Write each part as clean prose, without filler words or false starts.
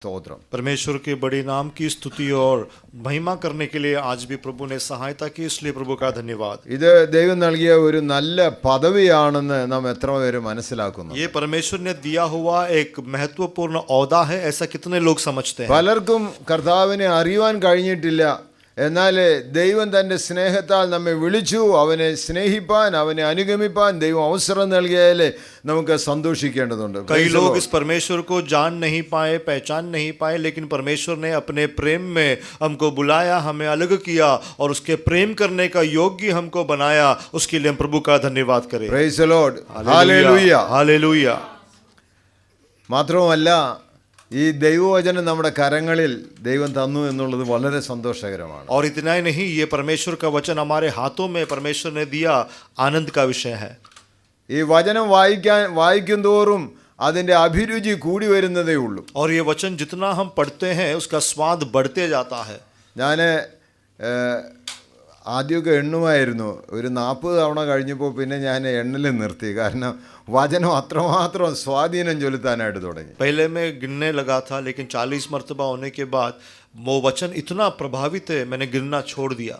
സ്തോത്രം. परमेश्वर के बड़े नाम की स्तुति और महिमा करने के लिए आज भी प्रभु ने सहायता की, इसलिए प्रभु का धन्यवाद. ഇത് ദൈവം നൽകിയ ഒരു നല്ല പദവിയാണെന്ന് നാം എത്ര പേര് മനസ്സിലാക്കുന്നു? ये परमेश्वर ने दिया हुआ एक महत्वपूर्ण औदा है, ऐसा कितने लोग समझते हैं? പലർക്കും കർത്താവിനെ അറിയുവാൻ കഴിഞ്ഞിട്ടില്ല. എന്നാൽ ദൈവം തൻ്റെ സ്നേഹത്താൽ നമ്മെ വിളിച്ചു. അവനെ സ്നേഹിപ്പാൻ, അവനെ അനുഗമിപ്പാൻ ദൈവം അവസരം നൽകിയാൽ നമുക്ക് സന്തോഷിക്കേണ്ടതുണ്ട്. कई लोग इस परमेश्वर को जान नहीं पाए, पहचान नहीं पाए, लेकिन परमेश्वर ने अपने प्रेम में हमको बुलाया, हमें अलग किया और उसके प्रेम करने का योग्य हमको बनाया. उसके लिए हम प्रभु का धन्यवाद करें. Praise the Lord. Hallelujah. Hallelujah. മാത്രവുമല്ല, ഈ ദൈവവചനം നമ്മുടെ കരങ്ങളിൽ ദൈവം തന്നു എന്നുള്ളത് വളരെ സന്തോഷകരമാണ്. और इतना ही नहीं, ये परमेश्वर का वचन हमारे हाथों में परमेश्वर ने दिया, आनंद का विषय है. ഈ വചനം വായിക്കും തോറും അതിൻ്റെ അഭിരുചി കൂടി വരുന്നതേ ഉള്ളൂ. और ये वचन जितना हम पढ़ते हैं उसका स्वाद बढ़ते जाता है. ഞാൻ ആദ്യമൊക്കെ എണ്ണുമായിരുന്നു. ഒരു 40 തവണ കഴിഞ്ഞപ്പോൾ പിന്നെ ഞാൻ എണ്ണൽ നിർത്തി. കാരണം വചനം അത്രമാത്രം സ്വാധീനം ചെലുത്താനായിട്ട് തുടങ്ങി. पहले मैं गिनने लगा था, लेकिन 40 मरतबा होने के बाद वो वचन इतना प्रभावित है, मैंने गिनना छोड़ दिया.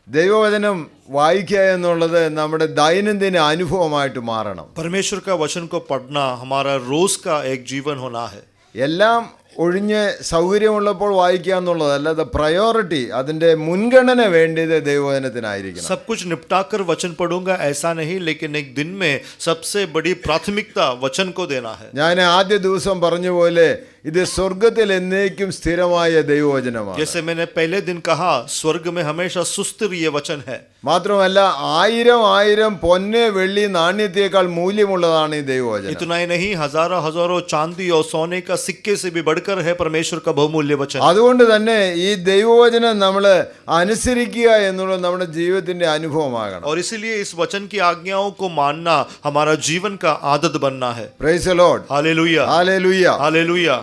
ദൈവവചനം വായിക്കുക എന്നുള്ളത് നമ്മുടെ ദൈനംദിന അനുഭവമായിട്ട് മാറണം. परमेश्वर का वचन को पढ़ना हमारा रोज का एक जीवन होना है. എല്ലാം ഒഴിഞ്ഞ് സൗകര്യമുള്ളപ്പോൾ വായിക്കുക എന്നുള്ളത് അല്ലാതെ പ്രയോറിറ്റി, അതിൻ്റെ മുൻഗണന വേണ്ടത് ദൈവവചനത്തിനായിരിക്കണം. सब कुछ निपटा कर वचन पढ़ूंगा ऐसा नहीं, लेकिन एक दिन में सबसे बड़ी प्राथमिकता वचन को देना है. ഞാൻ ആദ്യ ദിവസം പറഞ്ഞ പോലെ ഇത് സ്വർഗത്തിൽ എന്നേക്കും സ്ഥിരമായ ദൈവവചനമാണ്. जैसे मैंने पहले दिन कहा, स्वर्ग में हमेशा सुस्थिर ये वचन है. മാത്രമല്ല 1000 പൊന്ന് വെള്ളി നാണ്യത്തേക്കാൾ മൂല്യമുള്ളതാണ് ഈ ദൈവവചനം. इतना ही नहीं, हजारों हजारों चांदी और सोने का सिक्के से भी बढ़कर है परमेश्वर का बहुमूल्य वचन. അതുകൊണ്ട് തന്നെ ഈ ദൈവവചനം നമ്മൾ അനുസരിക്കുക എന്നുള്ളത് നമ്മുടെ ജീവിതത്തിന്റെ അനുഭവമാകണം. और इसीलिए इस वचन की आज्ञाओं को मानना हमारा जीवन का आदत बनना है. Praise the Lord. Hallelujah. Hallelujah. Hallelujah.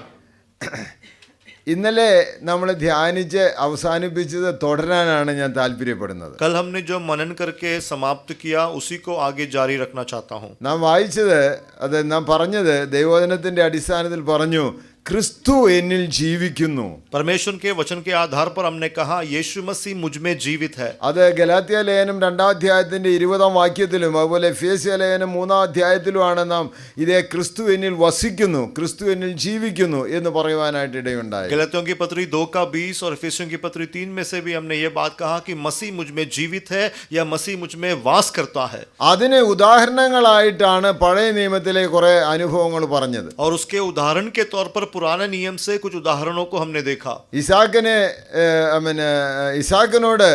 ഇന്നലെ നമ്മൾ ധ്യാനിച്ച് അവസാനിപ്പിച്ചത് തുടരാനാണ് ഞാൻ താല്പര്യപ്പെടുന്നത്. कल हमने जो मनन करके समाप्त किया उसी को आगे जारी रखना चाहता हूँ. നാം വായിച്ചത്, അത് നാം പറഞ്ഞത് ദൈവവചനത്തിന്റെ അടിസ്ഥാനത്തിൽ പറഞ്ഞു, ക്രിസ്തു എന്നിൽ ജീവിക്കുന്നു. परमेश्वर के वचन के आधार पर हमने कहा यीशु मसीह मुझ में जीवित है. അത് ഗലാത്യ ലേഖനം 2-ാം അധ്യായത്തിന്റെ 20-ാം വാക്യത്തിലും അതുപോലെ എഫേസ്യ ലേഖനം 3-ാം അധ്യായത്തിലുമാണ് നാം ഇതേ ക്രിസ്തു എന്നിൽ വസിക്കുന്നു, ക്രിസ്തു എന്നിൽ ജീവിക്കുന്നു എന്ന് പറയുവാനായിട്ട് ഇടയുണ്ടായി. गलातियों की पत्री 2:20 और एफेसियों की पत्री 3 में से भी हमने ये बात कहा कि मसीह मुझ में जीवित है या मसीह मुझ में वास करता है. അതിനെ ഉദാഹരണങ്ങളായിട്ടാണ് പഴയ നിയമത്തിലെ കുറെ അനുഭവങ്ങൾ പറഞ്ഞത്. और उसके उदाहरण के तौर पर पुराने नियम से कुछ उदाहरणों को हमने देखा. ഇസാക്കിനോട്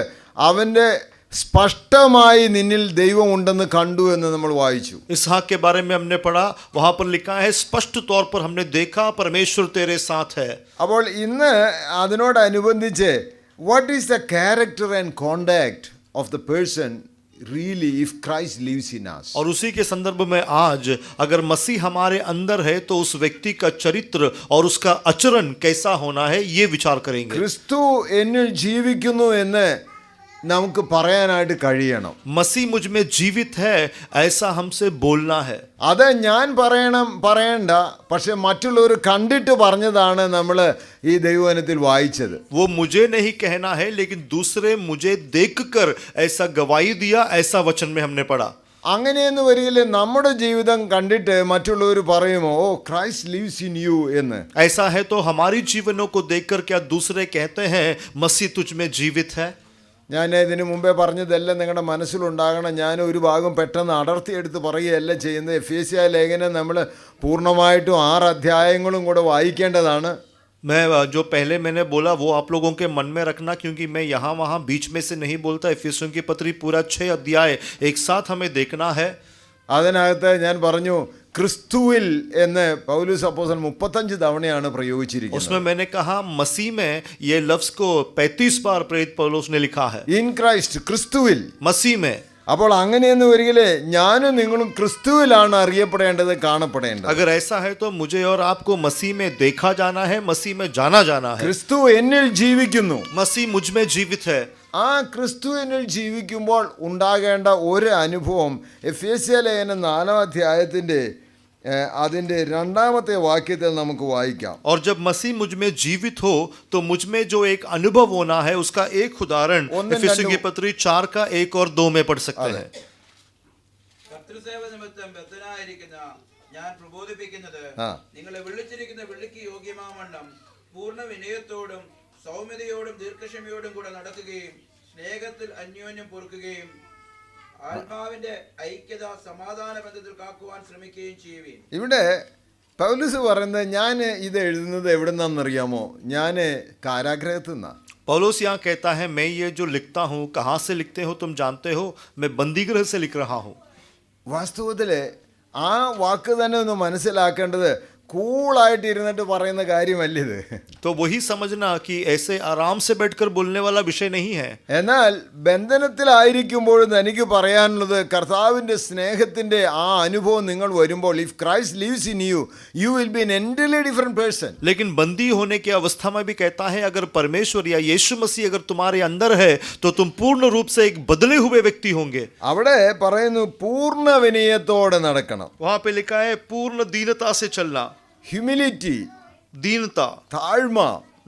അവന്റെ സ്പഷ്ടമായി നിന്നിൽ ദൈവം ഉണ്ടെന്ന് കണ്ടു എന്ന് നമ്മൾ വായിച്ചു. इसहाक के बारे में हमने पढ़ा, वहां पर लिखा है स्पष्ट तौर पर हमने देखा परमेश्वर तेरे साथ है. അപ്പോൾ ഇന്ന് അതിനോടനുബന്ധിച്ച് what is the character and contact of the person really if Christ lives in us. और उसी के संदर्भ में आज अगर मसीह हमारे अंदर है तो उस व्यक्ति का चरित्र और उसका आचरण कैसा होना है ये विचार करेंगे. ക്രിസ്തു എന്നിൽ ജീവിക്കുന്നു എന്ന് നമുക്ക് പറയാനായിട്ട് കഴിയണം. मसीह मुझ में जीवित है ऐसा हमसे बोलना है. അത് ഞാൻ പറയണ്ട, പക്ഷെ മറ്റുള്ളവർ കണ്ടിട്ട് പറഞ്ഞതാണ് നമ്മൾ ഈ ദൈവവചനത്തിൽ വായിച്ചത്. वो मुझे नहीं कहना है, लेकिन दूसरे मुझे देखकर ऐसा गवाही दिया, ऐसा वचन में हमने पढ़ा. അങ്ങനെയെന്ന് വരികില്ല നമ്മുടെ ജീവിതം കണ്ടിട്ട് മറ്റുള്ളവർ പറയുമോ ഓ ക്രൈസ്റ്റ് ലിവ്സ് ഇൻ യു എന്ന്. ऐसा है तो हमारी जीवनों को देखकर क्या दूसरे कहते हैं मसीह तुझ में जीवित है? ഞാൻ ഇതിനു മുമ്പേ പറഞ്ഞതെല്ലാം നിങ്ങളുടെ മനസ്സിലുണ്ടാകണം. ഞാൻ ഒരു ഭാഗം പെട്ടെന്ന് അടർത്തിയെടുത്ത് പറയുകയല്ല ചെയ്യുന്നത്. എഫേസ്യ ലേഖനം നമ്മൾ പൂർണ്ണമായിട്ടും 6 അധ്യായങ്ങളും കൂടെ വായിക്കേണ്ടതാണ്. मैं जो पहले मैंने बोला वो आप लोगों के मन में रखना, क्योंकि मैं यहाँ वहाँ बीच में से नहीं बोलता. एफेसियों की पत्री पूरा 6 अध्याय एक साथ हमें देखना है. അതിനകത്ത് ഞാൻ പറഞ്ഞു ക്രിസ്തുവിൽ എന്ന് പൗലോസ് അപ്പോസ്തലൻ 35 തവണയാണ് പ്രയോഗിച്ചിരിക്കുന്നത്. उसमें मैंने कहा मसीह में, ये लफ्ज को 35 बार प्रेरित पौलुस ने लिखा है. ഇൻ ക്രൈസ്റ്റ്, ക്രിസ്തുവിൽ, मसीह में. അപ്പോൾ അങ്ങനെയെന്ന് വരികില് ഞാനും നിങ്ങളും ക്രിസ്തുവിലാണ് അറിയപ്പെടേണ്ടത്, കാണപ്പെടേണ്ടത്. अगर ऐसा है तो मुझे और आपको मसीह में देखा जाना है, मसीह में जाना जाना है. ക്രിസ്തു എന്നിൽ ജീവിക്കുന്നു. मसीह मुझ में जीवित है. ആ ക്രിസ്തു എന്നിൽ ജീവിക്കുമ്പോൾ ഉണ്ടാകേണ്ട ഒരു അനുഭവം എഫേസ്യ ലേഖനം 4-ാം അധ്യായത്തിന്റെ അതിൻ്റെ രണ്ടാമത്തെ വാക്യത്തിൽ നമുക്ക് വായിക്കാം. और जब मसीह मुझ में जीवित हो तो मुझ में जो एक अनुभव होना है उसका एक उदाहरण इफिसियों की पत्री 4 का 1 और 2 में पढ़ सकते हैं. കർത്തൃസേവ നിമിത്തം ബദ്ധനായിരിക്കുന്ന ഞാൻ പ്രബോധിപ്പിക്കുന്നത് ആ. നിങ്ങളെ വിളിച്ചിരിക്കുന്ന വിളിക്ക് യോഗ്യമാവണ്ണം പൂർണ്ണ വിനയത്തോടും സൗമ്യതയോടും ദീർഘക്ഷമയോടും കൂടെ നടക്കുകയും സ്നേഹത്തിൽ അന്യോന്യം പൊറുക്കുകയും ആത്മാവിന്റെ ഐക്യത സമാധാന ബന്ധത്തിൽ കാക്കുവാൻ ശ്രമിക്കുകയും ചെയ്യുവീൻ. ഇവിടെ പൗലോസ് പറയുന്നത്, ഞാൻ ഇത് എഴുതുന്നത് എവിടെ നിന്നാണെന്നറിയാമോ? ഞാൻ കാരാഗ്രഹത്തിൽ നിന്നാണ്. पौलुस यहाँ कहता है, मैं ये जो लिखता हूँ कहाँ से लिखते हो तुम जानते हो, मैं बंदीगृह से लिख रहा हूँ. വാസ്തവത്തിൽ ആ വാക്ക് തന്നെ ഒന്ന് മനസ്സിലാക്കേണ്ടത് കൂളായിട്ട് ഇരുന്നിട്ട് പറയുന്ന കാര്യമല്ല ഇത്. तो वही समझना कि ऐसे आराम से बैठकर बोलने वाला विषय नहीं है. എന്നാൽ ബന്ധനത്തിലായിരിക്കുമ്പോഴും എനിക്ക് പറയാനുള്ളത്, കർത്താവിൻ്റെ സ്നേഹത്തിൻ്റെ ആ അനുഭവം നിങ്ങൾ വരുമ്പോൾ, if Christ lives in you, you will be an entirely different person. लेकिन बंदी होने की अवस्था में भी कहता है, अगर परमेश्वर या यीशु मसीह अगर तुम्हारे अंदर है तो तुम पूर्ण रूप से एक बदले हुए व्यक्ति होंगे. അവിടെ പറയുന്നു പൂർണ്ണ വിനയത്തോടെ നടക്കണം. वहां पे लिखा है पूर्ण दीनता से चलना. ഹ്യൂമിലിറ്റി, दीनता, താഴ്മ,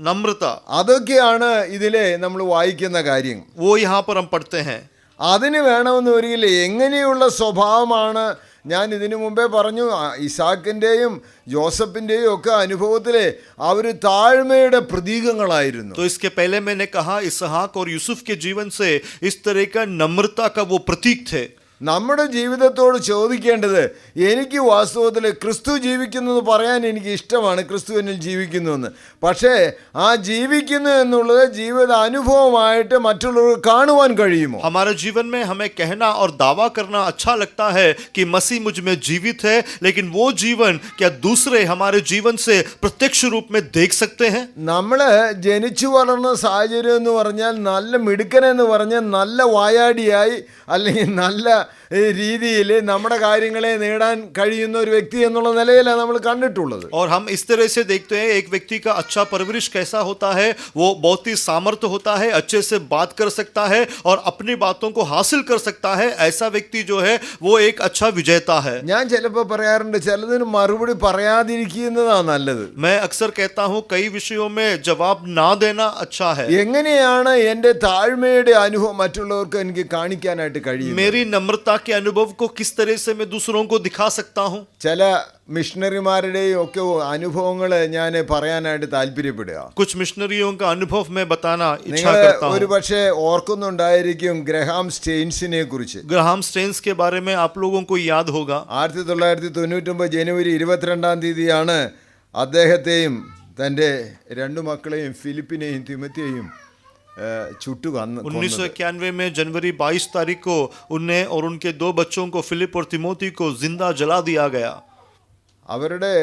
नम्रता, അതൊക്കെയാണ് ഇതിലെ നമ്മൾ വായിക്കുന്ന കാര്യം. वो यहाँ पर हम पढ़ते हैं. അതിന് വേണമെന്ന് വരികില്ല. എങ്ങനെയുള്ള സ്വഭാവമാണ്? ഞാൻ ഇതിനു മുമ്പേ പറഞ്ഞു, ഇസാക്കിൻ്റെയും ജോസഫിൻ്റെയും ഒക്കെ അനുഭവത്തിൽ അവർ താഴ്മയുടെ പ്രതീകങ്ങളായിരുന്നു. तो इसके पहले मैंने कहा इसहाक और यूसुफ के जीवन से इस तरह का नम्रता का वो प्रतीक थे. നമ്മുടെ ജീവിതത്തോട് ചോദിക്കേണ്ടത്, എനിക്ക് വാസ്തവത്തിൽ ക്രിസ്തു ജീവിക്കുന്നു എന്ന് പറയാൻ എനിക്ക് ഇഷ്ടമാണ്, ക്രിസ്തു എന്നിൽ ജീവിക്കുന്നു എന്ന്. പക്ഷേ ആ ജീവിക്കുന്നു എന്നുള്ളത് ജീവിത അനുഭവമായിട്ട് മറ്റുള്ളവർക്ക് കാണുവാൻ കഴിയുമോ? हमारे जीवन में हमें कहना और दावा करना अच्छा लगता है कि मसीह मुझ में जीवित है, लेकिन वो जीवन क्या दूसरे हमारे जीवन से प्रत्यक्ष रूप में देख सकते हैं? നമ്മൾ ജനിച്ചു വളർന്ന സാഹചര്യം എന്ന് പറഞ്ഞാൽ, നല്ല മിടുക്കനെന്ന് പറഞ്ഞാൽ നല്ല വായാടിയായി അല്ലെങ്കിൽ നല്ല രീതിയിൽ നമ്മുടെ കാര്യങ്ങളെ നേടാൻ കഴിയുന്ന ഒരു വ്യക്തി എന്നുള്ള നിലയിലാണ് നമ്മൾ കണ്ടിട്ടുള്ളത്. और हम इस तरह से देखते हैं एक व्यक्ति का अच्छा परवरिश कैसा होता है, वो बहुत ही सामर्थ्य होता है, अच्छे से बात कर सकता है और अपनी बातों को हासिल कर सकता है. ऐसा व्यक्ति जो है वो एक अच्छा विजेता है. ഞാൻ ചിലപ്പോൾ പറയാറുണ്ട്, ചിലതിന് മറുപടി പറയാതിരിക്കുന്നതാണ് നല്ലത്. मैं अक्सर कहता हूँ कई विषयों में जवाब ना देना अच्छा है. എങ്ങനെയാണ് എൻ്റെ താഴ്മയുടെ അനുഭവം മറ്റുള്ളവർക്ക് എനിക്ക് കാണിക്കാനായിട്ട് കഴിയും? मेरी नम्रता के अनुभव को किस तरह से मैं दूसरों को दिखा सकता हूँ? ചില മിഷണറിമാരുടെയും ഒക്കെ അനുഭവങ്ങൾ ഞാൻ പറയാനായിട്ട് താല്പര്യപ്പെടുക. कुछ मिशनरियों का अनुभव मैं बताना इच्छा നിങ്ങൾ करता हूँ. ഒരു പക്ഷേ ഓർക്കുന്നുണ്ടായിരിക്കും ഗ്രഹാം സ്റ്റെയിൻസിനെ കുറിച്ച്. ग्राहम स्टेन्स के बारे में आप लोगों को याद होगा. 1999 ജനുവരി 22 അദ്ദേഹത്തെയും തൻ്റെ രണ്ടു മക്കളെയും ഫിലിപ്പിനെയും തിമത്തിയെയും ചുട്ടു കൊന്നത്. 1991 में जनवरी 22 तारीख को उन्हें और उनके 2 बच्चों को फिलिप और तिमोथी को जिंदा जला दिया गया. അവരുടെ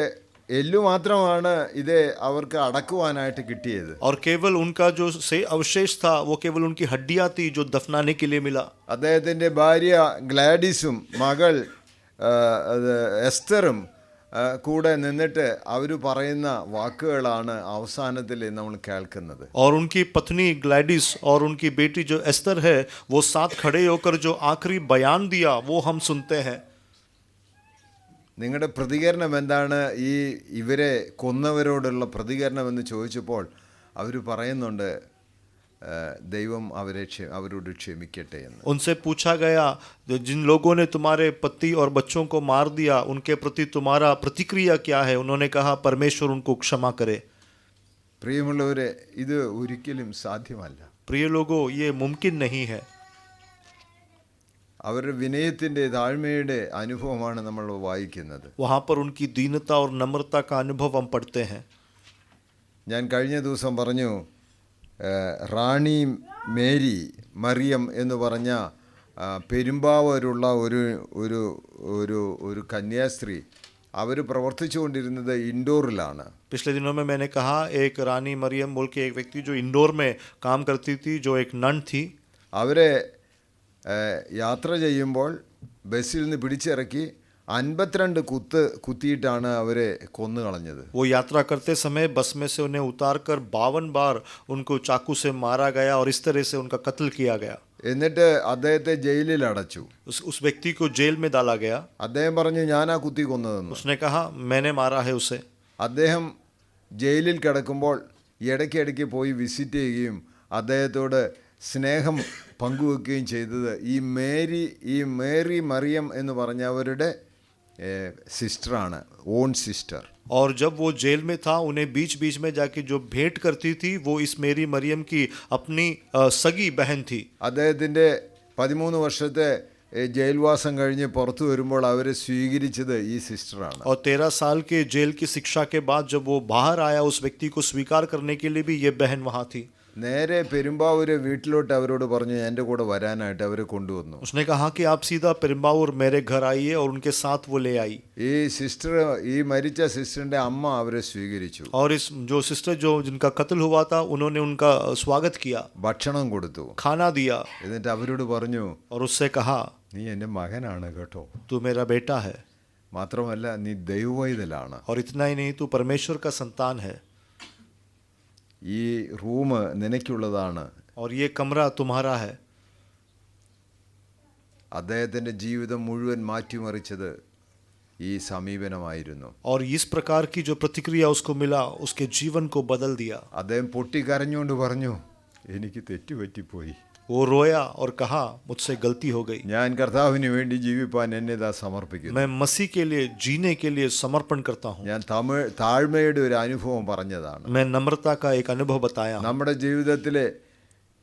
എല്ലു മാത്രമാണ് ഇത് അവർക്ക് അടക്കുവാനായിട്ട് കിട്ടിയത്. और केवल उनका जो से अवशेष था वो केवल उनकी हड्डियां थी जो दफनाने के लिए मिला. അദ്ദേഹത്തിൻ്റെ ഭാര്യ ഗ്ലാഡിസും മകൾ എസ്തറും കൂടെ നിന്നിട്ട് അവർ പറയുന്ന വാക്കുകളാണ് അവസാനത്തിൽ നമ്മൾ കേൾക്കുന്നത്. और उनकी पत्नी ग्लैडिस और उनकी बेटी जो एस्तर है वो साथ खड़े होकर जो आखिरी बयान दिया वो हम सुनते हैं. നിങ്ങളുടെ പ്രതികരണം എന്താണ് ഇവരെ കൊന്നവരോടുള്ള പ്രതികരണം എന്ന് ചോദിച്ചപ്പോൾ അവർ പറയുന്നുണ്ട്, ദൈവം അവരോട് ക്ഷമിക്കട്ടെ എന്ന്. उनसे पूछा गया जिन लोगों ने तुम्हारे पति और बच्चों को मार दिया उनके प्रति तुम्हारा प्रतिक्रिया क्या है? उन्होंने कहा परमेश्वर उनको क्षमा करे. പ്രിയമുള്ളവരെ, ഇത് ഒരിക്കലും സാധ്യമല്ല. प्रिय लोगों, ये मुमकिन नहीं है. അവരുടെ വിനയത്തിൻ്റെ താഴ്മയുടെ അനുഭവമാണ് നമ്മൾ വായിക്കുന്നത്. वहाँ पर उनकी दीनता और नम्रता का अनुभव हम पढ़ते हैं. ഞാൻ കഴിഞ്ഞ ദിവസം പറഞ്ഞു, റാണി മേരി മറിയം എന്ന് പറഞ്ഞ പെരുമ്പാവൂരുള്ള ഒരു ഒരു ഒരു ഒരു കന്യാസ്ത്രീ, അവർ പ്രവർത്തിച്ചുകൊണ്ടിരുന്നത് ഇൻഡോറിലാണ്. पिछले दिनों में मैंने कहा एक रानी मरियम बोल के एक व्यक्ति जो इंदौर में काम करती थी, जो एक नन थी. അവരെ യാത്ര ചെയ്യുമ്പോൾ ബസ്സിൽ നിന്ന് പിടിച്ചിറക്കി 52 കുത്തിയിട്ടാണ് അവരെ കൊന്നു കളഞ്ഞത്. वो यात्रा करते समय बस में से उन्हें उतार कर 52 बार उनको चाकू से मारा गया और इस तरह से उनका कत्ल किया गया. എന്നിട്ട് അദ്ദേഹത്തെ ജയിലിൽ അടച്ചു. उस व्यक्ति को जेल में डाला गया। അദ്ദേഹം പറഞ്ഞു ഞാനാ കുത്തി കൊന്നതെന്ന്. उसने कहा मैंने मारा है उसे। അദ്ദേഹം ജയിലിൽ കിടക്കുമ്പോൾ ഇടയ്ക്കിടയ്ക്ക് പോയി വിസിറ്റ് ചെയ്യുകയും അദ്ദേഹത്തോട് സ്നേഹം പങ്കുവെക്കുകയും ചെയ്തത് ഈ മേരി മറിയം എന്ന് പറഞ്ഞവരുടെ സിസ്റ്ററാണ്, ഓൺ സിസ്റ്റർ. और जब वो जेल में था उन्हें बीच बीच में जाके जो भेंट करती थी वो इस मेरी मरियम की अपनी सगी बहन थी। അദ്ദേഹത്തിൻ്റെ 13 വർഷത്തെ ജയിൽവാസം കഴിഞ്ഞ് പുറത്തു വരുമ്പോൾ അവരെ സ്വീകരിച്ചത് ഈ സിസ്റ്ററാണ്. और 13 साल के जेल की शिक्षा के बाद जब वो बाहर आया उस व्यक्ति को स्वीकार करने के लिए भी ये बहन वहाँ थी। നേരെ പെരുമ്പാവൂര് വീട്ടിലോട്ട് അവരോട് പറഞ്ഞു എൻ്റെ കൂടെ വരാനായിട്ട് അവരെ കൊണ്ടുവന്നു. उसने कहा कि आप सीधा पेरुम्बावूर मेरे घर आइए और उनके साथ वो ले आई। ഈ സിസ്റ്റർ, ഈ മരിച്ച സിസ്റ്ററിന്റെ അമ്മ അവരെ സ്വീകരിച്ചു. और इस जो सिस्टर जो जिनका कत्ल हुआ था उन्होंने उनका स्वागत किया, ഭക്ഷണം കൊടുത്തു. खाना दिया എന്നിട്ട് അവരോട് പറഞ്ഞു और उससे कहा നീ എൻ്റെ മകനാണ് കേട്ടോ, तू मेरा बेटा है മാത്രമല്ല നീ ദൈവവൈതലാണ്. और इतना ही नहीं तू परमेश्वर का संतान है ഈ റൂം നിനക്കുള്ളതാണ്. और ये कमरा तुम्हारा है। അദ്ദേഹത്തിൻ്റെ ജീവിതം മുഴുവൻ മാറ്റിമറിച്ചത് ഈ സമീപനമായിരുന്നു. और इस प्रकार की जो प्रतिक्रिया उसको मिला उसके जीवन को बदल दिया। അദ്ദേഹം പൊട്ടിക്കരഞ്ഞുകൊണ്ട് പറഞ്ഞു എനിക്ക് തെറ്റുപറ്റിപ്പോയി, वो रोया और कहा मुझसे गलती हो गई, ഞാൻ കർത്താവിന് വേണ്ടി ജീവിപ്പാൻ എന്നെ ദാ സമർപ്പിക്കുന്നു. मैं मसीह के लिए जीने के लिए समर्पण करता हूँ। ഞാൻ താഴ്മയുടെ ഒരു അനുഭവം പറഞ്ഞതാണ്. मैं नम्रता का एक अनुभव बताया। നമ്മുടെ ജീവിതത്തിലെ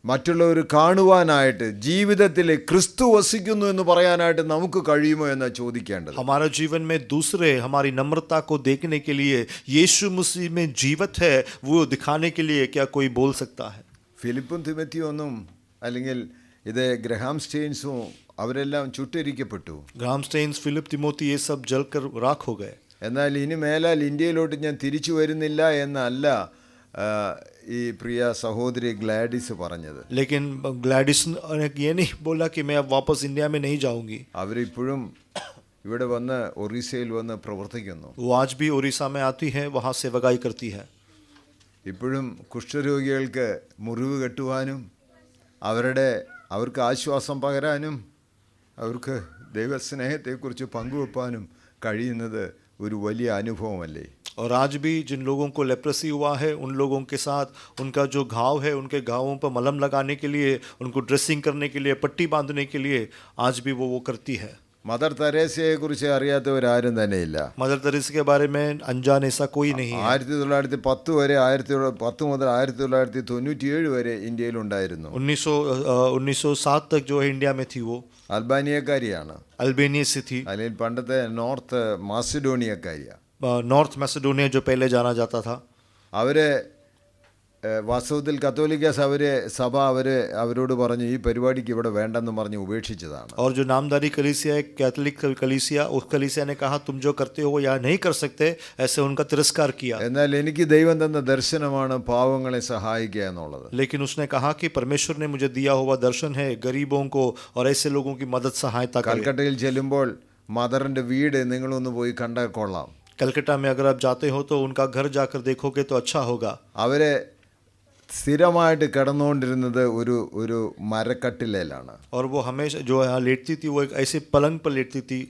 മറ്റുള്ളവർ കാണുവാനായിട്ട് ജീവിതത്തിൽ ക്രിസ്തു വസിക്കുന്നു എന്ന് പറയാനായിട്ട് നമുക്ക് കഴിയുമോ എന്ന് ചോദിക്കേണ്ടത്. हमारा जीवन में दूसरे हमारी नम्रता को देखने के लिए यीशु मसीह में जीवित है वो दिखाने के लिए क्या कोई बोल सकता है? ഫിലിപ്പും തിമത്തിയൊന്നും അല്ലെങ്കിൽ ഇത് ഗ്രഹാം സ്റ്റെയിൻസും അവരെല്ലാം ചുട്ടിരിക്കപ്പെട്ടു. ग्राहम स्टेन्स, फिलिप, तिमोथी ये सब जलकर राख हो गए। എന്നാൽ ഇനി മേലാൽ ഇന്ത്യയിലോട്ട് ഞാൻ തിരിച്ചു വരുന്നില്ല എന്നല്ല ഈ പ്രിയ സഹോദരി ഗ്ലാഡിസ് പറഞ്ഞത്. लेकिन ग्लैडिस ने ये नहीं बोला कि मैं अब वापस इंडिया में नहीं जाऊंगी। അവരിപ്പോഴും ഇവിടെ വന്ന് ഒറീസയിൽ വന്ന് പ്രവർത്തിക്കുന്നു. वो आज भी उड़ीसा में आती है, वहाँ सेवकाई करती है। ഇപ്പോഴും കുഷ്ഠരോഗികൾക്ക് മുറിവ് കെട്ടുവാനും അവർക്ക് ആശ്വാസം പകരാനും അവർക്ക് ദൈവസ്നേഹത്തെക്കുറിച്ച് പങ്കുവെപ്പാനും കഴിയുന്നത് ഒരു വലിയ അനുഭവമല്ലേ? और आज भी जिन लोगों को लेप्रेसी हुआ है उन लोगों के साथ उनका जो घाव है उनके घावों पर मलहम लगाने के लिए, उनको ड्रेसिंग करने के लिए, पट्टी बांधने के लिए आज भी वो करती है। മദർ തെരേസയെക്കുറിച്ച് അറിയാത്തവരാരും തന്നെയില്ല. मदर तेरेसा के बारे में अनजान ऐसा कोई नहीं है। 1910 വരെ 1910 മുതൽ 1997 വരെ ഇന്ത്യയിലുണ്ടായിരുന്നു. 1907 तक जो है इंडिया में थी वो അൽബാനിയക്കാരിയാണ്, अल्बेनिया से थी। അല്ലെങ്കിൽ പണ്ടത്തെ നോർത്ത് മാസിഡോണിയക്കാരിയാണ്. नॉर्थ मैसेडोनिया जो पहले जाना जाता था। അവരെ വാസ്തവത്തിൽ കത്തോലിക്ക സഭ അവരോട് പറഞ്ഞു ഈ പരിപാടിക്ക് ഇവിടെ വേണ്ടെന്ന് പറഞ്ഞ് ഉപേക്ഷിച്ചതാണ്. और जो नामधारी कलीसिया है, कैथोलिक कलीसिया, उस कलीसिया ने कहा तुम जो करते हो या नहीं कर सकते, ऐसे उनका तिरस्कार किया। എന്നാൽ എനിക്ക് ദൈവം തന്ന ദർശനമാണ് പാവങ്ങളെ സഹായിക്കുക എന്നുള്ളത്. लेकिन उसने कहा कि परमेश्वर ने मुझे दिया हुआ दर्शन है गरीबों को और ऐसे लोगों की मदद सहायता करें। കൽക്കട്ടയിൽ ചെല്ലുമ്പോൾ മദറിന്റെ വീട് നിങ്ങളൊന്ന് പോയി കണ്ടാൽ കൊള്ളാം. कलकत्ता में अगर आप जाते हो तो उनका घर जाकर देखोगे तो अच्छा होगा। അവരെ സ്ഥിരമായിട്ട് കിടന്നുകൊണ്ടിരുന്നത് ഒരു മരക്കട്ടിലാണ്. और वो हमेशा जो यहाँ लेटती थी वो एक ऐसे पलंग पर लेटती थी।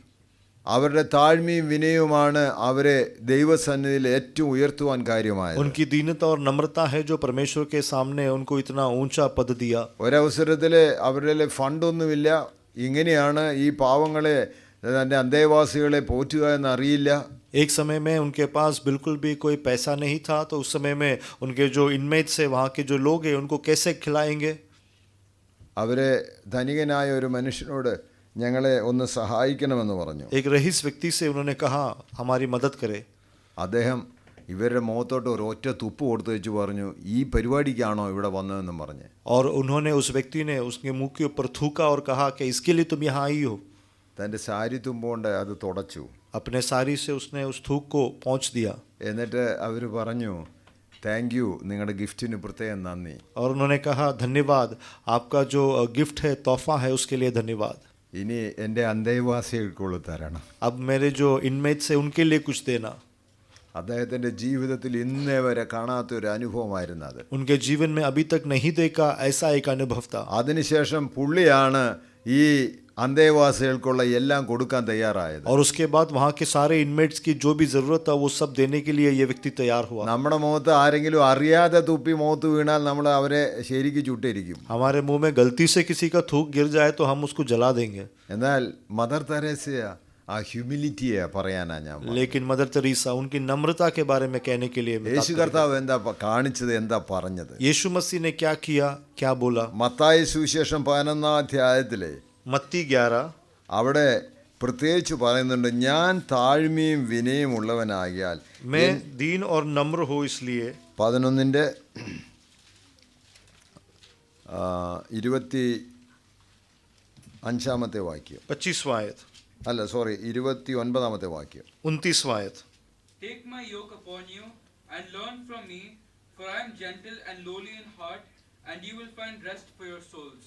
അവരുടെ താഴ്മയും വിനയവുമാണ് അവരെ ദൈവസന്നിധിയിൽ ഏറ്റവും ഉയർത്തുവാൻ കാര്യമായത്. उनकी दीनता और नम्रता है जो परमेश्वर के सामने उनको इतना ऊंचा पद दिया। ഒരവസരത്തിൽ അവരുടെ ഫണ്ടൊന്നുമില്ല, ഇങ്ങനെയാണ് ഈ പാവങ്ങളെ തൻ്റെ അന്തേവാസികളെ പോറ്റുക എന്നറിയില്ല. एक समय में उनके पास बिल्कुल भी कोई पैसा नहीं था, तो उस समय में उनके जो इनमेट से वहाँ के जो लोग हैं उनको कैसे खिलाएंगे? അവരെ ധനികനായ ഒരു മനുഷ്യനോട് ഞങ്ങളെ ഒന്ന് സഹായിക്കണമെന്ന് പറഞ്ഞു. एक रईस व्यक्ति से उन्होंने कहा हमारी मदद करे। അദ്ദേഹം ഇവരുടെ മുഖത്തോട്ട് ഒരു ഒറ്റ തുപ്പ് കൊടുത്തു വെച്ച് പറഞ്ഞു ഈ പരിപാടിക്കാണോ ഇവിടെ വന്നതെന്നും പറഞ്ഞ്. और उन्होंने उस व्यक्ति ने उसके मुंह के ऊपर थूका और कहा कि इसके लिए तुम यहाँ आई हो। തൻ്റെ സാരി തുമ്പുകൊണ്ട് അത് തുടച്ചു. अपने साड़ी से उसने उस थूक को पोंछ दिया। എന്നിട്ട് അവർ പറഞ്ഞു താങ്ക് യു, നിങ്ങളുടെ ഗിഫ്റ്റിന് പ്രത്യേകം നന്ദി. और उन्होंने कहा धन्यवाद, आपका जो गिफ्ट है, तोहफा है, उसके लिए धन्यवाद। ഇനി എൻ്റെ അന്തേവാസികൾക്കുള്ള തരണം. अब मेरे जो इनमेट से उनके लिए कुछ देना। അദ്ദേഹത്തിൻ്റെ ജീവിതത്തിൽ ഇന്നേ വരെ കാണാത്തൊരു അനുഭവമായിരുന്നു അത്. उनके जीवन में अभी तक नहीं देखा ऐसा एक अनुभव था। അതിനുശേഷം പുള്ളിയാണ് ഈ അന്തേവാസികൾക്കുള്ള എല്ലാം കൊടുക്കാൻ തയ്യാറായത്. और उसके बाद वहाँ के सारे इनमेट्स की जो भी जरूरत था वो सब देने के लिए ये व्यक्ति तैयार हुआ। നമ്മുടെ മുഖത്ത് ആരെങ്കിലും അറിയാതെ തുപ്പി മുഖത്ത് വീണാൽ നമ്മൾ അവരെ ശരിക്ക് ചുട്ടിരിക്കും. हमारे मुंह में गलती से किसी का थूक गिर जाए तो हम उसको जला देंगे। എന്നാൽ മദർ തെരേസ ആ ഹ്യൂമിലിറ്റിയെ പറയാനാ ഞാൻ. लेकिन मदर तेरेसा उनकी नम्रता के बारे में कहने के लिए യേശു കർത്താവ് എന്താ കാണിച്ചത്, എന്താ പറഞ്ഞത്? यीशु मसीह ने क्या किया, क्या बोला? മത്തായി സുവിശേഷം 11-ാം അധ്യായത്തിലെ मत्ती 11 അവിടെ പ്രത്യേകിച്ച് പറയുന്നുണ്ട്, ഞാൻ താഴ്മയും വിനയം ഉള്ളവനാകിയാൽ. मैं दीन और नम्र हो इसलिए 11-ന്റെ 25-ാമത്തെ വാക്യം, 25वां आयत, അല്ല സോറി 29-ാമത്തെ വാക്യം. 29वां आयत। Take my yoke upon you and learn from me, for I am gentle and lowly in heart, and you will find rest for your souls.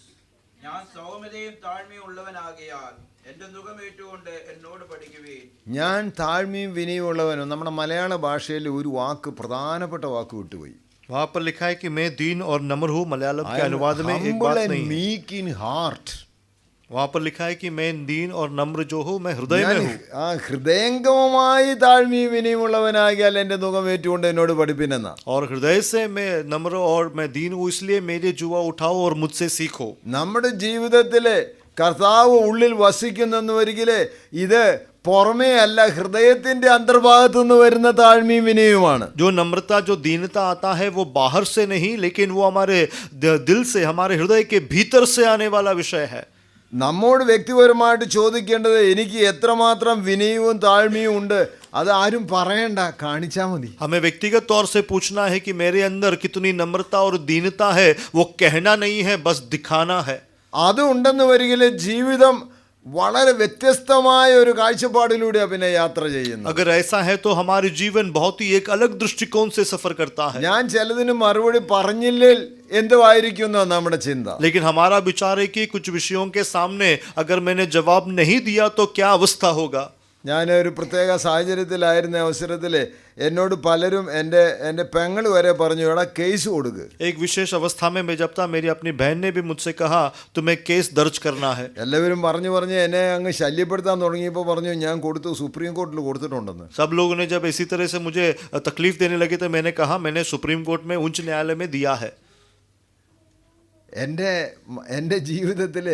ഞാൻ സൗമ്യതയും താഴ്മയും ഉള്ളവനാകിയാൽ എന്റെ മുഖമേറ്റുകൊണ്ട് എന്നോട് പഠിക്കുവീൻ. ഞാൻ താഴ്മയും വിനയമുള്ളവനും. നമ്മുടെ മലയാള ഭാഷയിൽ ഒരു വാക്ക്, പ്രധാനപ്പെട്ട വാക്ക് വിട്ടുപോയി. वहां पर लिखा है कि मैं दीन और नम्र हूँ। मलयालम के अनुवाद में एक बात नहीं है। meek in heart. वहां पर लिखा है कि मैं दीन और नम्र जो हूँ मैं हृदय में हूँ। ആ ഹൃദയംഗമമായി താഴ്മയും വിനയമുള്ളവനാകിയാൽ എൻ്റെ മുഖമേറ്റുകൊണ്ട് എന്നോട് പഠിപ്പിനെന്ന. और हृदय से मैं नम्र और मैं दीन हूँ इसलिए मेरे जुआ उठाओ और मुझसे सीखो। നമ്മുടെ ജീവിതത്തിലെ കർത്താവ് ഉള്ളിൽ വസിക്കുന്നെന്ന് വരികില് ഇത് പുറമേ അല്ല, ഹൃദയത്തിന്റെ അന്തർഭാഗത്തു നിന്ന് വരുന്ന താഴ്മയും വിനയവുമാണ്. जो नम्रता जो दीनता आता है वो बाहर से नहीं, लेकिन वो हमारे दिल से, हमारे हृदय के भीतर से आने वाला विषय है। നമ്മോട് വ്യക്തിപരമായിട്ട് ചോദിക്കേണ്ടത്, എനിക്ക് എത്രമാത്രം വിനയവും താഴ്മയും ഉണ്ട്, അത് ആരും പറയണ്ട, കാണിച്ചാൽ മതി. हमें व्यक्तिगत तौर से पूछना है कि मेरे अंदर कितनी नम्रता और दीनता है, वो कहना नहीं है, बस दिखाना है। അത് ഉണ്ടെന്ന് വരികില് ജീവിതം വളരെ വ്യത്യസ്തമായ ഒരു കാഴ്ചപ്പാടിലൂടെ പിന്നെ യാത്ര ചെയ്യുന്നു. अगर ऐसा है तो हमारे जीवन बहुत ही एक अलग दृष्टिकोण से सफर करता है। ഞാൻ ചിലതിന് മറുപടി പറഞ്ഞില്ലേൽ എന്തുവായിരിക്കുന്നു നമ്മുടെ ചിന്ത. लेकिन हमारा विचार है कि कुछ विषयों के सामने अगर मैंने जवाब नहीं दिया तो क्या अवस्था होगा। ഞാൻ ഒരു പ്രത്യേക സാഹചര്യത്തിലായിരുന്ന അവസരത്തിൽ എന്നോട് പലരും എൻ്റെ പെങ്ങൾ വരെ പറഞ്ഞു, എടാ കേസ് കൊടുക്ക്. एक विशेष अवस्था में मैं जब था, मेरी अपनी बहन ने भी मुझसे कहा तुम्हें केस दर्ज करना है। എല്ലാവരും പറഞ്ഞു എന്നെ അങ്ങ് ശല്യപ്പെടുത്താൻ തുടങ്ങിയപ്പോൾ പറഞ്ഞു, ഞാൻ കൊടുത്തു, സുപ്രീം കോർട്ടിൽ കൊടുത്തിട്ടുണ്ടെന്ന്. सब लोगों ने जब इसी तरह से मुझे तकलीफ देने लगे तो मैंने कहा मैंने सुप्रीम कोर्ट में, उच्च न्यायालय में दिया है। എൻ്റെ ജീവിതത്തിൽ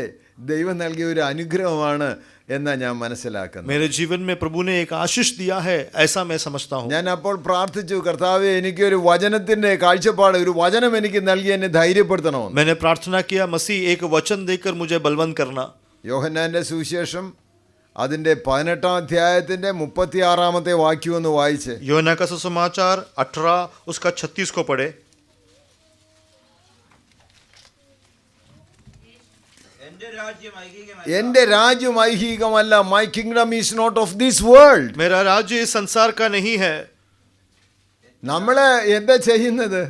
ദൈവം നൽകിയ ഒരു അനുഗ്രഹമാണ് എന്നാ ഞാൻ മനസ്സിലാക്കുന്നത്. मेरे जीवन में प्रभु ने एक आशीष दिया है, ऐसा मैं समझता हूँ। ഞാൻ അപ്പോൾ പ്രാർത്ഥിച്ചു, കർത്താവേ എനിക്കൊരു വചനത്തിന്റെ കാഴ്ചപ്പാട്, ഒരു വചനം എനിക്ക് നൽകി എന്നെ ധൈര്യപ്പെടുത്തണമെന്ന്. मैंने प्रार्थना किया, मसीह एक वचन देकर मुझे बलवंत करना। യോഹന്നാന്റെ സുവിശേഷം അതിന്റെ 18-ാം അധ്യായത്തിന്റെ 36-ാമത്തെ വാക്യം ഒന്ന് വായിച്ച്. യോഹന്നാ का सुसमाचार 18 उसका 36 को पढ़े। എന്റെ രാജ്യം ഐഹികമല്ല. My kingdom is not of this world. मेरा राज्य इस संसार का नहीं है। നമ്മള് എന്താ ചെയ്യുന്നത്?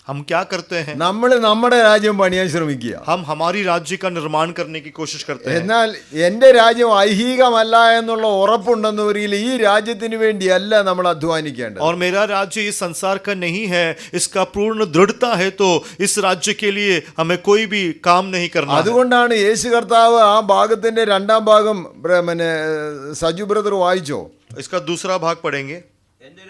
हम क्या करते हैं? നമ്മൾ നമ്മുടെ രാജ്യം പണിയാൻ ശ്രമിക്കുക. हम हमारी राज्य का निर्माण करने की कोशिश करते हैं। എന്നാൽ എൻ്റെ രാജ്യം ഐഹികമല്ല എന്നുള്ള ഉറപ്പുണ്ടെന്ന് വരികിൽ ഈ രാജ്യത്തിന് വേണ്ടിയല്ല നമ്മൾ അധ്വാനിക്കേണ്ടത്. और मेरा राज्य इस संसार का नहीं है, इसका पूर्ण दृढ़ता है तो इस राज्य के लिए हमें कोई भी काम नहीं करना है। അതുകൊണ്ടാണ് യേശു കർത്താവ് ആ ഭാഗത്തിന്റെ 2-ാം ഭാഗം പിന്നെ സജു ബ്രദർ വായിച്ചോ? इसका दूसरा भाग पढ़ेंगे। എന്റെ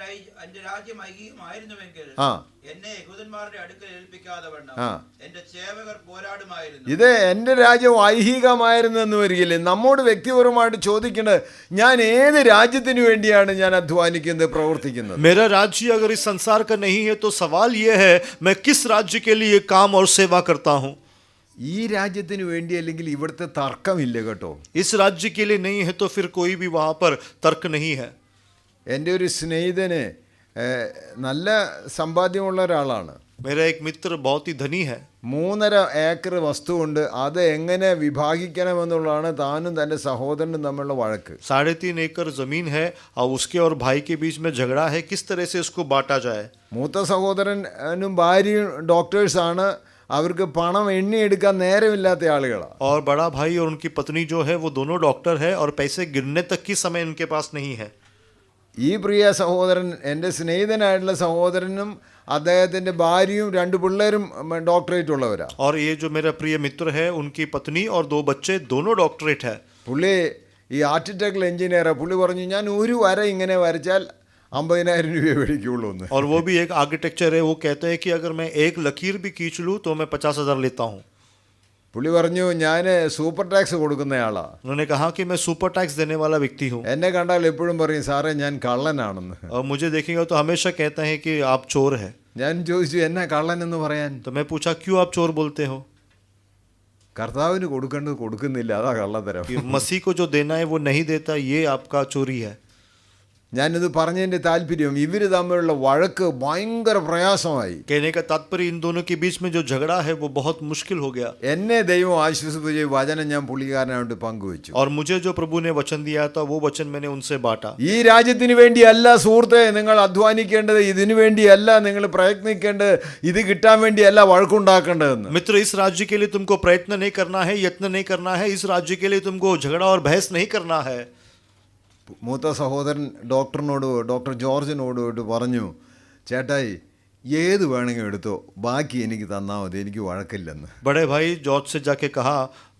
രാജ്യം ഐഹികമായിരുന്നുവെങ്കിൽ ആ എന്നെ യഹൂദന്മാരുടെ അടുക്കൽ ഏൽപ്പിക്കാതെ വണ്ണം ആ. എന്റെ സേവകർ പോരാടുമായിരുന്നു. ഇത് എൻ്റെ രാജ്യം ഐഹികമായിരുന്നെന്ന് വരികില്ലേ, നമ്മോട് വ്യക്തിപരമായിട്ട് ചോദിക്കേണ്ടത്, ഞാൻ ഏത് രാജ്യത്തിന് വേണ്ടിയാണ് ഞാൻ അധ്വാനിക്കുന്നത്, പ്രവർത്തിക്കുന്നത്? मेरा राज्य अगर इस संसार का नहीं है तो सवाल यह है मैं किस राज्य के लिए काम और सेवा करता हूँ। ഈ രാജ്യത്തിന് വേണ്ടി അല്ലെങ്കിൽ ഇവിടുത്തെ തർക്കമില്ല കേട്ടോ. इस राज्य के लिए नहीं है तो फिर कोई भी वहाँ पर तर्क नहीं है। എൻ്റെ ഒരു സ്നേഹിതന് നല്ല സമ്പാദ്യമുള്ള ഒരാളാണ്. मेरा एक मित्र बहुत ही धनी है। 3.5 ഏക്കർ വസ്തുവുണ്ട്. അത് എങ്ങനെ വിഭാഗിക്കണമെന്നുള്ളതാണ് താനും തൻ്റെ സഹോദരനും തമ്മിലുള്ള വഴക്ക്. 3.5 एकड़ जमीन है और उसके और भाई के बीच में झगड़ा है, किस तरह से इसको बांटा जाए। മൂത്ത സഹോദരനും ഭാര്യയും ഡോക്ടേഴ്സാണ്. അവർക്ക് പണം എണ്ണിയെടുക്കാൻ നേരമില്ലാത്ത ആളുകളാണ്. और बड़ा भाई और उनकी पत्नी जो है वो दोनों डॉक्टर है और पैसे गिनने तक की समय उनके पास नहीं है। ഈ പ്രിയ സഹോദരൻ എൻ്റെ സ്നേഹിതനായിട്ടുള്ള സഹോദരനും അദ്ദേഹത്തിൻ്റെ ഭാര്യയും 2 പിള്ളേരും ഡോക്ടറേറ്റ് ഉള്ളവരാണ്. और ये जो मेरा प्रिय मित्र है उनकी पत्नी और 2 बच्चे दोनों डॉक्टरेट है. പുള്ളി ഈ ആർക്കിടെക്ചർ എഞ്ചിനീയറാണ്. പുള്ളി പറഞ്ഞു ഞാൻ ഒരു വര ഇങ്ങനെ വരച്ചാൽ 50,000 രൂപയെ മേടിക്കുള്ളൂ എന്ന്. और वो भी एक आर्किटेक्चर है. वो कहते हैं कि अगर मैं एक लकीर भी खींच लूँ तो मैं 50,000 लेता हूँ. പുള്ളി പറഞ്ഞു ഞാൻ സൂപ്പർ ടാക്സ് കൊടുക്കുന്നയാളാണ്. उन्होंने कहा कि मैं सुपर टैक्स देने वाला व्यक्ति हूँ. എന്നെ കണ്ടാൽ എപ്പോഴും പറയും സാറേ ഞാൻ കള്ളനാണെന്ന്. और मुझे देखेंगे तो हमेशा कहते हैं कि आप चोर है. ഞാൻ ചോദിച്ചു എന്നാ കള്ളൻ എന്ന് പറയാൻ. तो मैं पूछा क्यों आप चोर बोलते हो? കർത്താവിന് കൊടുക്കേണ്ടത് കൊടുക്കുന്നില്ല, അതാ കള്ളത്തരം. कि मसीह को जो देना है वो नहीं देता, ये आपका चोरी है. ഞാനിത് പറഞ്ഞതിൻ്റെ താല്പര്യം ഇവർ തമ്മിലുള്ള വഴക്ക് ഭയങ്കര പ്രയാസമായി. कहने का तात्पर्य इन दोनों के बीच में जो झगड़ा है वो बहुत मुश्किल हो गया. എന്നെ ദൈവം ആശ്വസിപ്പിച്ച് വചനം ഞാൻ പുള്ളിക്കാരനായിട്ട് പങ്കുവെച്ചു. और मुझे जो प्रभु ने वचन दिया था वो वचन मैंने उनसे बांटा. ഈ രാജ്യത്തിന് വേണ്ടിയല്ല സുഹൃത്തെ നിങ്ങൾ അധ്വാനിക്കേണ്ടത്, ഇതിനു വേണ്ടിയല്ല നിങ്ങൾ പ്രയത്നിക്കേണ്ടത്, ഇത് കിട്ടാൻ വേണ്ടിയല്ല വഴക്കുണ്ടാക്കേണ്ടതെന്ന്. मित्र, इस राज्य के लिए तुमको प्रयत्न नहीं करना है, यत्न नहीं करना है. इस राज्य के लिए तुमको झगड़ा और बहस नहीं करना है. മൂത്ത സഹോദരൻ ഡോക്ടർ ജോർജിനോട് പറഞ്ഞു ചേട്ടായി ഏത് വേണമെങ്കിലും എടുത്തോ, ബാക്കി എനിക്ക് തന്നാൽ മതി, എനിക്ക് വഴക്കില്ലെന്ന്. बड़े भाई जॉर्ज से जाके कहा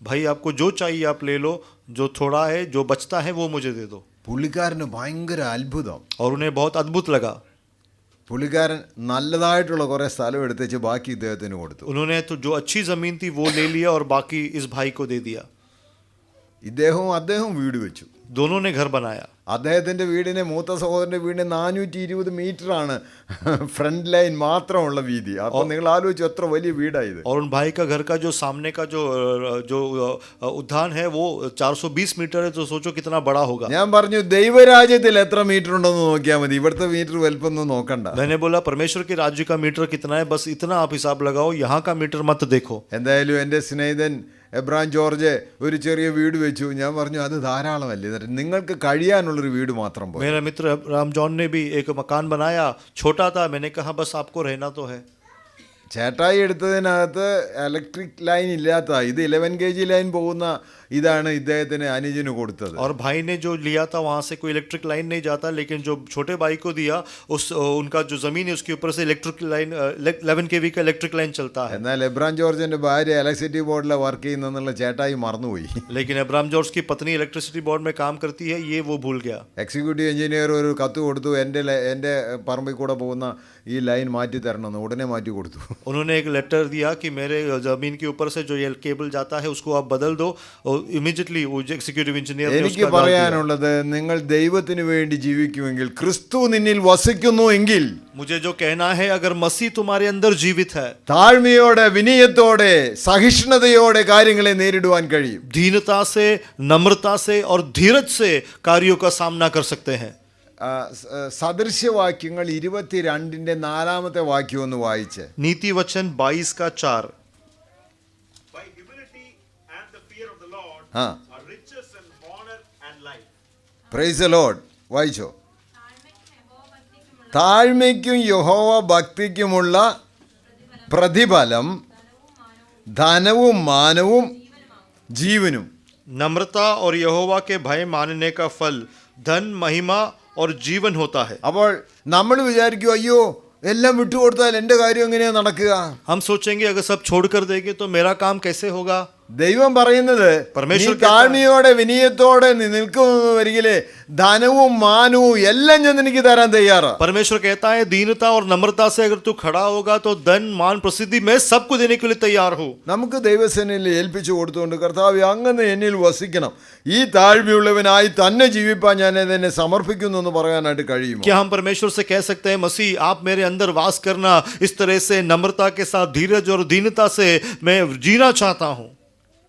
भाई आपको जो चाहिए आप ले लो, जो थोड़ा है जो बचता है वो मुझे दे दो. പുള്ളിക്കാരന് ഭയങ്കര അത്ഭുതം. और उन्हें बहुत अद्भुत लगा. പുള്ളിക്കാരൻ നല്ലതായിട്ടുള്ള കുറേ സ്ഥലം എടുത്തേച്ച് ബാക്കി ഇദ്ദേഹത്തിന് കൊടുത്തു. उन्होंने तो जो अच्छी ज़मीन थी वो ले लिया और बाकी इस भाई को दे दिया. അദ്ദേഹവും വീട് വെച്ചു. दोनों ने घर बनाया. അദ്ദേഹത്തിൻ്റെ വീടിന് മൂത്ത സഹോദരൻ്റെ വീടിന് 420 മീറ്ററാണ് ഫ്രണ്ട് ലൈൻ മാത്രമുള്ള വീതി. അപ്പോൾ നിങ്ങൾ ആലോചിച്ചു എത്ര വലിയ വീടായത്. और उन भाई का घर का जो सामने का जो उद्यान है वो 420 मीटर है. तो सोचो कितना बड़ा होगा. ഞാൻ പറഞ്ഞു ദൈവരാജ്യത്തിൽ എത്ര മീറ്റർ ഉണ്ടെന്ന് നോക്കിയാൽ മതി, ഇവിടുത്തെ മീറ്റർ വലുപ്പൊന്നും നോക്കണ്ട. मैंने बोला परमेश्वर के राज्य का मीटर कितना है, बस इतना आप हिसाब लगाओ, यहाँ का मीटर मत देखो. എന്തായാലും എൻ്റെ സ്നേഹിതൻ എബ്രാം ജോർജ് ഒരു ചെറിയ വീട് വെച്ചു. ഞാൻ പറഞ്ഞു അത് ധാരാളമല്ലേ, നിങ്ങൾക്ക് കഴിയാനുള്ളൊരു വീട് മാത്രം പോയി. मेरा मित्र राम जॉन ने भी एक मकान बनाया, छोटा था. मैंने कहा बस आपको रहना तो है. ചേട്ടായി എടുത്തതിനകത്ത് ഇലക്ട്രിക് ലൈൻ ഇല്ലാത്ത ഇത് 11 kg ലൈൻ പോകുന്ന ഇതാണ് ഇദ്ദേഹത്തിന് അനുജന് കൊടുത്തത്. और भाई ने जो लिया था वहाँ से कोई इलेक्ट्रिक लाइन नहीं जाता, लेकिन जो छोटे भाई को दिया उनका जो ज़मीन है उसके ऊपर से इलेक्ट्रिक लाइन 11 kV का इलेक्ट्रिक लाइन चलता है. എന്നാൽ എബ്രാം ജോർജിൻ്റെ ഭാര്യ ഇലക്ട്രിസിറ്റി ബോർഡിലെ വർക്ക് ചെയ്യുന്നെന്നുള്ള ചേട്ടായി മറന്നുപോയി. लेकिन अब्राहम जॉर्ज की पत्नी इलेक्ट्रिसिटी बोर्ड में काम करती है, ये वो भूल गया. എക്സിക്യൂട്ടീവ് എഞ്ചിനീയർ ഒരു കത്ത് കൊടുത്തു, എൻ്റെ പറമ്പിൽ കൂടെ പോകുന്ന ഈ ലൈൻ മാറ്റി തരണമെന്ന്. ഉടനെ മാറ്റി കൊടുത്തു. उन्होंने एक लेटर दिया कि मेरे ज़मीन के ऊपर से जो ये केबल जाता है उसको आप बदल दो. और इमीडिएटली वो एग्जीक्यूटिव इंजीनियर ने എനിക്ക് उसका डाल दिया. പറയാനുള്ളത് നിങ്ങൾ ദൈവത്തിന് വേണ്ടി ജീവിക്കുമെങ്കിൽ, ക്രിസ്തു നിന്നിൽ വസിക്കുന്നു എങ്കിൽ, मुझे जो कहना है अगर मसीह तुम्हारे अंदर जीवित है, താഴ്മയോടെ വിനയത്തോടെ സഹിഷ്ണുതയോടെ കാര്യങ്ങളെ നേരിടുവാൻ കഴിയും. दीनता से, नम्रता से और धीरज से कार्यों का सामना कर सकते हैं. സദൃശ്യവാക്യങ്ങൾ 22-ന്റെ 4-ാമത്തെ വാക്യം ഒന്ന് വായിച്ച്. नीति वचन 22 का 4. By humility and the fear of the Lord ആ, are riches and honor and life. Praise the Lord. വായിച്ചോ. താഴ്മയ്ക്കും യഹോവ ഭക്തിക്കുമുള്ള പ്രതിഫലം ധനവും മാനവും ജീവനും. नम्रता और यहोवा के भय मानने का फल धन, महिमा और जीवन होता है. അപ്പോൾ നമ്മൾ വിചാരിക്കും അയ്യോ എല്ലാം വിട്ടുകൊടുത്താൽ എൻ്റെ കാര്യം എങ്ങനെയാണ് നടക്കുക. हम सोचेंगे अगर सब छोड़कर देंगे तो मेरा काम कैसे होगा. ദൈവം പറയുന്നത് പരമേശ്വർ നീ താഴ്മയോടെ വിനയത്തോടെ നിൽക്കുന്നു വരികിലെ ധനവും മാനവും എല്ലാം ഞാൻ എനിക്ക് തരാൻ തയ്യാറാ. परमेश्वर कहता है दीनता और नम्रता से अगर तू खड़ा होगा तो धन, मान, प्रसिद्धि मैं सबको देने के लिए तैयार हूँ. നമുക്ക് ദൈവസേനയിൽ ഏൽപ്പിച്ചു കൊടുത്തുകൊണ്ട് കർത്താവ് അങ്ങനെ എന്നിൽ വസിക്കണം, ഈ താഴ്മയുള്ളവനായി തന്നെ ജീവിപ്പാൻ ഞാൻ എന്നെ സമർപ്പിക്കുന്നു എന്ന് പറയാനായിട്ട് കഴിയുമോ? क्या हम परमेश्वर से कह सकते हैं मसीह आप मेरे अंदर वास करना, इस तरह से नम्रता के साथ धीरज और दीनता से मैं जीना चाहता हूँ.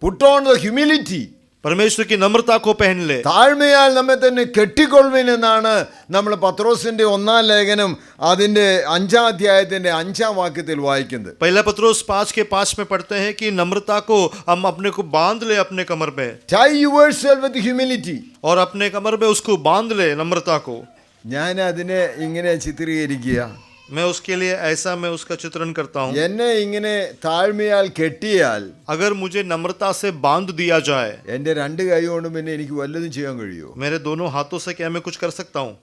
Put on the humility. परमेश्वर की नम्रता को पहन ले. താഴ്മയാൽ നമ്മെ തന്നെ കെട്ടിക്കൊള്ളുവിൻ എന്നാണ് നമ്മൾ പത്രോസിന്റെ 1-ാം ലേഖനം അതിന്റെ 5-ാം അധ്യായത്തിന്റെ 5-ാം വാക്യത്തിൽ വായിക്കുന്നത്. पहला पत्रोस 5:5 में पढ़ते हैं कि नम्रता को हम अपने को बांध ले अपने कमर में, Tie yourself with humility. और अपने कमर में उसको बांध ले नम्रता को. ഞാൻ അതിനെ ഇങ്ങനെ ചിത്രീകരിക്കുക. मैं उसके लिए ऐसा मैं उसका चित्रण करता हूँ. എന്നെ ഇങ്ങനെ താഴ്മയാൽ കെട്ടിയാൽ अगर मुझे नम्रता से बांध दिया जाए, എൻ്റെ 2 കൈ കൊണ്ടും പിന്നെ എനിക്ക് വല്ലതും ചെയ്യാൻ കഴിയുമോ? मेरे दोनों हाथों से क्या मैं कुछ कर सकता हूँ?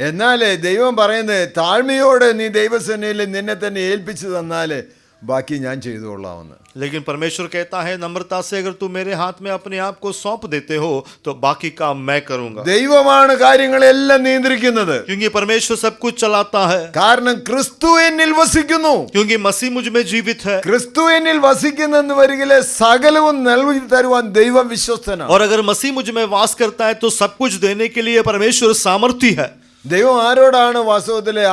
എന്നാൽ ദൈവം പറയുന്നത് താഴ്മയോടെ നീ ദൈവസേനയിൽ നിന്നെ തന്നെ ഏൽപ്പിച്ചു തന്നാൽ ബാക്കി ഞാൻ ചെയ്തുകൊള്ളാമെന്ന്. लेकिन परमेश्वर कहता है नम्रता से अगर तू मेरे हाथ में अपने आप को सौंप देते हो तो बाकी काम मैं करूंगा. ദൈവമാണ് കാര്യങ്ങളെല്ലാം നിയന്ത്രിക്കുന്നത്. क्योंकि परमेश्वर सब कुछ चलाता है. കാരണം ക്രിസ്തു എന്നിൽ വസിക്കുന്നു. क्योंकि मसीह मुझ में जीवित है. ക്രിസ്തു എന്നിൽ വസിക്കുന്നെന്ന് വരികിലെ സകലവും നൽകി തരുവാൻ ദൈവം വിശ്വസ്തനാണ്. और अगर मसीह मुझ में वास करता है तो सब कुछ देने के लिए परमेश्वर सामर्थी है. ദൈവം ആരോടാണ് വാസ്തവത്തിലെ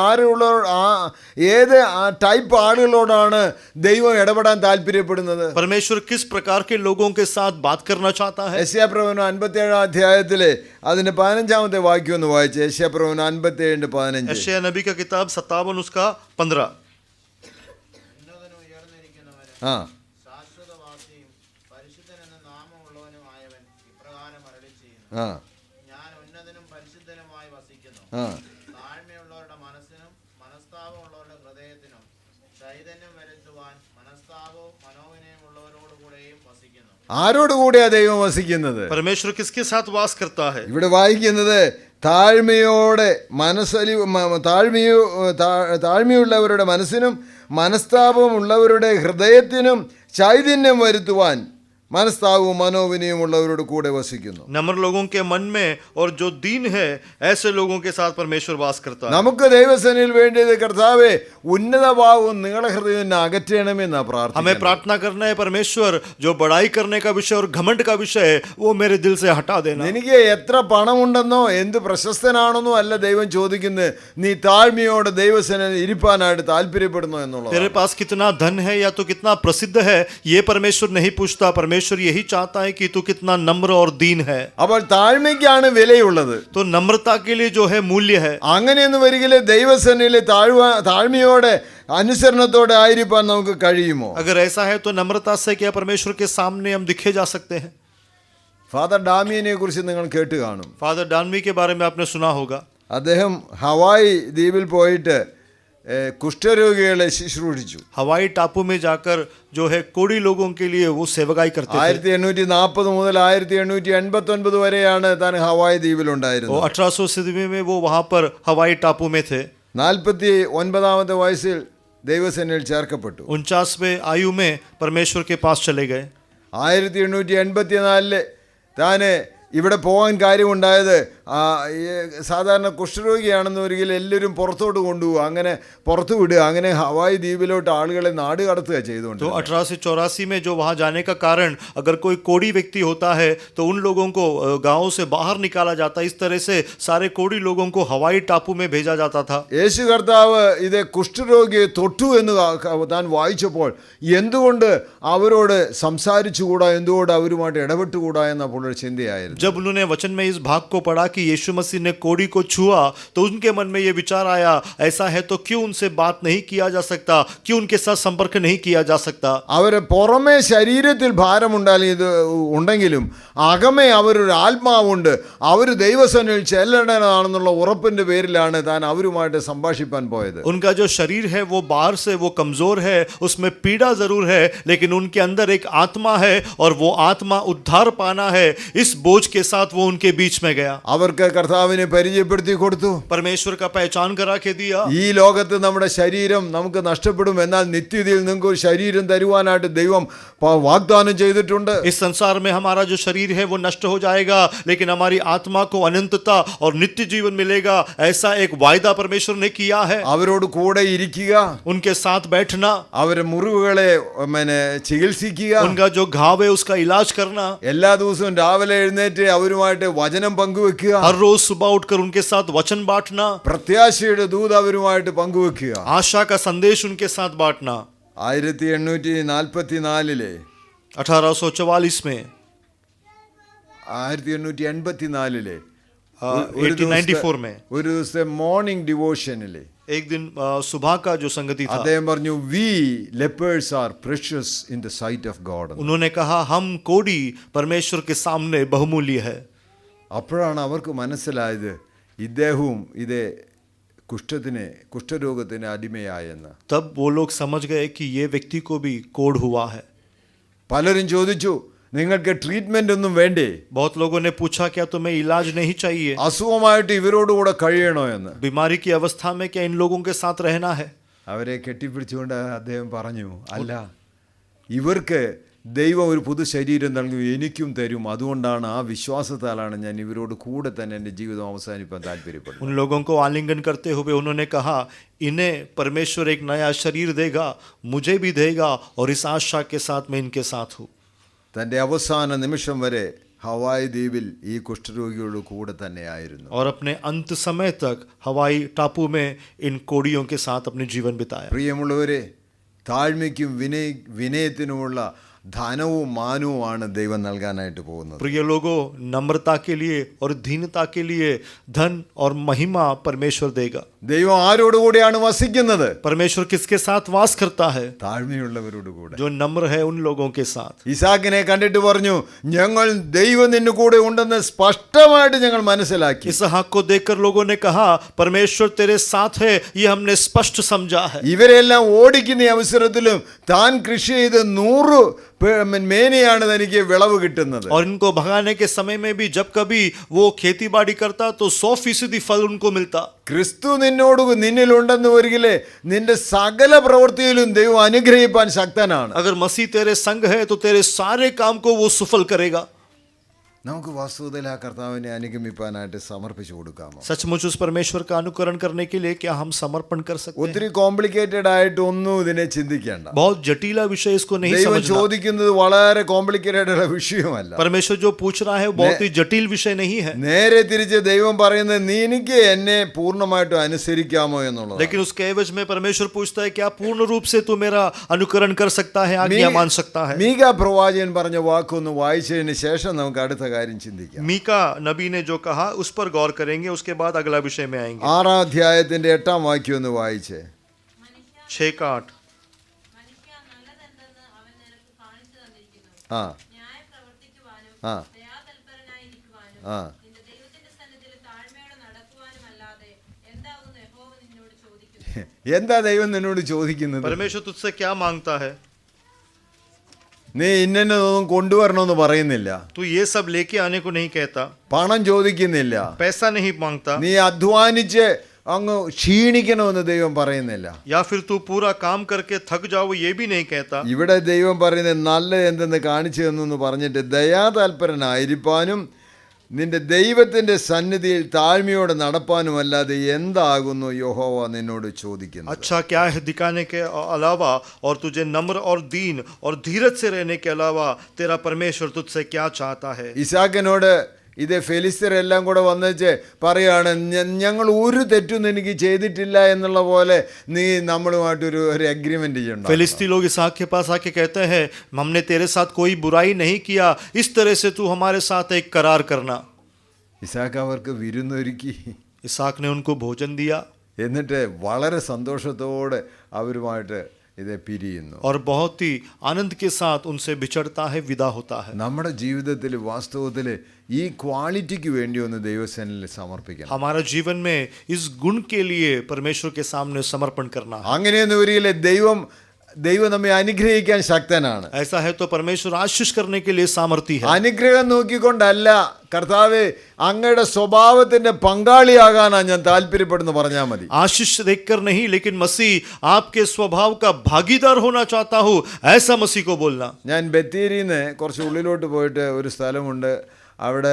ഏത് ടൈപ്പ് ആളുകളോടാണ് ദൈവം ഇടപെടാൻ താല്പര്യപ്പെടുന്നത്? परमेश्वर किस प्रकार के लोगों के साथ बात करना चाहता है? യെശയ്യാപ്രവചനം 57 അധ്യായത്തിലെ അതിന്റെ 15-ാമത്തെ വാക്യം ഒന്ന് വായിച്ച്. യെശയ്യാപ്രവചനം 57:15. यशायाह नबी का किताब 57 उसका 15. ഉന്നതനും ഉയർന്നിരിക്കുന്നവനും ആ ശാശ്വതവാസിയും പരിശുദ്ധനെന്ന നാമമുള്ളവനുമായവൻ ഇപ്രകാരം അരുളിച്ചെയ്യുന്നു. ആ ഞാൻ ഉന്നതനും പരിശുദ്ധനുമായി വസിക്കുന്നു. ആ താഴ്മയുള്ളവരുടെ മനസ്സിനും മനസ്താപമുള്ളവരുടെ ഹൃദയത്തിനും ചൈതന്യം വരുത്തുവാൻ മനസ്താപവും മനോവിനയമുള്ളവരോടുകൂടെയും വസിക്കുന്നു. ആരോടുകൂടിയാ ദൈവം വസിക്കുന്നത്? परमेश्वर किसके साथ वास करता है? ഇവിടെ വായിക്കുന്നത് താഴ്മയോടെ താഴ്മയുള്ളവരുടെ മനസ്സിനും മനസ്താപമുള്ളവരുടെ ഹൃദയത്തിനും ചൈതന്യം വരുത്തുവാൻ മനസ്താപവും മനോവിനയവും ഉള്ളവരോട് കൂടെ വസിക്കുന്നു. नम्र लोगों के मन में और जो दीन है ऐसे लोगों के साथ परमेश्वर वास करता है. നമുക്ക് ദൈവസേനയിൽ വേണ്ടിയത് കർത്താവേ ഉന്നത ഭാവവും നിങ്ങളഹൃദയം അകറ്റണമെന്നാ हमें പ്രാർത്ഥന. प्रार्थना करना है परमेश्वर जो बड़ाई करने का विषय और घमंड का विषय है वो मेरे दिल से हटा देना. എനിക്ക് എത്ര പണമുണ്ടെന്നോ എന്ത് പ്രശസ്തനാണെന്നോ അല്ല ദൈവം ചോദിക്കുന്നത്, നീ താഴ്മയോടെ ദൈവസേനയിൽ ഇരിപ്പാനായിട്ട് താല്പര്യപ്പെടുന്നു എന്നുള്ളത്. तेरे पास कितना धन है या तो कितना प्रसिद्ध है ये परमेश्वर नहीं पूछता. परमेश्वर यही चाहता है कि तू कितना नम्र और दीन है. അപ്പോൾ താഴ്മയ്ക്കാണ് വിലയുള്ളത്. तो नम्रता के लिए जो है मूल्य है. അങ്ങനെയെന്ന് വരികിലെ ദൈവസേനയിൽ താഴ്മയോടെ അനുസരണത്തോടെ ആയിരിക്കാൻ നമുക്ക് കഴിയുമോ? अगर ऐसा है तो नम्रता से क्या परमेश्वर के सामने हम दिखे जा सकते हैं? ഫാദർ ഡാമിയനെ കുറിച്ച് നിങ്ങൾ കേട്ട് കാണും. फादर डानवी के बारे में आपने सुना होगा. അദ്ദേഹം ഹവായി ദ്വീപിൽ പോയിട്ട് കുഷ്ഠരോഗികളെ ശുശ്രൂഷിച്ചു. हवाई टापू में जाकर जो है कोड़ी लोगों के लिए वो सेवकाई करते थे. 1840 മുതൽ 1889 വരെയാണ് താൻ ഹവായി वो ദ്വീപിലുണ്ടായിരുന്നത്. 1890 में वो वहाँ पर हवाई टापू में थे. 49-ാമത്തെ വയസ്സിൽ ദൈവസേനയിൽ ചേർക്കപ്പെട്ടു. 49वें आयु में परमेश्वर के पास चले गए. 1884 താന് ഇവിടെ പോകാൻ കാര്യമുണ്ടായത് സാധാരണ കുഷ്ഠരോഗിയാണെന്ന് ഒരിക്കലും എല്ലാവരും പുറത്തോട്ട് കൊണ്ടുപോകുക, അങ്ങനെ പുറത്തു വിടുക, അങ്ങനെ ഹവായി ദ്വീപിലോട്ട് ആളുകളെ നാട് കടത്തുക ചെയ്തുകൊണ്ട്. तो 1884 में जो वहाँ जाने का कारण अगर कोई कोड़ी व्यक्ति होता है तो उन लोगों को गांवों से बाहर निकाला जाता. इस तरह से सारे कोड़ी लोगों को हवाई टापू में भेजा जाता था. യേശു കർത്താവ് ഇത് കുഷ്ഠരോഗിയെ തൊട്ടു എന്ന് താൻ വായിച്ചപ്പോൾ എന്തുകൊണ്ട് അവരോട് സംസാരിച്ചുകൂടാ, എന്തുകൊണ്ട് അവരുമായിട്ട് ഇടപെട്ടുകൂടാ എന്ന പുള്ളിയുടെ ചിന്തയായിരുന്നു. जब उन्होंने वचन में इस भाग को पढ़ा कि यीशु मसीह ने कोड़ी को छुआ तो उनके मन में ये विचार आया, ऐसा है तो क्यों उनसे बात नहीं किया जा सकता, क्यों उनके साथ संपर्क नहीं किया जा सकता. അവര് പുറമേ ശരീരത്തിൽ ഉണ്ടെങ്കിലും അകമേ അവരൊരു ആത്മാവുണ്ട്. അവർ ദൈവസേനയിൽ ചെല്ലേണ്ടതാണെന്നുള്ള ഉറപ്പിന്റെ പേരിലാണ് താൻ അവരുമായിട്ട് സംഭാഷിപ്പാൻ പോയത്. उनका जो शरीर है वो बाहर से वो कमजोर है, उसमें पीड़ा जरूर है, लेकिन उनके अंदर एक आत्मा है और वो आत्मा उद्धार पाना है. इस बोझ के साथ वो उनके बीच में गया. അവർക്ക് കർത്താവിനെ പരിചയപ്പെടുത്തി കൊടുത്തു. परमेश्वर का पहचान करा के दिया. ഈ ലോകത്ത് നമ്മുടെ ശരീരം നമുക്ക് നഷ്ടപ്പെടും, എന്നാൽ നിത്യതയിൽ നിങ്ങൾക്ക് ഒരു ശരീരം തരുവാനായിട്ട് ദൈവം വാഗ്ദാനം ചെയ്തിട്ടുണ്ട്. इस संसार में हमारा जो शरीर है वो नष्ट हो जाएगा, लेकिन हमारी आत्मा को अनंतता और नित्य जीवन मिलेगा. ऐसा एक वायदा परमेश्वर ने किया है. അവരോട് കൂടെ ഇരിക്കുക, उनके साथ बैठना, അവരെ മുറിവുകളെ ചികിത്സിക്കുക, उनका जो घाव है उसका इलाज करना, എല്ലാ ദിവസവും രാവിലെ എഴുന്നേറ്റ് അവരുമായിട്ട് വചനം പങ്കുവെക്കുക, हर रोज सुबह उठकर उनके साथ वचन बांटना, പ്രത്യാശയുടെ ദൂത് അവരുമായിട്ട് പങ്കുവെക്കുക. आशा का संदेश उनके साथ बांटना. 1844 1844 में 1884 1894 में ഒരു ദിവസത്തെ മോർണിംഗ് ഡിവോഷനിലെ एक दिन सुबह का जो संगति था, അദ്ദേഹം പറഞ്ഞു, we lepers are precious in the sight of God. उन्होंने कहा हम कोड़ी परमेश्वर के सामने बहुमूल्य है. അപ്പോഴാണ് അവർക്ക് മനസ്സിലായത് ഇദ്ദേഹവും ഇതേ കുഷ്ഠരോഗത്തിന് അടിമയായെന്ന്. तब वो लोग समझ गए कि ये व्यक्ति को भी कोढ़ हुआ है. പലരും ചോദിച്ചു, നിങ്ങൾക്ക് ട്രീറ്റ്മെന്റ് ഒന്നും വേണ്ടേ? बहुत लोगों ने पूछा क्या तुम्हें इलाज नहीं चाहिए? അസുഖമായിട്ട് ഇവരോടുകൂടെ കഴിയണോ എന്ന്. बीमारी की अवस्था में क्या इन लोगों के साथ रहना है? അവരെ കെട്ടിപ്പിടിച്ചുകൊണ്ട് അദ്ദേഹം പറഞ്ഞു, അല്ല, ഇവർക്ക് ദൈവം ഒരു പുതു ശരീരം നൽകും, എനിക്കും തരും. അതുകൊണ്ടാണ്, ആ വിശ്വാസത്താലാണ് ഞാൻ ഇവരോട് കൂടെ തന്നെ എൻ്റെ ജീവിതം അവസാനിപ്പാൻ താല്പര്യപ്പെടുന്നത്. उन लोगों को आलिंगन करते हुए उन्होंने कहा, इन्हें परमेश्वर एक नया शरीर देगा, मुझे भी देगा, और इस आशा के साथ मैं इनके साथ हूँ. തൻ്റെ അവസാന നിമിഷം വരെ ഹവായ് ദ്വീപിൽ ഈ കുഷ്ഠരോഗിയോട് കൂടെ തന്നെയായിരുന്നു. और अपने अंत समय तक हवाई टापू में इन कोड़ियों के साथ अपने जीवन बिताया. പ്രിയമുള്ളവരെ, താഴ്മയ്ക്കും വിനയത്തിനുമുള്ള ധനവും മാനവുമാണ് ദൈവം നൽകാനായിട്ട് പോകുന്നത്. प्रिय लोगों, नम्रता के लिए और दीनता के लिए धन और महिमा परमेश्वर देगा. ദൈവം ആരോടുകൂടിയാണ് വസിക്കുന്നത്? परमेश्वर किसके साथ वास करता है? താഴ്മയുള്ളവരോട് കൂടെ. जो नम्र है उन लोगों के साथ. ഇസാക്കിനെ കണ്ടിട്ട് പറഞ്ഞു, ഞങ്ങൾ ദൈവം നിന്നു കൂടെ ഉണ്ടെന്ന് സ്പഷ്ടമായിട്ട് ഞങ്ങൾ മനസ്സിലാക്കി. इसहाक को देखकर लोगों ने कहा, परमेश्वर तेरे साथ है, ये हमने स्पष्ट समझा है. ഇവരെല്ലാം ഓടിക്കുന്ന അവസരത്തിലും താൻ കൃഷി ചെയ്ത് 100 മേനയാണ് തനിക്ക് വിളവ് കിട്ടുന്നത്. और इनको भगाने के समय में भी जब कभी वो खेती बाड़ी करता तो 100% फल उनको मिलता. ക്രിസ്തു നിന്നിലുണ്ടെന്ന് ഒരിക്കലേ നിന്റെ സകല പ്രവൃത്തിയിലും ദൈവം അനുഗ്രഹിപ്പാൻ ശക്തനാണ്. अगर मसीह तेरे संग है तो तेरे सारे काम को वो सफल करेगा. നമുക്ക് വാസ്തവത്തിൽ ആ കർത്താവിനെ അനുഗമിപ്പാനായിട്ട് സമർപ്പിച്ചു കൊടുക്കാമോ? सचमुच उस परमेश्वर का अनुकरण करने के लिए क्या हम समर्पण कर सकते हैं? ഒത്തിരി കോംപ്ലിക്കേറ്റഡ് ആയിട്ട് ഒന്നും ഇതിനെ ചിന്തിക്കേണ്ട. बहुत जटिला विषय इसको नहीं ദൈവം समझना. ചോദിക്കുന്നത് വളരെ കോംപ്ലിക്കേറ്റഡ് ആയിട്ടുള്ള വിഷയമല്ല. परमेश्वर जो पूछ रहा है वो बहुत ही जटिल विषय नहीं है. നേരെ തിരിച്ച് ദൈവം പറയുന്നത്, നീ എനിക്ക് എന്നെ പൂർണ്ണമായിട്ടും അനുസരിക്കാമോ എന്നുള്ളത്. लेकिन उसके एवज में परमेश्वर पूछता है, क्या पूर्ण रूप से तू मेरा अनुकरण कर सकता है, आज्ञा मान सकता है? മീകാ പ്രവാചകൻ പറഞ്ഞ വാക്കൊന്ന് വായിച്ചതിന് ശേഷം നമുക്ക് അടുത്ത കാര്യം ചിന്തിക്കാം. मीका नबी ने जो कहा उस पर गौर करेंगे, उसके बाद अगला विषय में आएंगे. 6-ാം അധ്യായത്തിന്റെ 8-ാം വാക്യം ഒന്ന് വായിച്ചേ. 6:8. മനുഷ്യ നല്ലതെന്തെന്ന് അവൻ നിനക്ക് കാണിച്ചു തന്നിരിക്കുന്നു. ആ ന്യായം പ്രവർത്തിക്കുവാനും ആ ദയാതൽപരനായിരിക്കുവാനും ആ നിന്റെ ദൈവത്തിന്റെ സന്നിധിയിൽ താഴ്മയോടെ നടക്കുവാനുമല്ലാതെ എന്താകുന്നു യഹോവ നിന്നോട് ചോദിക്കുന്നത്? എന്താ ദൈവം നിന്നോട് ചോദിക്കുന്നത്? परमेश्वर तुझसे क्या मांगता है? നീ ഇന്നൊന്നും കൊണ്ടുവരണമെന്ന് പറയുന്നില്ല, तू ये सब लेके आने को नहीं कहता, പണം ചോദിക്കുന്നില്ല, पैसा नहीं मांगता, നീ അധ്വാനിച്ച് അങ്ങ് ക്ഷീണിക്കണമെന്ന് ദൈവം പറയുന്നില്ല. या फिर तू पूरा काम करके थक जाओ, ये भी नहीं कहता. ഇവിടെ ദൈവം പറയുന്നത് നല്ലത് എന്തെന്ന് കാണിച്ചു തന്നു പറഞ്ഞിട്ട് ദയാതാൽപരനായിരിക്കാനും നിന്റെ ദൈവത്തിന്റെ സന്നിധിയിൽ താഴ്മയോടെ നടപ്പാനുമല്ലാതെ എന്താകുന്നു യഹോവ നിന്നോട് ചോദിക്കുന്നത്? अच्छा क्या है दिखाने के अलावा, और तुझे नम्र और दीन और धीरज से रहने के अलावा तेरा परमेश्वर तुझसे क्या चाहता है? ഇസാക്കിനോട് ഇത് ഫെലിസ്തരെല്ലാം കൂടെ വന്നേച്ച് പറയാണ്, ഞങ്ങൾ ഒരു തെറ്റും എനിക്ക് ചെയ്തിട്ടില്ല എന്നുള്ള പോലെ നീ നമ്മളുമായിട്ടൊരു അഗ്രിമെന്റ് ചെയ്യണം. फिलिस्ती लोग इसहाक के पास आके कहते हैं, हमने तेरे साथ कोई बुराई नहीं किया, इस तरह से तू हमारे साथ एक करार करना. ഇസാക്ക് അവർക്ക് വിരുന്നൊരുക്കി. इसहाक ने उनको भोजन दिया എന്നിട്ട് വളരെ സന്തോഷത്തോടെ അവരുമായിട്ട് ഇത് പിരിയുന്നു. और बहुत ही आनंद के साथ उनसे बिछड़ता है, विदा होता है. നമ്മുടെ ജീവിതത്തിൽ വാസ്തവത്തിൽ ഈ ക്വാളിറ്റിക്ക് വേണ്ടി ഒന്ന് ദൈവസേനയിൽ സമർപ്പിക്കണം. हमारा जीवन में इस गुण के लिए परमेश्वर के सामने समर्पण करना है. അങ്ങനെയൊന്നും ഒരിക്കലും ദൈവം നമ്മെ അനുഗ്രഹിക്കാൻ ശക്തനാണ്. ऐसा है तो परमेश्वर आशीष करने के लिए सामर्थी है. അനുഗ്രഹം നോക്കിക്കൊണ്ടല്ല, കർത്താവേ അങ്ങയുടെ സ്വഭാവത്തിന്റെ പങ്കാളിയാകാനാണ് ഞാൻ താല്പര്യപ്പെടുന്നു പറഞ്ഞാൽ മതി. आशीष देखकर नहीं, लेकिन मसीह आपके स्वभाव का भागीदार होना चाहता हूँ, ऐसा मसीह को बोलना. ഞാൻ ബത്തേരിന്ന് കുറച്ച് ഉള്ളിലോട്ട് പോയിട്ട് ഒരു സ്ഥലമുണ്ട്, അവിടെ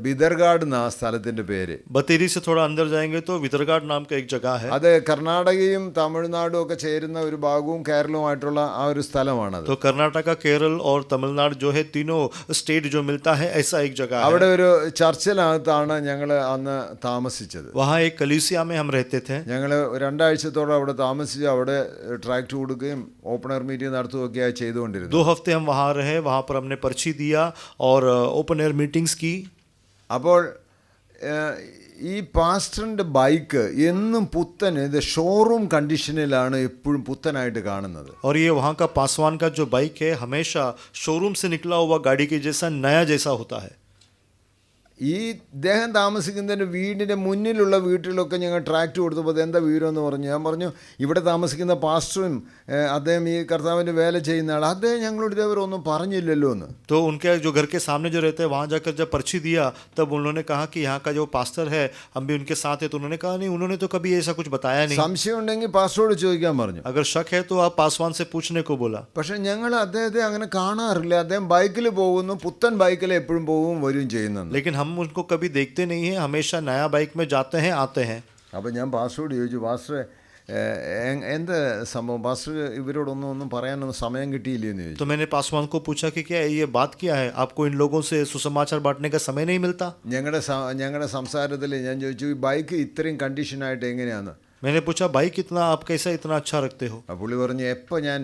ബിദർഗാഡ് എന്ന ആ സ്ഥലത്തിന്റെ പേര്. बतेरी से थोड़ा अंदर जाएंगे तो विदरगाड़ नाम का एक जगह है. അത് കർണാടകയും തമിഴ്നാടും ഒക്കെ ചേരുന്ന ഒരു ഭാഗവും കേരളവുമായിട്ടുള്ള ആ ഒരു സ്ഥലമാണത്. तो कर्नाटका, केरल और तमिलनाडु जो है, तीनों स्टेट जो मिलता है, ऐसा एक जगह അവിടെ है. ഒരു ചർച്ചിനകത്താണ് ഞങ്ങൾ അന്ന് താമസിച്ചത്. वहाँ एक कलीसिया में हम रहते थे. ഞങ്ങൾ 2 ആഴ്ചത്തോളം അവിടെ താമസിച്ച് അവിടെ ട്രാക്ട് കൊടുക്കുകയും ഓപ്പൺ എയർ മീറ്റിംഗ് നടത്തുകയൊക്കെയായി ചെയ്തുകൊണ്ടിരുന്നു. 2 हफ्ते हम वहाँ रहे, वहाँ पर हमने पर्ची दिया और ओपन एयर मीटिंग्स की. അപ്പോൾ ഈ പാസ്റ്ററിൻ്റെ ബൈക്ക് എന്നും പുത്തൻ, ഇത് ഷോറൂം കണ്ടീഷനിലാണ് എപ്പോഴും പുത്തനായിട്ട് കാണുന്നത്. और ये वहाँ का पासवान का जो बाइक है, हमेशा शोरूम से निकला हुआ गाड़ी के जैसा, नया जैसा होता है. ഈ ഇദ്ദേഹം താമസിക്കുന്നതിൻ്റെ വീടിൻ്റെ മുന്നിലുള്ള വീട്ടിലൊക്കെ ഞങ്ങൾ ട്രാക്റ്റ് കൊടുത്തപ്പോൾ അതെന്താ വീടെന്ന് പറഞ്ഞു. ഞാൻ പറഞ്ഞു ഇവിടെ താമസിക്കുന്ന പാസ്റ്ററും അദ്ദേഹം ഈ കർത്താവിൻ്റെ വേല ചെയ്യുന്ന ആൾ, അദ്ദേഹം ഞങ്ങളോട് ഇതേവരെ ഒന്നും പറഞ്ഞില്ലല്ലോ എന്ന്. तो उनके जो घर के सामने जो रहते हैं वहाँ जाकर जब पर्ची दिया तब उन्होंने कहा कि यहाँ का जो पास्टर है हम भी उनके साथ है, तो उन्होंने कहा नहीं, उन्होंने तो कभी ऐसा कुछ बताया नहीं. സംശയം ഉണ്ടെങ്കിൽ പാസ്റ്ററോട് ചോദിക്കാൻ പറഞ്ഞു. अगर शक है तो आप पासवान से पूछने को बोला. പക്ഷേ ഞങ്ങൾ അദ്ദേഹത്തെ അങ്ങനെ കാണാറില്ല. അദ്ദേഹം ബൈക്കിൽ പോകുന്നു, പുത്തൻ ബൈക്കിൽ എപ്പോഴും പോവും വരികയും ചെയ്യുന്നു. लेकिन हम उनको कभी देखते नहीं हैं, हमेशा नया बाइक में जाते हैं आते हैं. അപ്പോൾ ഞാൻ പാസ്റ്ററോട് ചോദിച്ചു, പാസ്റ്ററെ എന്ത് സംഭവം, പാസ്റ്റർ ഇവരോടൊന്നും പറയാനൊന്നും സമയം കിട്ടിയില്ലെന്ന് ചോദിച്ചു. तो मैंने पासवान को पूछा कि क्या ये बात क्या है, आपको इन लोगों से सुसमाचार बांटने का समय नहीं मिलता. ഞങ്ങളുടെ സംസാരത്തിൽ ഞാൻ ചോദിച്ചു ഈ ബൈക്ക് ഇത്രയും കണ്ടീഷനായിട്ട് എങ്ങനെയാന്ന്. मैंने पूछा बाइक कितना आप कैसा इतना अच्छा रखते हो. അപ്പോൾ പുള്ളി പറഞ്ഞു എപ്പോൾ ഞാൻ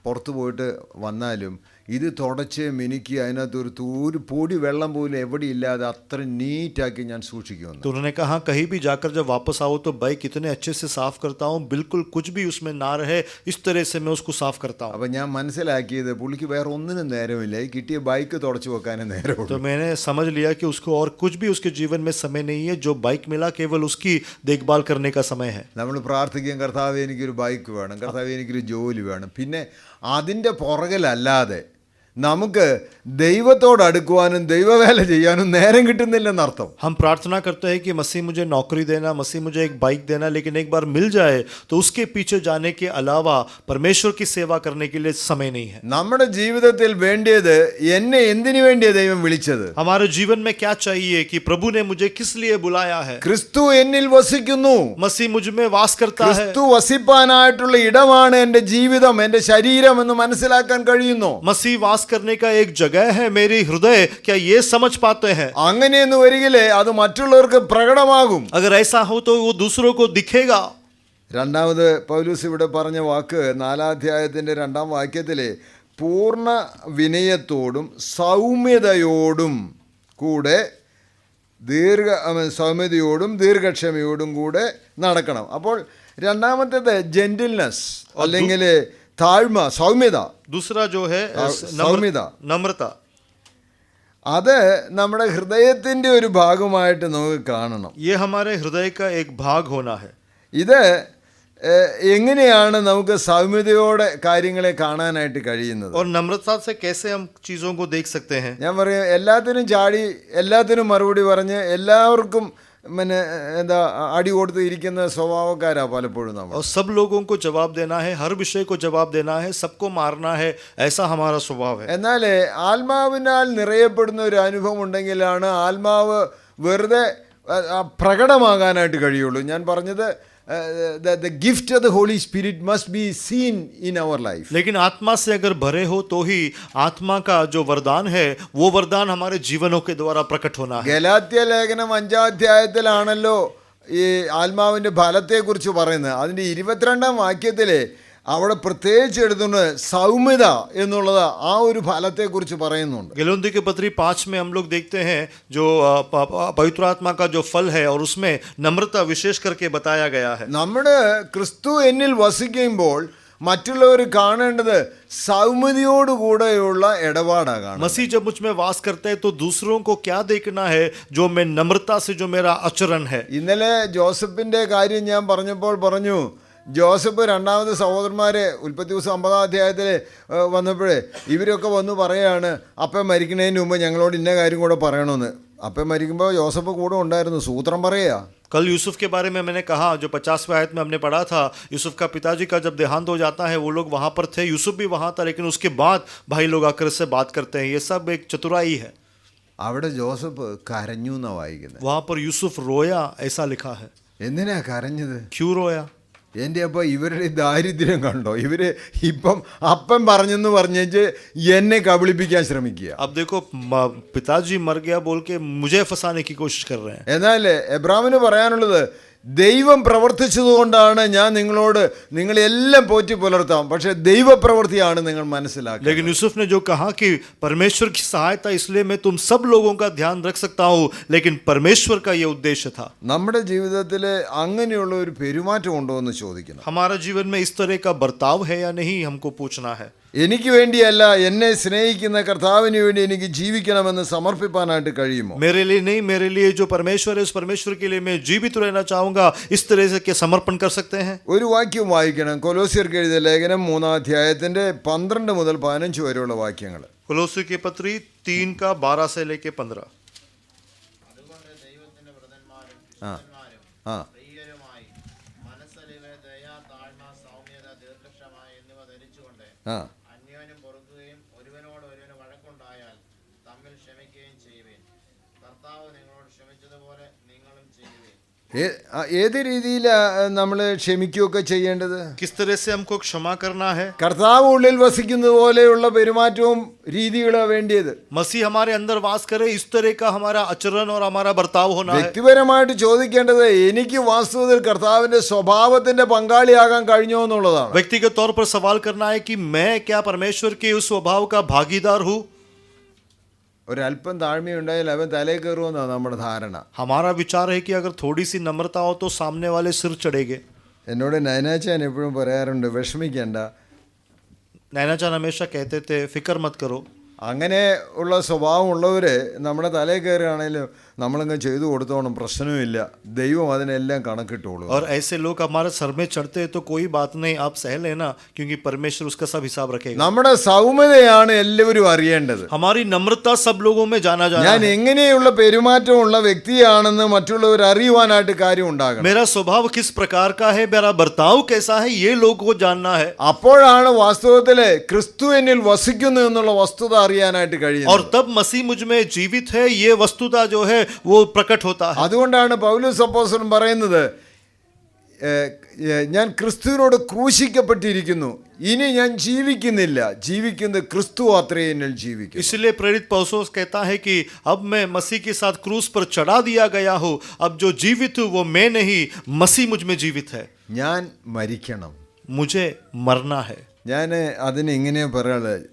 പുറത്ത് പോയിട്ട് വന്നാലും ഇത് തുടച്ച് മിനുക്കി അതിനകത്ത് ഒരു പൊടി വെള്ളം പോലും എവിടെ ഇല്ലാതെ അത്ര നീറ്റാക്കി ഞാൻ സൂക്ഷിക്കുമെന്ന്. तो उन्होंने कहा कहीं भी जाकर जब वापस आओ तो बाइक इतने अच्छे से साफ करता हूँ, बिल्कुल कुछ भी उसमें ना रहे, इस तरह से मैं उसको साफ करता हूँ. അപ്പോൾ ഞാൻ മനസ്സിലാക്കിയത് പുള്ളിക്ക് വേറെ ഒന്നിനും നേരമില്ല, ഈ കിട്ടിയ ബൈക്ക് തുടച്ചു വെക്കാനേ നേരമുള്ളൂ. तो मैंने समझ लिया कि उसको और कुछ भी उसके जीवन में समय नहीं है, जो बाइक मिला केवल उसकी देखभाल करने का समय है. നമ്മൾ പ്രാർത്ഥിക്കും കർത്താവേ എനിക്കൊരു ബൈക്ക് വേണം, കർത്താവേ എനിക്കൊരു ജോലി വേണം. പിന്നെ അതിൻ്റെ പുറകിലല്ലാതെ നമുക്ക് ദൈവത്തോട് അടുക്കുവാനും ദൈവവേല ചെയ്യാനും നേരം കിട്ടുന്നില്ലെന്നർത്ഥം. हम प्रार्थना करते हैं कि मसीह मुझे नौकरी देना, मसीह मुझे एक बाइक देना, लेकिन एक बार मिल जाए तो उसके पीछे जाने के अलावा परमेश्वर की सेवा करने के लिए समय नहीं है. നമ്മുടെ ജീവിതത്തിൽ വേണ്ടിയത് എന്നെ എന്തിനു വേണ്ടിയാ ദൈവം വിളിച്ചത്? हमारे जीवन में क्या चाहिए कि प्रभु ने मुझे किस लिए बुलाया है. ക്രിസ്തു എന്നിൽ വസിക്കുന്നു. मसीह मुझ में वास करता है. ക്രിസ്തു വസിപ്പാനായിട്ടുള്ള ഇടമാണ് എൻ്റെ ജീവിതം, എൻ്റെ ശരീരം എന്ന് മനസ്സിലാക്കാൻ കഴിയുന്നു. मसीह वास करने का एक जगह है मेरी हृदय, क्या ये समझ पाते हैं? അങ്ങനെയെന്ന് വരികിലേ അത് മറ്റുള്ളവർക്ക് പ്രകടമാകും. अगर ऐसा हो तो वो दूसरों को दिखेगा. രണ്ടാമത് പൗലൂസ് ഇവിടെ പറഞ്ഞ വാക്ക് 4-ാം അധ്യായത്തിൻ്റെ 2-ാം വാക്യത്തിൽ പൂർണ്ണ വിനയത്തോടും സൗമ്യതയോടും കൂടെ സൗമ്യതയോടും ദീർഘക്ഷമയോടും കൂടെ നടക്കണം. അപ്പോൾ രണ്ടാമത്തേത് ജെന്റിൽനെസ് അല്ലെങ്കിൽ താഴ്മ, സൗമ്യത. दूसरा जो है സൗമ്യത, नम्रता. അത് നമ്മുടെ ഹൃദയത്തിൻ്റെ ഒരു ഭാഗമായിട്ട് നമുക്ക് കാണണം. ये हमारे हृदय का एक भाग होना है. ഇത് എങ്ങനെയാണ് നമുക്ക് സൗമ്യതയോടെ കാര്യങ്ങളെ കാണാനായിട്ട് കഴിയുന്നത്? और नम्रता से कैसे हम चीज़ों को देख सकते हैं? ഞാൻ പറയും എല്ലാത്തിനും ചാടി എല്ലാത്തിനും മറുപടി പറഞ്ഞ് എല്ലാവർക്കും പിന്നെ എന്താ അടി കൊടുത്ത് ഇരിക്കുന്ന സ്വഭാവക്കാരാ പലപ്പോഴും നമ്മൾ. और सब लोगों को जवाब देना है, हर विषय को जवाब देना है, सबको मारना है, ऐसा हमारा स्वभाव है. എന്നാൽ ആത്മാവിനാൽ നിറയപ്പെടുന്ന ഒരു അനുഭവം ഉണ്ടെങ്കിലാണ് ആത്മാവ് വെറുതെ പ്രകടമാകാനായിട്ട് കഴിയുള്ളൂ. ഞാൻ പറഞ്ഞത് the gift of the Holy Spirit must be seen in our life. लेकिन आत्मा से अगर भरे हो तो ही आत्मा का जो वरदान है वो वरदान हमारे जीवनों के द्वारा प्रकट होना है. ഗലാത്യ ലേഖനം 5-ാം അധ്യായത്തിലാണല്ലോ ഈ ആത്മാവിൻ്റെ ഫലത്തെക്കുറിച്ച് പറയുന്നത്. അതിൻ്റെ 22-ാം വാക്യത്തിൽ അവിടെ പ്രത്യേകിച്ച് എടുത്തുകൊണ്ട് സൗമ്യത എന്നുള്ളത് ആ ഒരു ഫലത്തെക്കുറിച്ച് പറയുന്നുണ്ട്. गलातियों की पत्री 5 में हम लोग देखते हैं जो पवित्र आत्मा का जो फल है और उसमें नम्रता विशेष करके बताया गया है. നമ്മുടെ ക്രിസ്തു എന്നിൽ വസിക്കുമ്പോൾ മറ്റുള്ളവർ കാണേണ്ടത് സൗമ്യതയോടുകൂടെയുള്ള ഇടപാടാകാണ്. मसीह जब मुझ में वास करता है तो दूसरों को क्या देखना है, जो मैं नम्रता से जो मेरा आचरण है. ഇന്നലെ ജോസഫിൻ്റെ കാര്യം ഞാൻ പറഞ്ഞപ്പോൾ പറഞ്ഞു, ജോസഫ് രണ്ടാമത് സഹോദരന്മാരെ ഉൽപ്പത്തി ദിവസം 50-ാം അധ്യായത്തിൽ വന്നപ്പോഴേ ഇവരൊക്കെ വന്ന് പറയുകയാണ് അപ്പൻ മരിക്കുന്നതിന് മുമ്പ് ഞങ്ങളോട് ഇന്ന കാര്യം കൂടെ പറയണമെന്ന്. അപ്പൻ മരിക്കുമ്പോൾ ജോസഫ് കൂടെ ഉണ്ടായിരുന്നു, സൂത്രം പറയുക. कल यूसुफ के बारे में मैंने कहा, जो 50वें आयत में हमने पढ़ा था, यूसुफ का पिताजी का जब देहांत हो जाता है वो लोग वहाँ पर थे, यूसुफ भी वहाँ था, लेकिन उसके बाद भाई लोग आकर इससे बात करते हैं. ये सब एक चतुराई है. അവിടെ ജോസഫ് കരഞ്ഞു എന്നാണ് വായിക്കുന്നത്. वहाँ पर यूसुफ रोया ऐसा लिखा है. എന്തിനാ കരഞ്ഞത്? क्यों रोया? എൻ്റെ അപ്പോൾ ഇവരുടെ ദാരിദ്ര്യം കണ്ടോ? ഇവർ ഇപ്പം അപ്പൻ പറഞ്ഞെന്ന് പറഞ്ഞേച്ച് എന്നെ കബളിപ്പിക്കാൻ ശ്രമിക്കുക. अब देखो पिताजी मर गया बोल के मुझे फंसाने की कोशिश कर रहे हैं. എന്നാൽ എബ്രാമിന് പറയാനുള്ളത് ദൈവം പ്രവർത്തിച്ചതുകൊണ്ടാണ് ഞാൻ നിങ്ങളെല്ലാം പോറ്റി പുലർത്താം, പക്ഷെ ദൈവപ്രവൃത്തിയാണ് നിങ്ങൾ മനസ്സിലാക്കുക. लेकिन यूसुफ ने जो कहा कि परमेश्वर की सहायता इसलिए मैं तुम सब लोगों का ध्यान रख सकता हूँ, लेकिन परमेश्वर का ये उद्देश्य था. നമ്മുടെ ജീവിതത്തിൽ അങ്ങനെയുള്ള ഒരു പെരുമാറ്റം ഉണ്ടോ എന്ന് ചോദിക്കണം. हमारा जीवन में इस तरह का बर्ताव है या नहीं, हमको पूछना है. എനിക്ക് വേണ്ടിയല്ല, എന്നെ സ്നേഹിക്കുന്ന കർത്താവിന് വേണ്ടി എനിക്ക് ജീവിക്കണമെന്ന് സമർപ്പിക്കാനായിട്ട് കഴിയുമോ? मेरे लिए नहीं, मेरे लिए जो परमेश्वर है उस परमेश्वर के लिए मैं जीवित रहना चाहूंगा, इस तरह से क्या समर्पण कर सकते हैं? ഒരു വാക്യം വായിക്കണം. കൊലോസ്യർക്ക് എഴുതിയ ലേഖനം 3-ാം അധ്യായത്തിന്റെ 12 മുതൽ 15 വരെയുള്ള വാക്യങ്ങൾ. കൊലോസ്യ की पत्री 3 का 12 से लेके 15. അതുകൊണ്ട് ദൈവത്തിന്റെ വൃതന്മാരും ആ. വിശുദ്ധന്മാരും ആ പ്രിയരുമായി മനസ്സലിവ്, ദയ, താഴ്മ, സൗമ്യത, ദീർഘക്ഷമ എന്നിവ ധരിച്ചുകൊണ്ട് ആ അന്യോന്യം പൊറുക്കുകയും ഒരുവനോട് ഒരുവന് വഴക്കുണ്ടായാൽ തമ്മിൽ ക്ഷമിക്കുകയും ചെയ്യുവിൻ. കർത്താവ് നിങ്ങളോട് ക്ഷമിച്ചതുപോലെ നിങ്ങളും ചെയ്യുവിൻ. ഏത് രീതിയിലാണ് നമ്മൾ ക്ഷമിക്കുകയൊക്കെ ചെയ്യേണ്ടത്? किस तरह से हमको क्षमा करना है? കർത്താവ് ഉള്ളിൽ വസിക്കുന്നത് പോലെയുള്ള പെരുമാറ്റവും രീതികളാണ് വേണ്ടിയത്. मसीह हमारे अंदर वास करे, इस तरह का हमारा आचरण और हमारा बर्ताव होना है. വ്യക്തിപരമായിട്ട് ചോദിക്കേണ്ടത് എനിക്ക് വാസ്തവത്തിൽ കർത്താവിന്റെ സ്വഭാവത്തിന്റെ പങ്കാളിയാകാൻ കഴിഞ്ഞോ എന്നുള്ളതാണ്. व्यक्तिगत तौर पर सवाल करना है कि मैं क्या परमेश्वर के उस स्वभाव का भागीदार हूँ? ഒരല്പം താഴ്മയുണ്ടായാൽ അവൻ തലേ കയറുമെന്നാണ് നമ്മുടെ ധാരണ. हमारा विचार है कि अगर थोड़ी सी नम्रता हो तो सामने वाले सिर चढ़ेंगे. എന്നോട് നയനാച്ചാൻ എപ്പോഴും പറയാറുണ്ട്, വിഷമിക്കേണ്ട, नैनाचान हमेशा कहते थे फिक्र मत करो. അങ്ങനെ ഉള്ള സ്വഭാവം ഉള്ളവർ നമ്മുടെ തലേ കയറുകയാണെങ്കിലും നമ്മളങ്ങ് ചെയ്തു കൊടുത്തോണം, പ്രശ്നവുമില്ല, ദൈവം അതിനെല്ലാം കണക്കിട്ടോളൂ. और ऐसे लोग हमारे सर में चढ़ते हैं तो कोई बात नहीं, आप सह लेना, क्योंकि परमेश्वर उसका सब हिसाब रखेगा. നമ്മുടെ സൗമ്യതയാണ് എല്ലാവരും അറിയേണ്ടത്. हमारी नम्रता सब लोगों में जाना जा रहा ഞാൻ है. എങ്ങനെയുള്ള പെരുമാറ്റമുള്ള വ്യക്തിയാണെന്ന് മറ്റുള്ളവർ അറിയുവാനായിട്ട് കാര്യം ഉണ്ടാകണം. मेरा स्वभाव किस प्रकार का है, मेरा बर्ताव कैसा है, ये लोगों को जानना है. അപ്പോഴാണ് വാസ്തവത്തില് ക്രിസ്തു എന്നിൽ വസിക്കുന്നു എന്നുള്ള വസ്തുത അറിയാനായിട്ട് और കഴിയുന്നത്. तब मसीह मुझ में जीवित है, ये वस्तुता जो है वो प्रकट होता है. അതുകൊണ്ടാണ് പൗലോസ് അപ്പോസ്തലൻ പറയുന്നത്, ഞാൻ ക്രിസ്തുവിനോട് ക്രൂശിക്കപ്പെട്ടിരിക്കുന്നു, ഇനി ഞാൻ ജീവിക്കുന്നില്ല, ജീവിക്കുന്നത് ക്രിസ്തു അത്രേ എന്നിൽ ജീവിക്കും. इसलिए प्रेरित पौलुस कहता है कि अब मैं मसीह के साथ क्रूस पर चढ़ा दिया गया हूँ, अब जो जीवित हूँ वो मैं नहीं, मसीह मुझ में जीवित है. ഞാൻ മരിക്കണം. मुझे मरना है. ഞാൻ അതിന് ഇങ്ങനെ പറയാനുള്ളത്,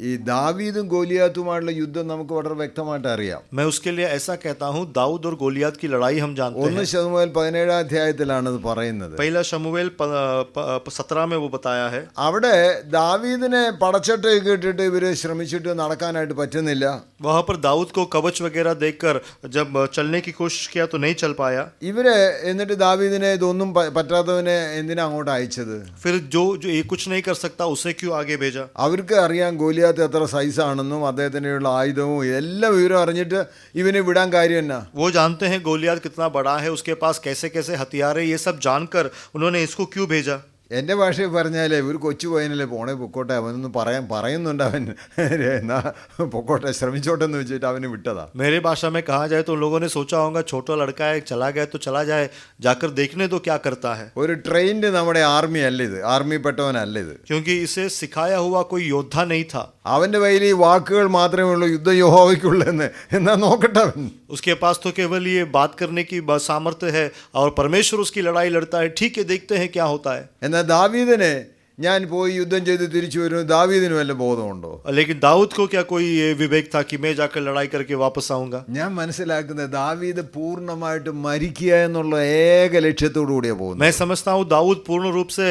ഈ ദാവീദും ഗോലിയാത്തുമായുള്ള യുദ്ധം നമുക്ക് വളരെ വ്യക്തമായിട്ട് അറിയാം. मैं उसके लिए ऐसा कहता हूँ, दाऊद और गोलियात की लड़ाई हम जानते 1 हैं. ശമൂവേൽ 17-ാം അധ്യായത്തിലാണ് ഇത് പറയുന്നത്. पहला शमूएल 17 में वो बताया है. അവിടെ ദാവീദിനെ പടച്ചട്ടയൊക്കെ ഇട്ടിട്ട് ഇവര് ശ്രമിച്ചിട്ട് നടക്കാനായിട്ട് പറ്റുന്നില്ല. वहाँ पर दाऊद को कवच वगैरह देखकर जब चलने की कोशिश किया तो नहीं चल पाया. ഇവര് എന്നിട്ട് ദാവീദിനെ ഇതൊന്നും പറ്റാത്തവനെ എന്തിനാ അങ്ങോട്ട് അയച്ചത്? फिर जो ये कुछ नहीं कर सकता उसे क्यों आगे भेजा? അവർക്ക് അറിയാം ഗോലിയാത്ത് എത്ര സൈസാണെന്നും അദ്ദേഹത്തിനുള്ള ആയുധവും എല്ലാ വിവരം അറിഞ്ഞിട്ട് ഇവനെ വിടാൻ കാര്യം എന്നാ? वो जानते हैं गोलियात कितना बड़ा है, उसके पास कैसे कैसे हथियार है, ये सब जानकर उन्होंने इसको क्यों भेजा? എൻ്റെ ഭാഷയിൽ പറഞ്ഞാലേ ഒരു കൊച്ചു പയ്യനല്ലേ പോണേ പൊക്കോട്ടെ, അവനൊന്ന് പറയുന്നുണ്ട്, അവൻ എന്നാ പൊക്കോട്ടെ ശ്രമിച്ചോട്ടെ എന്ന് വെച്ചിട്ട് അവന് വിട്ടതാ. मेरे भाषा में कहा जाए तो उन लोगों ने सोचा होगा छोटा लड़का है, चला गया तो चला जाए, जाकर देखने तो क्या करता है. ഒരു ട്രെയിൻഡ് നമ്മുടെ ആർമി അല്ല ഇത്, ആർമിപ്പെട്ടവനല്ല ഇത്. क्योंकि इसे सिखाया हुआ कोई योद्धा नहीं था. അവൻ്റെ കയ്യിൽ ഈ വാക്കുകൾ മാത്രമേ ഉള്ളൂ, യുദ്ധ യഹോവയ്ക്കുള്ളതെന്ന്. എന്നാ നോക്കട്ടെ അവൻ. उसके पास तो केवल ये बात करने की सामर्थ्य है और परमेश्वर उसकी लड़ाई लड़ता है. ठीक है, देखते हैं क्या होता है. എന്നാൽ ദാവീദിനെ ഞാൻ പോയി യുദ്ധം ചെയ്ത് തിരിച്ചു വരും, ദാവീദിന് വല്ല ബോധമുണ്ടോ? लेकिन दाऊद को क्या कोई ये विवेक था कि मैं जाकर लड़ाई करके वापस आऊंगा? ഞാൻ മനസ്സിലാക്കുന്നത് ദാവീദ് പൂർണ്ണമായിട്ട് മരിക്കുക എന്നുള്ള ഏക ലക്ഷ്യത്തോടു കൂടിയാണ് പോകുന്നത്. मैं समझता हूँ दाऊद पूर्ण रूप से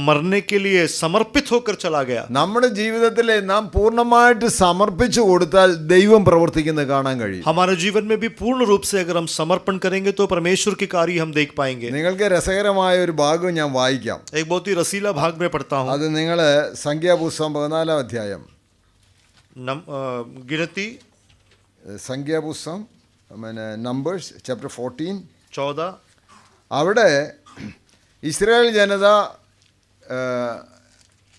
मरने के लिए समर्पित होकर चला गया. നമ്മുടെ ജീവിതത്തിൽ നാം പൂർണ്ണമായിട്ട് സമർപ്പിച്ചു കൊടുത്താൽ ദൈവം പ്രവർത്തിക്കുന്നത് കാണാൻ കഴിയും. हमारे जीवन में भी पूर्ण रूप से अगर हम समर्पण करेंगे तो परमेश्वर के कार्य हम देख पाएंगे. നിങ്ങൾക്ക് രസകരമായ ഒരു ഭാഗം ഞാൻ വായിക്കാം. एक बहुत ही रसीला भाग में पढ़ता हूँ. അത് നിങ്ങൾ സംഖ്യാപുസ്തകം 14-ാം അധ്യായം, गिनती സംഖ്യാപുസ്തകം നമ്പേഴ്സ് ചാപ്റ്റർ 14. 14. അവിടെ ഇസ്രായേൽ ജനത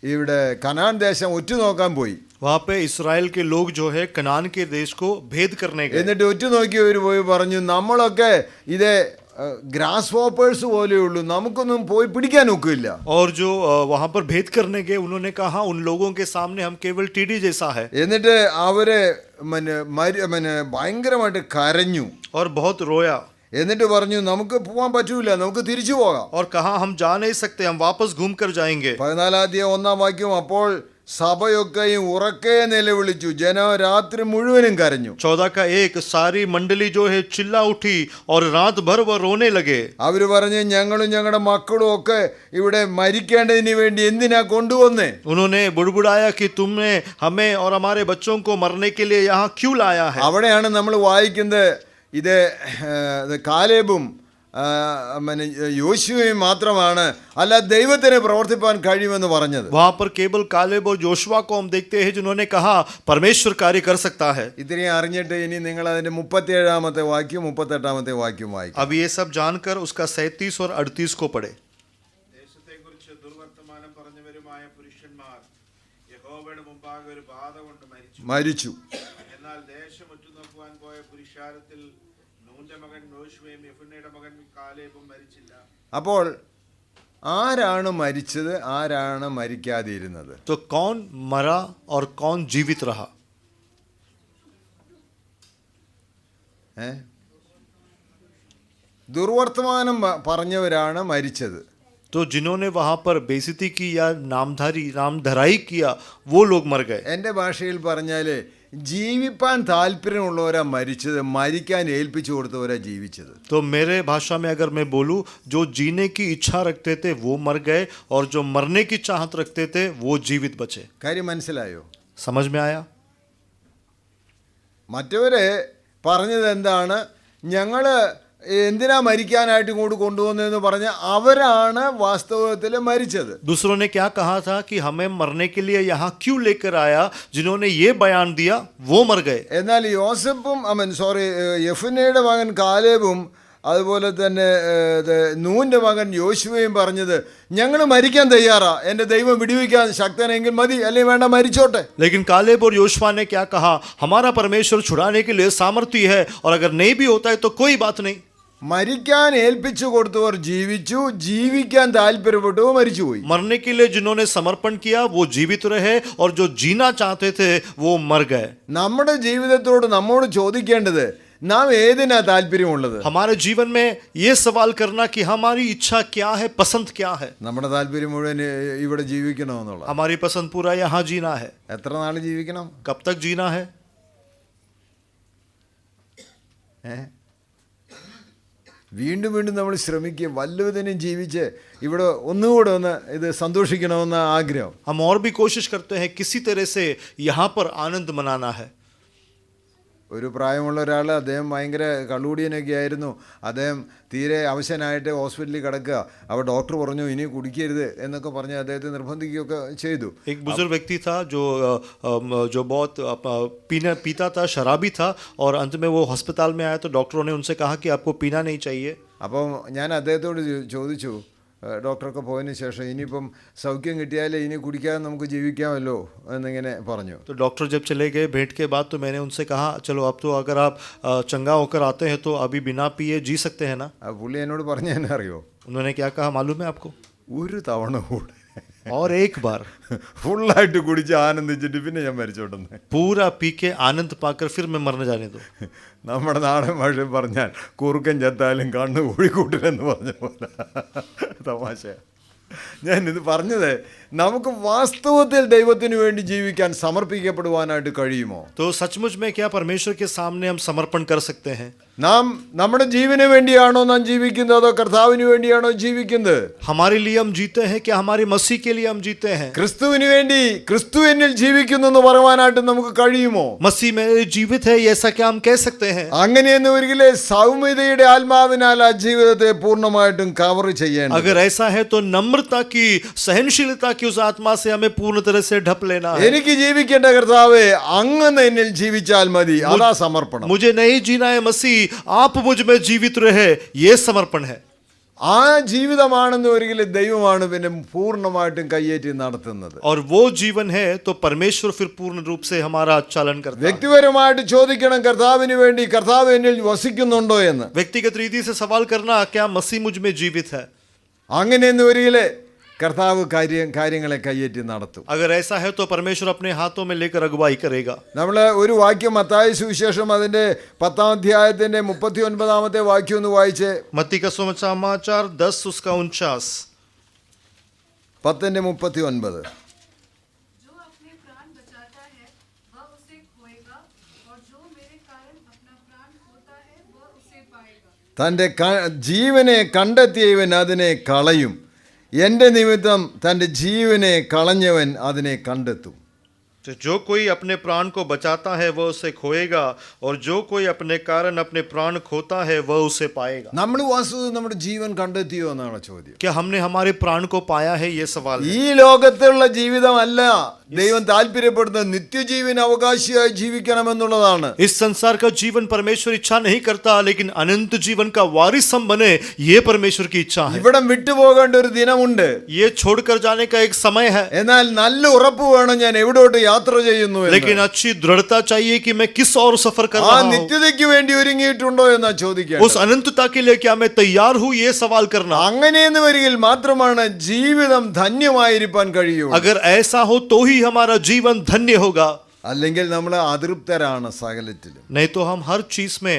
ഇവിടെ കനാൻ ദേശം ഉറ്റുനോക്കാൻ പോയി. वहाँ पे इसराइल के लोग जो है कनान के देश को भेद करने गए. എന്നിട്ട് ഉറ്റുനോക്കിയവർ പോയി പറഞ്ഞു, നമ്മളൊക്കെ ഇതേ ഗ്രാസ് ഹോപ്പേഴ്സ് പോലെയുള്ളൂ, നമുക്കൊന്നും പോയി പിടിക്കാൻ ഒക്കില്ല. और जो वहाँ पर भेद करने गए उन्होंने कहा उन लोगों के सामने हम केवल टीडी जैसा है. എന്നിട്ട് അവര് ഭയങ്കരമായിട്ട് കരഞ്ഞു. और बहुत रोया. എന്നിട്ട് പറഞ്ഞു, നമുക്ക് പോകാൻ പറ്റൂല, നമുക്ക് തിരിച്ചു പോകാം. और कहा हम जा नहीं सकते, हम वापस घूम कर जाएंगे. 14-ാം അധ്യായം 1-ാം വാക്യം, അപ്പോൾ സഭയൊക്കെയും ഉറക്കെ നിലവിളിച്ചു, ജനം രാത്രി മുഴുവനും കരഞ്ഞു. 14 सारी मंडली जो है चिल्ला उठी और रात भर वह रोने लगे. അവര് പറഞ്ഞ്, ഞങ്ങളും ഞങ്ങളുടെ മക്കളും ഒക്കെ ഇവിടെ മരിക്കേണ്ടതിന് വേണ്ടി എന്തിനാ കൊണ്ടുവന്നേ? उन्होंने बुड़बुड़ाया कि तुमने हमें और हमारे बच्चों को मरने के लिए यहाँ क्यों लाया है. അവിടെയാണ് നമ്മൾ വായിക്കുന്നത് ഇത് കാലേബും യോശുവയും മാത്രമാണ് അല്ല ദൈവത്തിന് പ്രവർത്തിപ്പാൻ കഴിയുമെന്ന് പറഞ്ഞത്. वहां पर केवल कालेब और जोशुआ को हम देखते हैं जिन्होंने कहा परमेश्वर कार्य कर सकता है. ഇത്രയും അറിഞ്ഞിട്ട് ഇനി നിങ്ങൾ അതിന്റെ 37-ാമത്തെ വാക്യവും 38-ാമത്തെ വാക്യവും വായിക്കും. अब ये सब जानकर उसका 37 और 38 को पढ़े. ദേശത്തെക്കുറിച്ച് ദുർവർത്തമാനം പറഞ്ഞവരുമായ പുരുഷന്മാർ യഹോവയുടെ മുമ്പാകെ ഒരു ബാധ കൊണ്ട് മരിച്ചു. എന്നാൽ ദേശം ഉറ്റുനോക്കുവാൻ പോയ പുരുഷാരത്തിൽ നൂന്റെ മകൻ യോശുവയും യെഫുന്നയുടെ മകൻ കാലേബും മരിച്ചില്ല. അപ്പോൾ ആരാണ് മരിച്ചത്, ആരാണ് മരിക്കാതിരുന്നത്? तो कौन मरा और कौन जीवित रहा? ദുർവർത്തമാനം പറഞ്ഞവരാണ് മരിച്ചത്. तो जिन्होंने वहां पर बेइज्जती की या नामधराई किया वो लोग मर गए. എൻ്റെ ഭാഷയിൽ പറഞ്ഞാൽ ജീവിപ്പാൻ താല്പര്യമുള്ളവരാ മരിച്ചത്, മരിക്കാൻ ഏൽപ്പിച്ചു കൊടുത്തവരാ ജീവിച്ചത്. तो मेरे भाषा में अगर मैं बोलूं, जो जीने की इच्छा रखते थे वो मर गए और जो मरने की चाहत रखते थे वो जीवित बचे. കാര്യം മനസ്സിലായോ? समझ में आया? മറ്റവരെ പറഞ്ഞത് എന്താണ്, ഞങ്ങൾ എന്തിനാ മരിക്കാനായിട്ട് ഇങ്ങോട്ട് കൊണ്ടുവന്നതെന്ന് പറഞ്ഞ് അവരാണ് വാസ്തവത്തിൽ മരിച്ചത്. दूसरों ने क्या कहा था कि हमें मरने के लिए यहाँ क्यों लेकर आया, जिन्होंने ये बयान दिया वो मर गए. എന്നാൽ യെഫുന്നയുടെ മകൻ കാലേബും അതുപോലെ തന്നെ നൂന്റെ മകൻ യോശുവയും പറഞ്ഞത്, ഞങ്ങൾ മരിക്കാൻ തയ്യാറാ, എൻ്റെ ദൈവം വിടുവിക്കാൻ ശക്തനെങ്കിൽ മതി, അല്ലെങ്കിൽ വേണ്ട മരിച്ചോട്ടെ. लेकिन कालेब और योशुआ ने क्या कहा, हमारा परमेश्वर छुड़ाने के लिए सामर्थ्य है और अगर नहीं भी होता है तो कोई बात नहीं. മരിക്കാൻ ഏൽപ്പിച്ചു കൊടുത്തവർ ജീവിച്ചു, ജീവിക്കാൻ താല്പര്യപ്പെട്ടവർ മരിച്ചുപോയി. मरने के लिए जिन्होंने समर्पण किया वो जीवित रहे और जो जीना चाहते थे वो मर गए. നമ്മുടെ ജീവിതത്തോട് നമ്മോട് ചോദിക്കേണ്ടത്, നാം ഏതിനാ താല്പര്യമുള്ളത്? हमारे जीवन में ये सवाल करना कि हमारी इच्छा क्या है, पसंद क्या है. നമ്മുടെ താല്പര്യം മുഴുവൻ ഇവിടെ ജീവിക്കണമെന്നുള്ള. हमारी पसंद पूरा यहाँ जीना है. എത്ര നാൾ ജീവിക്കണം? कब तक जीना है? വീണ്ടും വീണ്ടും നമ്മൾ ശ്രമിക്കുക, വല്ലതിനും ജീവിച്ച് ഇവിടെ ഒന്നുകൂടെ ഒന്ന് ഇത് സന്തോഷിക്കണമെന്ന ആഗ്രഹം. हम और भी कोशिश करते हैं किसी तरह से यहाँ पर आनंद मनाना है. ഒരു പ്രായമുള്ള ഒരാൾ, അദ്ദേഹം ഭയങ്കര കള്ളുകൂടിയനൊക്കെ ആയിരുന്നു. അദ്ദേഹം തീരെ അവശനായിട്ട് ഹോസ്പിറ്റലിൽ കിടക്കുക. അപ്പോൾ ഡോക്ടർ പറഞ്ഞു ഇനി കുടിക്കരുത് എന്നൊക്കെ പറഞ്ഞ് അദ്ദേഹത്തെ നിർബന്ധിക്കുകയൊക്കെ ചെയ്തു. एक बुजुर्ग व्यक्ति था जो बहुत पीता था, शराबी था और अंत में वो अस्पताल में आया तो डॉक्टरों ने उनसे कहा कि आपको पीना नहीं चाहिए. അപ്പം ഞാൻ അദ്ദേഹത്തോട് ചോദിച്ചു, ഡോക്ടറൊക്കെ പോയതിന് ശേഷം ഇനിയിപ്പം സൗഖ്യം കിട്ടിയാലേ ഇനി കുടിക്കാതെ നമുക്ക് ജീവിക്കാമല്ലോ എന്നിങ്ങനെ പറഞ്ഞു. तो डॉक्टर जब चले गए भेंट के बाद तो मैंने उनसे कहा चलो अब तो अगर आप चंगा होकर आते हैं तो अभी बिना पिए जी सकते हैं ना. പുള്ളി എന്നോട് പറഞ്ഞു തന്നെ അറിയോ? उन्होंने क्या कहा मालूम है आपको? ഒരു തവണ കൂടെ और एक बार ഫുള്ളായിട്ട് കുടിച്ച് ആനന്ദിച്ചിട്ട് പിന്നെ ഞാൻ മരിച്ചോട്ടെന്ന്. पूरा पी के आनंद पाकर फिर मैं मरने जाने दो. നമ്മുടെ നാടൻ ഭാഷയിൽ പറഞ്ഞാൽ കുറുക്കൻ ചത്താലും കണ്ണ് കോഴിക്കൂട്ടിലെന്ന് പറഞ്ഞ പോലെ തമാശ. ഞാനിത് പറഞ്ഞത്, നമുക്ക് വാസ്തവത്തിൽ ദൈവത്തിന് വേണ്ടി ജീവിക്കാൻ സമർപ്പിക്കപ്പെടുവാനായിട്ട് കഴിയുമോ? तो सचमुच में क्या परमेश्वर के सामने हम समर्पण कर सकते हैं? നാം നമ്മുടെ ജീവന് വേണ്ടിയാണോ നാം ജീവിക്കുന്നത്, അതോ കർത്താവിന് വേണ്ടിയാണോ ജീവിക്കുന്നത്? हमारे लिए हम जीते हैं क्या हमारे मसीह के लिए हम जीते हैं? ക്രിസ്തുവിന് വേണ്ടി, ക്രിസ്തു എന്നിൽ ജീവിക്കുന്നു എന്ന് പറയുവാനായിട്ട് നമുക്ക് കഴിയുമോ? मसीह में जीवित है ऐसा क्या हम कह सकते हैं? അങ്ങനെയെന്ന് ഒരിക്കലെ സൗമ്യതയുടെ ആത്മാവിനാൽ ആ ജീവിതത്തെ പൂർണ്ണമായിട്ടും കവർ ചെയ്യേണ്ട. अगर ऐसा है तो नम्रता की, सहनशीलता की उस आत्मा से हमें पूर्ण तरह से ढप लेना है. എനിക്ക് ജീവിക്കേണ്ട കർത്താവേ, അങ്ങ് എന്നിൽ ജീവിച്ചാൽ മതി, അതാ സമർപ്പണം. मुझे नहीं जीना है मसीह, आप मुझ में जीवित रहे, ये समर्पण है. ആ ജീവിതമാണെന്ന് ഒരിക്കലും ദൈവമാണ് പിന്നെ പൂർണ്ണമായിട്ടും കയ്യേറ്റി നടത്തുന്നത്. और वो जीवन है तो परमेश्वर फिर पूर्ण रूप से हमारा चालन करता है. വ്യക്തിപരമായിട്ട് ചോദിക്കണം, കർത്താവിന് വേണ്ടി കർത്താവ് എന്നിൽ വസിക്കുന്നുണ്ടോ എന്ന്. व्यक्तिगत रीति से सवाल करना, क्या मसीह मुझ में जीवित है? അങ്ങനെയെന്ന് ഒരിക്കലെ കർത്താവ് കാര്യങ്ങളെ കയ്യേറ്റി നടത്തും. अगर ऐसा है तो परमेश्वर अपने हाथों में लेकर अगुवाई करेगा. നമ്മൾ ഒരു വാക്യം മത്തായി സുവിശേഷം അതിൻ്റെ 10-ാം അധ്യായത്തിൻ്റെ 39-ാമത്തെ വാക്യം ഒന്ന് വായിച്ചേ. मत्ती का सुसमाचार 10 उसका 49. 10:39. जो अपने और जो मेरे कारण अपना प्राण खोता है वह उसे पाएगा। തൻ്റെ ജീവനെ കണ്ടെത്തിയവൻ അതിനെ കളയും, എൻ്റെ നിമിത്തം തൻ്റെ ജീവനെ കളഞ്ഞവൻ അതിനെ കണ്ടെത്തും. तो जो कोई अपने प्राण को बचाता है वह उसे खोएगा, और जो कोई अपने कारण अपने प्राण खोता है वह उसे पाएगा. നമ്മൾ വാസ്തവത്തിൽ നമ്മുടെ ജീവൻ കണ്ടെത്തിയോ എന്നാണ് ചോദ്യം. क्या हमने हमारे प्राण को पाया है, ये सवाल है. ഈ ലോകത്തിലുള്ള ജീവിതമല്ല ദൈവം താല്പര്യപ്പെടുന്നത്, നിത്യജീവൻ അവകാശിയായി ജീവിക്കണമെന്നുള്ളതാണ്. इस संसार का जीवन परमेश्वर इच्छा नहीं करता, लेकिन अनंत जीवन का वारिस हम बने, ये परमेश्वर की इच्छा है. ഇവിടം വിട്ടുപോകേണ്ട ഒരു ദിനമുണ്ട്. ये छोड़कर जाने का एक समय है, എന്നാൽ നല്ല ഉറപ്പ് വേണം ഞാൻ എവിടോട്ട് യാത്ര ചെയ്യുന്നു എന്ന്. लेकिन अच्छी दृढ़ता चाहिए कि मैं किस और सफर कर ആ रहा हूं. നിത്യതയ്ക്ക് വേണ്ടി ഒരുങ്ങിയിട്ടുണ്ടോ എന്നാ ചോദിക്കുക. उस अनंतता के लिए क्या मैं तैयार हूं, ये सवाल करना. അങ്ങനെയെന്ന് വരികിൽ മാത്രമാണ് ജീവിതം ധന്യമായിരിക്കാൻ കഴിയൂ. अगर ऐसा हो तो ही हमारा जीवन धन्य होगा, അല്ലെങ്കിൽ നമ്മൾ അതൃപ്തരാണ് സകലത്തിലും. नहीं तो हम हर चीज में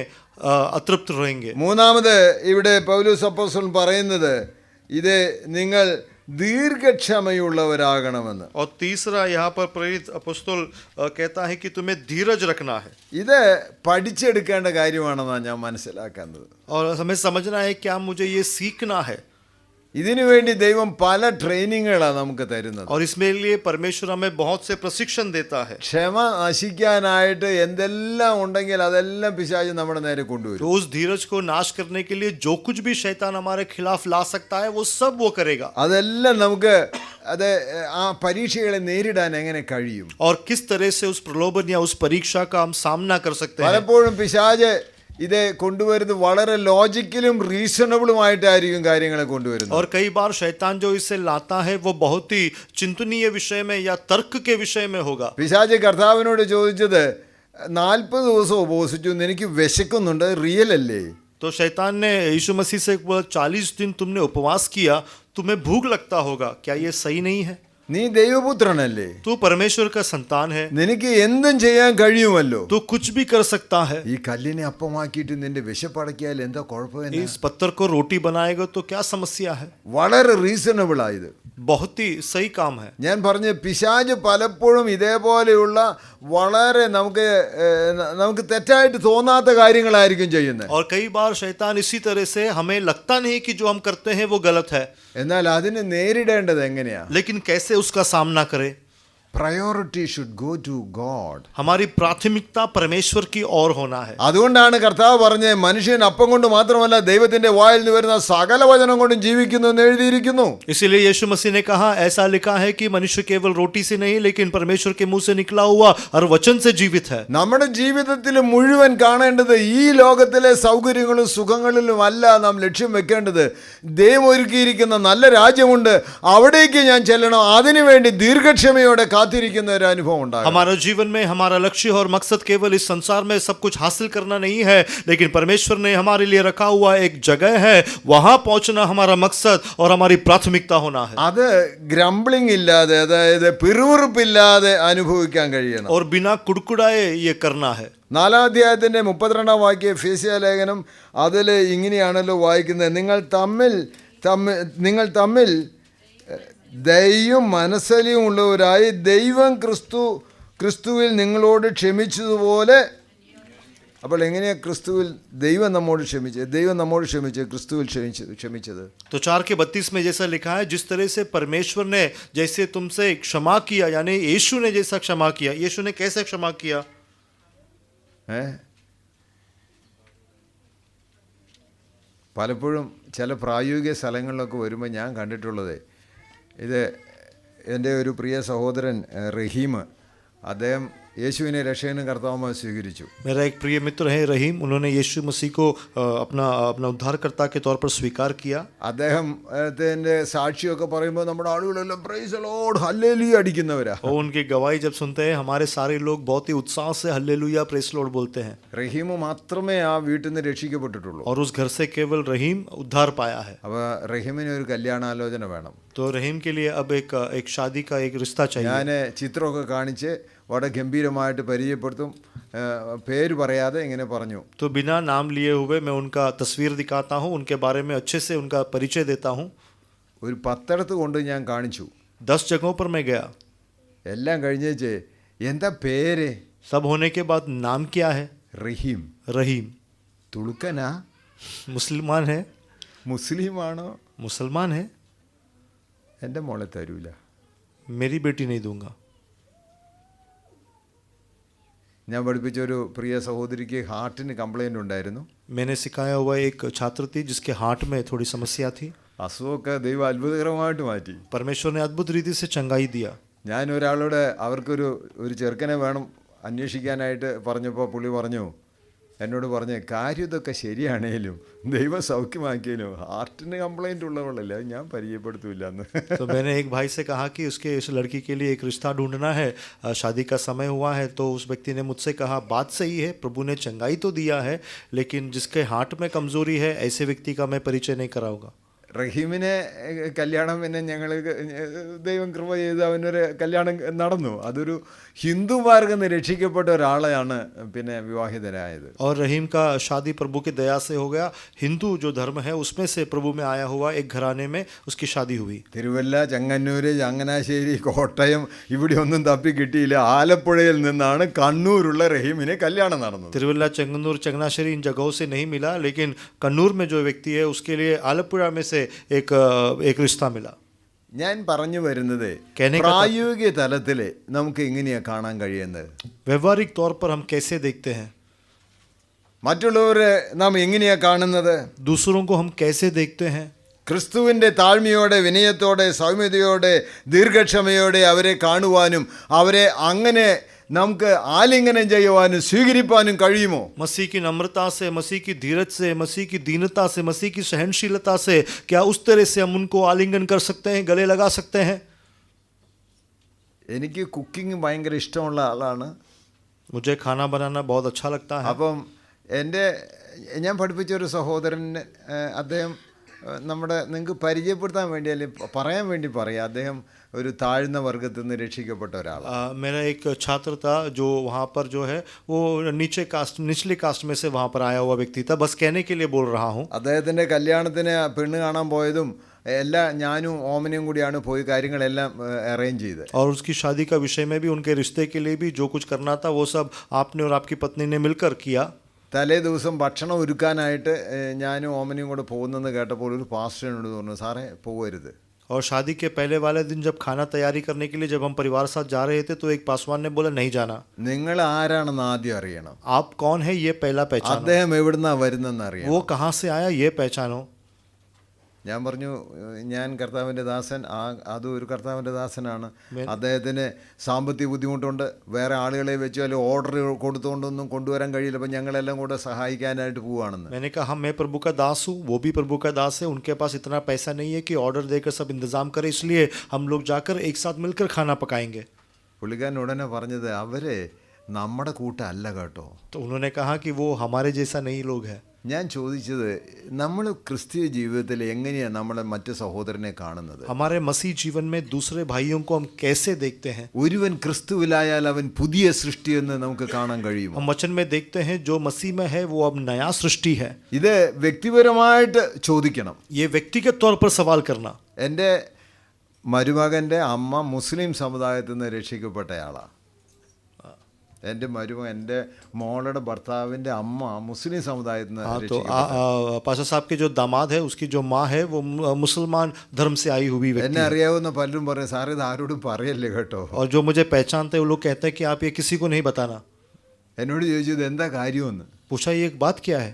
अतृप्त रहेंगे. മൂന്നാമത് ഇവിടെ പൗലോസ് അപ്പോസ്തലൻ പറയുന്നത് ഇത് നിങ്ങൾ ദീർഘക്ഷമയുള്ളവരാകണമെന്ന്. और तीसरा यहाँ पर प्रेरित अपोस्तल कहता है कि तुम्हें धीरज रखना है. ഇത് പഠിച്ചെടുക്കേണ്ട കാര്യമാണെന്നാണ് ഞാൻ മനസ്സിലാക്കുന്നത്. और हमें समझना है क्या मुझे ये सीखना है. ഇതിനു വേണ്ടി ദൈവം പല ട്രെയിനിങ്ങുകളാണ് നമുക്ക് തരുന്നത്. और इसमें लिए परमेश्वर हमें बहुत से प्रशिक्षण देता है. ക്ഷമ നശിക്കാനായിട്ട് എന്തെല്ലാം ഉണ്ടെങ്കിൽ അതെല്ലാം പിശാച് നമ്മുടെ നേരെ കൊണ്ടുവരും. तो उस धीरज को नाश करने के लिए जो कुछ भी शैतान हमारे खिलाफ ला सकता है वो सब वो करेगा. അതെല്ലാം നമുക്ക് അത് ആ പരീക്ഷകളെ നേരിടാൻ എങ്ങനെ കഴിയും? और किस तरह से उस प्रलोभन या उस परीक्षा का हम सामना कर सकते हैं. പലപ്പോഴും പിശാച് ഇത് കൊണ്ടുവരുന്നത് വളരെ ലോജിക്കലും റീസണബിളുമായിട്ടായിരിക്കും കാര്യങ്ങളെ കൊണ്ടുവരുന്നത്. और कई बार शैतान जो इसे लाता है वो बहुत ही चिंतनीय विषय में या तर्क के विषय में होगा. പിശാച് കർത്താവിനോട് ചോദിച്ചത് 40 ദിവസം ഉപവസിച്ചു, എനിക്ക് വിശക്കുന്നുണ്ട്, റിയൽ അല്ലേ? तो शैतान ने यीशु मसीह से बोला 40 दिन तुमने उपवास किया, तुम्हें भूख लगता होगा, क्या ये सही नहीं है? നീ ദൈവപുത്രനല്ലേ? तू परमेश्वर का संतान है, നിനക്ക് എന്തും ചെയ്യാൻ കഴിയുമല്ലോ. तू कुछ भी कर सकता है. ഈ കല്ലിനെ അപ്പമാക്കിയിട്ട് നിന്റെ വിശപ്പടക്കിയാൽ എന്താ കുഴപ്പമില്ല? इस पत्थर को रोटी बनाएगा तो क्या समस्या है? വളരെ റീസണബിൾ ആയത്. बहुत ही सही काम है. ഞാൻ പറഞ്ഞ പിശാച് പലപ്പോഴും ഇതേപോലെയുള്ള വളരെ നമുക്ക് തെറ്റായിട്ട് തോന്നാത്ത കാര്യങ്ങളായിരിക്കും ചെയ്യുന്നത്. और कई बार शैतान इसी तरह से हमें लगता नहीं कि जो हम करते हैं वो गलत है, എന്നാൽ അതിനെ നേരിടേണ്ടത് എങ്ങനെയാ? लेकिन कैसे उसका सामना करें. Priority should go to God. हमारी प्राथमिकता परमेश्वर की ओर होना है. അതുകൊണ്ടാണ് കർത്താവ് പറഞ്ഞത് മനുഷ്യൻ അപ്പം കൊണ്ട് മാത്രമല്ല ദൈവത്തിന്റെ വായിൽ നിന്ന് വരുന്ന സകല വചനം കൊണ്ടും ജീവിക്കുന്നു എന്ന് എഴുതിയിരിക്കുന്നു. इसीलिए यीशु मसीह ने कहा, ऐसा लिखा है कि मनुष्य केवल रोटी से नहीं लेकिन परमेश्वर के मुंह से निकला हुआ हर वचन से जीवित है. നമ്മുടെ ജീവിതത്തിൽ മുഴുവൻ കാണേണ്ടത് ഈ ലോകത്തിലെ സൗകര്യങ്ങളും സുഖങ്ങളിലും അല്ല നാം ലക്ഷ്യം വെക്കേണ്ടത്. ദൈവം ഒരുക്കിയിരിക്കുന്ന നല്ല രാജ്യമുണ്ട്, അവിടേക്ക് ഞാൻ ചെല്ലണം, അതിനുവേണ്ടി ദീർഘക്ഷമയോടെ കാത്തിരിക്കുന്ന ഒരു അനുഭവം ഉണ്ടാകും. हमारा जीवन में हमारा लक्ष्य और मकसद केवल इस संसार में सब कुछ हासिल करना नहीं है, लेकिन परमेश्वर ने हमारे लिए रखा हुआ एक जगह है, वहां पहुंचना हमारा मकसद और हमारी प्राथमिकता होना है. അത് ഗ്രംബ്ലിംഗ് ഇല്ലാതെ, അതായത് പിറുവിറുപ്പില്ലാതെ അനുഭവിക്കാൻ കഴിയണം. और बिना कुड़कुड़ाए ये करना है. 4-ാം അധ്യായത്തിന്റെ 32-ാം വാക്യം എഫേസ്യ ലേഖനം അതിൽ ഇങ്ങനെയാണല്ലോ വായിക്കുന്നത്, നിങ്ങൾ തമ്മിൽ ദയയും മനസ്സലിയും ഉള്ളവരായി ദൈവം ക്രിസ്തുവിൽ നിങ്ങളോട് ക്ഷമിച്ചതുപോലെ. അപ്പോൾ എങ്ങനെയാ ദൈവം നമ്മോട് ക്ഷമിച്ചത് ക്രിസ്തുവിൽ ക്ഷമിച്ചത്? तो 4 के 32 में जैसा लिखा है, जिस तरह से परमेश्वर ने जैसे तुमसे क्षमा किया, यानी यीशु ने जैसा क्षमा किया. यीशु ने कैसे क्षमा किया? പലപ്പോഴും ചില പ്രായോഗിക സ്ഥലങ്ങളിലൊക്കെ വരുമ്പോൾ ഞാൻ കണ്ടിട്ടുള്ളത്, ഇത് എൻ്റെ ഒരു പ്രിയ സഹോദരൻ റഹീം, അദ്ദേഹം യേശുവിനെ രക്ഷകനും കർത്താവുമായി സ്വീകരിച്ചു. मेरा एक प्रिय मित्र है रहीम, उन्होंने यीशु मसीह को अपना उद्धारकर्ता के तौर पर स्वीकार किया. അദ്ദേഹത്തിൻ്റെ സാക്ഷിയൊക്കെ പറയുമ്പോൾ നമ്മുടെ ആളുകളെല്ലാം പ്രൈസ് ദി ലോർഡ് ഹല്ലേലൂയ അടിക്കുന്നവരാ. और उनकी गवाही जब सुनते हैं हमारे सारे लोग बहुत ही उत्साह से हल्लेलुया प्रेस लॉर्ड बोलते हैं. റഹീം മാത്രമേ ആ വീട്ടിൽ നിന്ന് രക്ഷിക്കപ്പെട്ടിട്ടുള്ളൂ. और उस घर से केवल रहीम उद्धार पाया है. അപ്പോൾ റഹീമിന് ഒരു കല്യാണാലോചന വേണം. तो रहीम के लिए अब एक शादी का एक रिश्ता चाहिए. ഞാൻ ചിത്രമൊക്കെ കാണിച്ച് വളരെ ഗംഭീരമായിട്ട് പരിചയപ്പെടുത്തും. പേര് പറയാതെ ഇങ്ങനെ പറഞ്ഞു. तो बिना नाम लिए हुए मैं उनका तस्वीर दिखाता हूँ, उनके बारे में अच्छे से उनका परिचय देता हूँ. ഒരു 10 കൊണ്ട് ഞാൻ കാണിച്ചു. 10 जगहों पर मैं गया. എല്ലാം കഴിഞ്ഞേച്ച് എന്താ പേര്? सब होने के बाद नाम क्या है? റഹീം. रहीम. തുളുക്കനാ? मुसलमान है? മുസ്ലിമാണോ? मुसलमान है. എൻ്റെ മോളെ തരൂല. मेरी बेटी नहीं दूंगा. ഞാൻ പഠിപ്പിച്ചൊരു പ്രിയ സഹോദരിക്ക് ഹാർട്ടിന് കംപ്ലൈൻ്റ് ഉണ്ടായിരുന്നു. मैंने सिखाया हुआ एक छात्र थी जिसके हार्ट में थोड़ी समस्या थी. അസുഖമൊക്കെ ദൈവം അത്ഭുതകരമായിട്ട് മാറ്റി. परमेश्वर ने अद्भुत रीति से चंगाई दिया. ഞാൻ ഒരാളോട് അവർക്കൊരു ചെറുക്കനെ വേണം അന്വേഷിക്കാനായിട്ട് പറഞ്ഞപ്പോൾ പുള്ളി പറഞ്ഞു, എന്നോട് പറഞ്ഞ് കാര്യം ഇതൊക്കെ ശരിയാണേലും ദൈവം സൗഖ്യമാക്കിയാലും ഹാർട്ടിന് കംപ്ലൈൻറ്റ് ഉള്ളവളല്ലേ, അത് ഞാൻ പരിചയപ്പെടുത്തൂല എന്ന്. तो मैंने एक भाई से कहा कि उसके इस लड़की के लिए एक रिश्ता ढूंढना है, शादी का समय हुआ है. तो उस व्यक्ति ने मुझसे कहा बात सही है, प्रभु ने चंगाई तो दिया है, लेकिन जिसके हार्ट में कमज़ोरी है ऐसे व्यक्ति का मैं परिचय नहीं कराऊंगा. റഹീമിനെ കല്യാണം പിന്നെ ഞങ്ങൾ ദൈവം കൃപ ചെയ്ത് അവനൊരു കല്യാണം നടന്നു. അതൊരു ഹിന്ദു മാർഗം നിന്ന് രക്ഷിക്കപ്പെട്ട ഒരാളെയാണ് പിന്നെ വിവാഹിതരായത്. और रहीम का शादी प्रभु की दया से हो गया. हिंदू जो धर्म है उसमें से प्रभु में आया हुआ एक घराने में उसकी शादी हुई. തിരുവല്ല, ചങ്ങന്നൂര്, ചങ്ങനാശ്ശേരി, കോട്ടയം ഇവിടെ ഒന്നും തപ്പി കിട്ടിയില്ല. ആലപ്പുഴയിൽ നിന്നാണ് കണ്ണൂരുള്ള റഹീമിനെ കല്യാണം നടന്നത്. तिरुवल्ला, चंगनूर, चंगनाश्शेरी इन जगहों से नहीं मिला, लेकिन कन्नूर में जो व्यक्ति है उसके लिए आलपुरा में से एक रिश्ता मिला. ഞാൻ പറഞ്ഞു വരുന്നത് कहने का പ്രായോഗിക തലത്തിൽ നമുക്ക് എങ്ങനെയാ കാണാൻ കഴിയുന്നത്? व्यवहारिक तौर पर हम कैसे देखते हैं? മറ്റുള്ളവരെ നാം എങ്ങനെയാ കാണുന്നത്? दूसरों को हम कैसे देखते हैं? ക്രിസ്തുവിൻ്റെ താഴ്മയോടെ, വിനയത്തോടെ, സൗമ്യതയോടെ, ദീർഘക്ഷമയോടെ അവരെ കാണുവാനും അവരെ അങ്ങനെ നമുക്ക് ആലിംഗനം ചെയ്യുവാനും സ്വീകരിപ്പാനും കഴിയുമോ? मसीह की नम्रता से, मसीह की धीरज से, मसीह की दीनता से, मसीह की सहनशीलता से क्या उस तरह से हम उनको आलिंगन कर सकते हैं, गले लगा सकते हैं? എനിക്ക് കുക്കിംഗ് ഭയങ്കര ഇഷ്ടമുള്ള ആളാണ്. मुझे खाना बनाना बहुत अच्छा लगता है. അപ്പം ഞാൻ പഠിപ്പിച്ചൊരു സഹോദരൻ, അദ്ദേഹം നമ്മുടെ നിങ്ങൾക്ക് പരിചയപ്പെടുത്താൻ വേണ്ടി അല്ലെങ്കിൽ പറയാൻ വേണ്ടി പറയാം, അദ്ദേഹം ഒരു താഴ്ന്ന വർഗത്തിൽ നിന്ന് രക്ഷിക്കപ്പെട്ട ഒരാളാണ്. मेरा एक छात्र था जो वहाँ पर जो है वो निचले कास्ट में से वहाँ पर आया हुआ व्यक्ति था. बस कहने के लिए बोल रहा हूँ. അദ്ദേഹത്തിൻ്റെ കല്യാണത്തിന് പെണ്ണ് കാണാൻ പോയതും എല്ലാം ഞാനും ഓമനയും കൂടിയാണ് പോയി കാര്യങ്ങളെല്ലാം അറേഞ്ച് ചെയ്ത്. और उसकी शादी का विषय में भी, उनके रिश्ते के लिए भी जो कुछ करना था वो सब आपने और आपकी पत्नी ने मिलकर किया. തലേ ദിവസം ഭക്ഷണം ഒരുക്കാനായിട്ട് ഞാനും ഓമനയും കൂടെ പോകുന്നെന്ന് കേട്ടപ്പോൾ ഒരു പാസ്റ്ററിനോട് പറഞ്ഞു, സാറേ പോകരുത്. और शादी के पहले वाले दिन जब खाना तैयारी करने के लिए जब हम परिवार साथ जा रहे थे तो एक पासवान ने बोला नहीं जाना. നിങ്ങൾ ആരാണെന്ന് ആദ്യം അറിയണം. आप कौन है ये पहला पहचानो. അദ്ദേഹം എവിടുന്നാ വരുന്നെന്ന് അറിയണം. वो कहाँ से आया ये पहचानो. ഞാൻ പറഞ്ഞു, ഞാൻ കർത്താവിൻ്റെ ദാസൻ, അതും ഒരു കർത്താവിൻ്റെ ദാസനാണ്. അദ്ദേഹത്തിന് സാമ്പത്തിക ബുദ്ധിമുട്ടുണ്ട്, വേറെ ആളുകളെ വെച്ച് അല്ലെങ്കിൽ ഓർഡർ കൊടുത്തുകൊണ്ടൊന്നും കൊണ്ടുവരാൻ കഴിയില്ല, അപ്പം ഞങ്ങളെല്ലാം കൂടെ സഹായിക്കാനായിട്ട് പോവുകയാണെന്ന്. मैंने कहा मैं प्रभु का दास हूँ, वो भी प्रभु का दास है, उनके पास इतना पैसा नहीं है कि ऑर्डर देकर सब इंतजाम करें, इसलिए हम लोग जाकर एक साथ मिलकर खाना पकाएंगे. പുള്ളിക്കാരൻ ഉടനെ പറഞ്ഞത്, അവരെ നമ്മുടെ കൂട്ടമല്ല കേട്ടോ. तो उन्होंने कहा कि वो हमारे जैसा नहीं लोग हैं. ഞാൻ ചോദിച്ചത്, നമ്മൾ ക്രിസ്തീയ ജീവിതത്തിൽ എങ്ങനെയാണ് നമ്മളെ മറ്റു സഹോദരനെ കാണുന്നത്? हमारे मसीह जीवन में दूसरे भाइयों को हम कैसे देखते हैं? ഒരുവൻ ക്രിസ്തുവിലായാൽ അവൻ പുതിയ സൃഷ്ടി എന്ന് നമുക്ക് കാണാൻ കഴിയും. हम वचन में देखते हैं जो मसीह में है वो अब नया सृष्टि है. ഇത് വ്യക്തിപരമായിട്ട് ചോദിക്കണം. ये व्यक्तिगत तौर पर सवाल करना. എൻ്റെ മരുമകൻ്റെ അമ്മ മുസ്ലിം സമുദായത്തിൽ നിന്ന് രക്ഷിക്കപ്പെട്ടയാളാണ്. എൻ്റെ മോളുടെ ഭർത്താവിൻ്റെ അമ്മ മുസ്ലിം സമുദായത്തിൽ നിന്ന്. तो पाशा साहब के जो दामाद है उसकी जो माँ है वो मुसलमान धर्म से आई हुई व्यक्ति എന്നെ है. അറിയാവുന്ന പലരും പറയും, സാറേ ഇത് ആരോടും പറയല്ലേ കേട്ടോ. और जो मुझे पहचानते हैं वो लोग कहते हैं कि आप ये किसी को नहीं बताना. എന്നോട് ചോദിച്ചത് എന്താ കാര്യമെന്ന്. पूछा ये एक बात क्या है?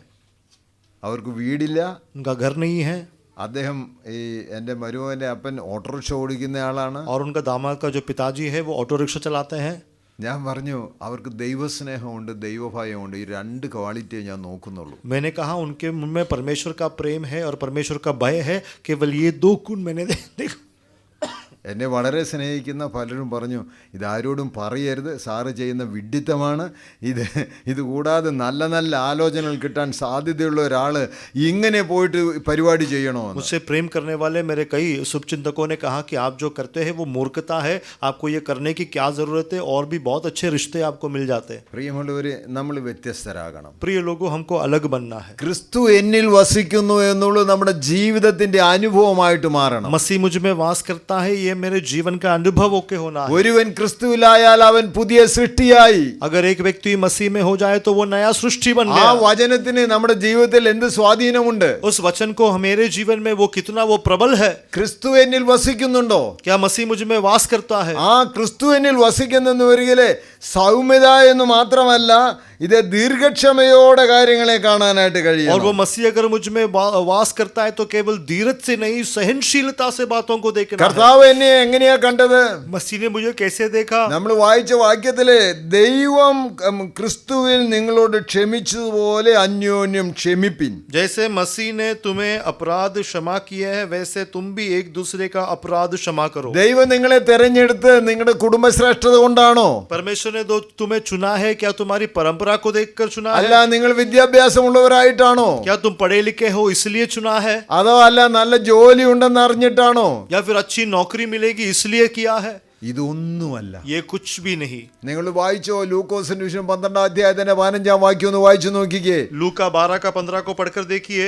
അവർക്ക് വീടില്ല, उनका घर नहीं है. അദ്ദേഹം ഈ എൻ്റെ മരുമകൻ്റെ അപ്പൻ ഓട്ടോറിക്ഷ ഓടിക്കുന്ന ആളാണ്. और उनका दामाद का जो पिताजी है वो ऑटो रिक्शा चलाते हैं. ഞാൻ പറഞ്ഞു, അവർക്ക് ദൈവസ്നേഹമുണ്ട്, ദൈവഭയമുണ്ട്, ഈ രണ്ട് ക്വാളിറ്റിയെ ഞാൻ നോക്കുന്നുള്ളൂ. मैंने कहा उनके मुंह में परमेश्वर का प्रेम है और परमेश्वर का भय है, केवल ये दो गुण मैंने देखा. എന്നെ വളരെ സ്നേഹിക്കുന്ന പലരും പറഞ്ഞു, ഇതാരോടും പറയരുത്, സാറ് ചെയ്യുന്ന വിഡ്ഢിത്തമാണ്, ഇത് കൂടാതെ നല്ല നല്ല ആലോചനകൾ കിട്ടാൻ സാധ്യതയുള്ള ഒരാൾ ഇങ്ങനെ പോയിട്ട് പരിപാടി ചെയ്യണോ. मुझसे प्रेम करने वाले मेरे कई शुभचिंतकों ने कहा कि आप जो करते हैं वो मूर्खता है, आपको ये करने की क्या ज़रूरत है, और भी बहुत अच्छे रिश्ते आपको मिल जाते हैं. പ്രിയമുള്ളവർ, നമ്മൾ വ്യത്യസ്തരാകണം. प्रिय लोगों, हमको अलग बनना है. ക്രിസ്തു എന്നിൽ വസിക്കുന്നു എന്നുള്ളത് നമ്മുടെ ജീവിതത്തിൻ്റെ അനുഭവമായിട്ട് മാറണം. मसीह मुझ में वास करता है, ये ये मेरे जीवन का अनुभव होके होना है। ഒരുവൻ ക്രിസ്തുവിലായാൽ അവൻ പുതിയ സൃഷ്ടിയായി. अगर एक व्यक्ति मसीह में हो जाए तो वो नया सृष्टि बन ആ गया। വചനത്തിന് നമ്മുടെ ജീവിതത്തിൽ എന്ത് സ്വാധീനമുണ്ട്? उस वचन को मेरे जीवन में वो कितना वो प्रबल है। ക്രിസ്തു എന്നിൽ വസിക്കുന്നുണ്ടോ? क्या मसीह मुझ में वास करता है? ആ ക്രിസ്തു എന്നിൽ വസിക്കുന്നെന്ന് വരികിലെ സൗമ്യത എന്ന് മാത്രമല്ല, ഇത് ദീർഘക്ഷമയോടെ കാര്യങ്ങളെ കാണാനായിട്ട് और കഴിയും. वो मसीह अगर मुझ में वास करता है तो केवल धीरज से नहीं, सहनशीलता से बातों को देखना है। കർത്താവ് എന്നെ എങ്ങനെയാ കണ്ടത്? मसीह ने मुझे कैसे देखा? നമ്മൾ വായിച്ച വാക്യത്തില് ദൈവം ക്രിസ്തുവിൽ നിങ്ങളോട് ക്ഷമിച്ചതുപോലെ അന്യോന്യം ക്ഷമിപ്പിൻ. जैसे मसीह ने तुम्हें अपराध क्षमा किए हैं, वैसे तुम भी एक दूसरे का अपराध क्षमा करो। ദൈവം നിങ്ങളെ തെരഞ്ഞെടുത്ത് നിങ്ങളുടെ കുടുംബശ്രേഷ്ഠത കൊണ്ടാണോ? परमेश्वर ने तुम्हें चुना है, क्या तुम्हारी परंपरा को देखकर चुना അല്ല, है? നിങ്ങൾ വിദ്യാഭ്യാസമുള്ളവരായിട്ടാണോ? क्या तुम पढ़े लिखे हो इसलिए चुना है? അതോ അല്ല നല്ല ജോലി ഉണ്ടെന്ന് അറിഞ്ഞിട്ടാണോ? या फिर अच्छी नौकरी मिलेगी इसलिए किया है? ഇതൊന്നുമല്ല. ये कुछ भी नहीं। നിങ്ങൾ വായിച്ചോ ലൂക്കോസിന്റെ വിഷയം 12 അധ്യായത്തിന്റെ 15 വാക്യം ഒന്ന് വായിച്ചു നോക്കിക്കേ. लूका 12 का 15 को पढ़कर देखिए।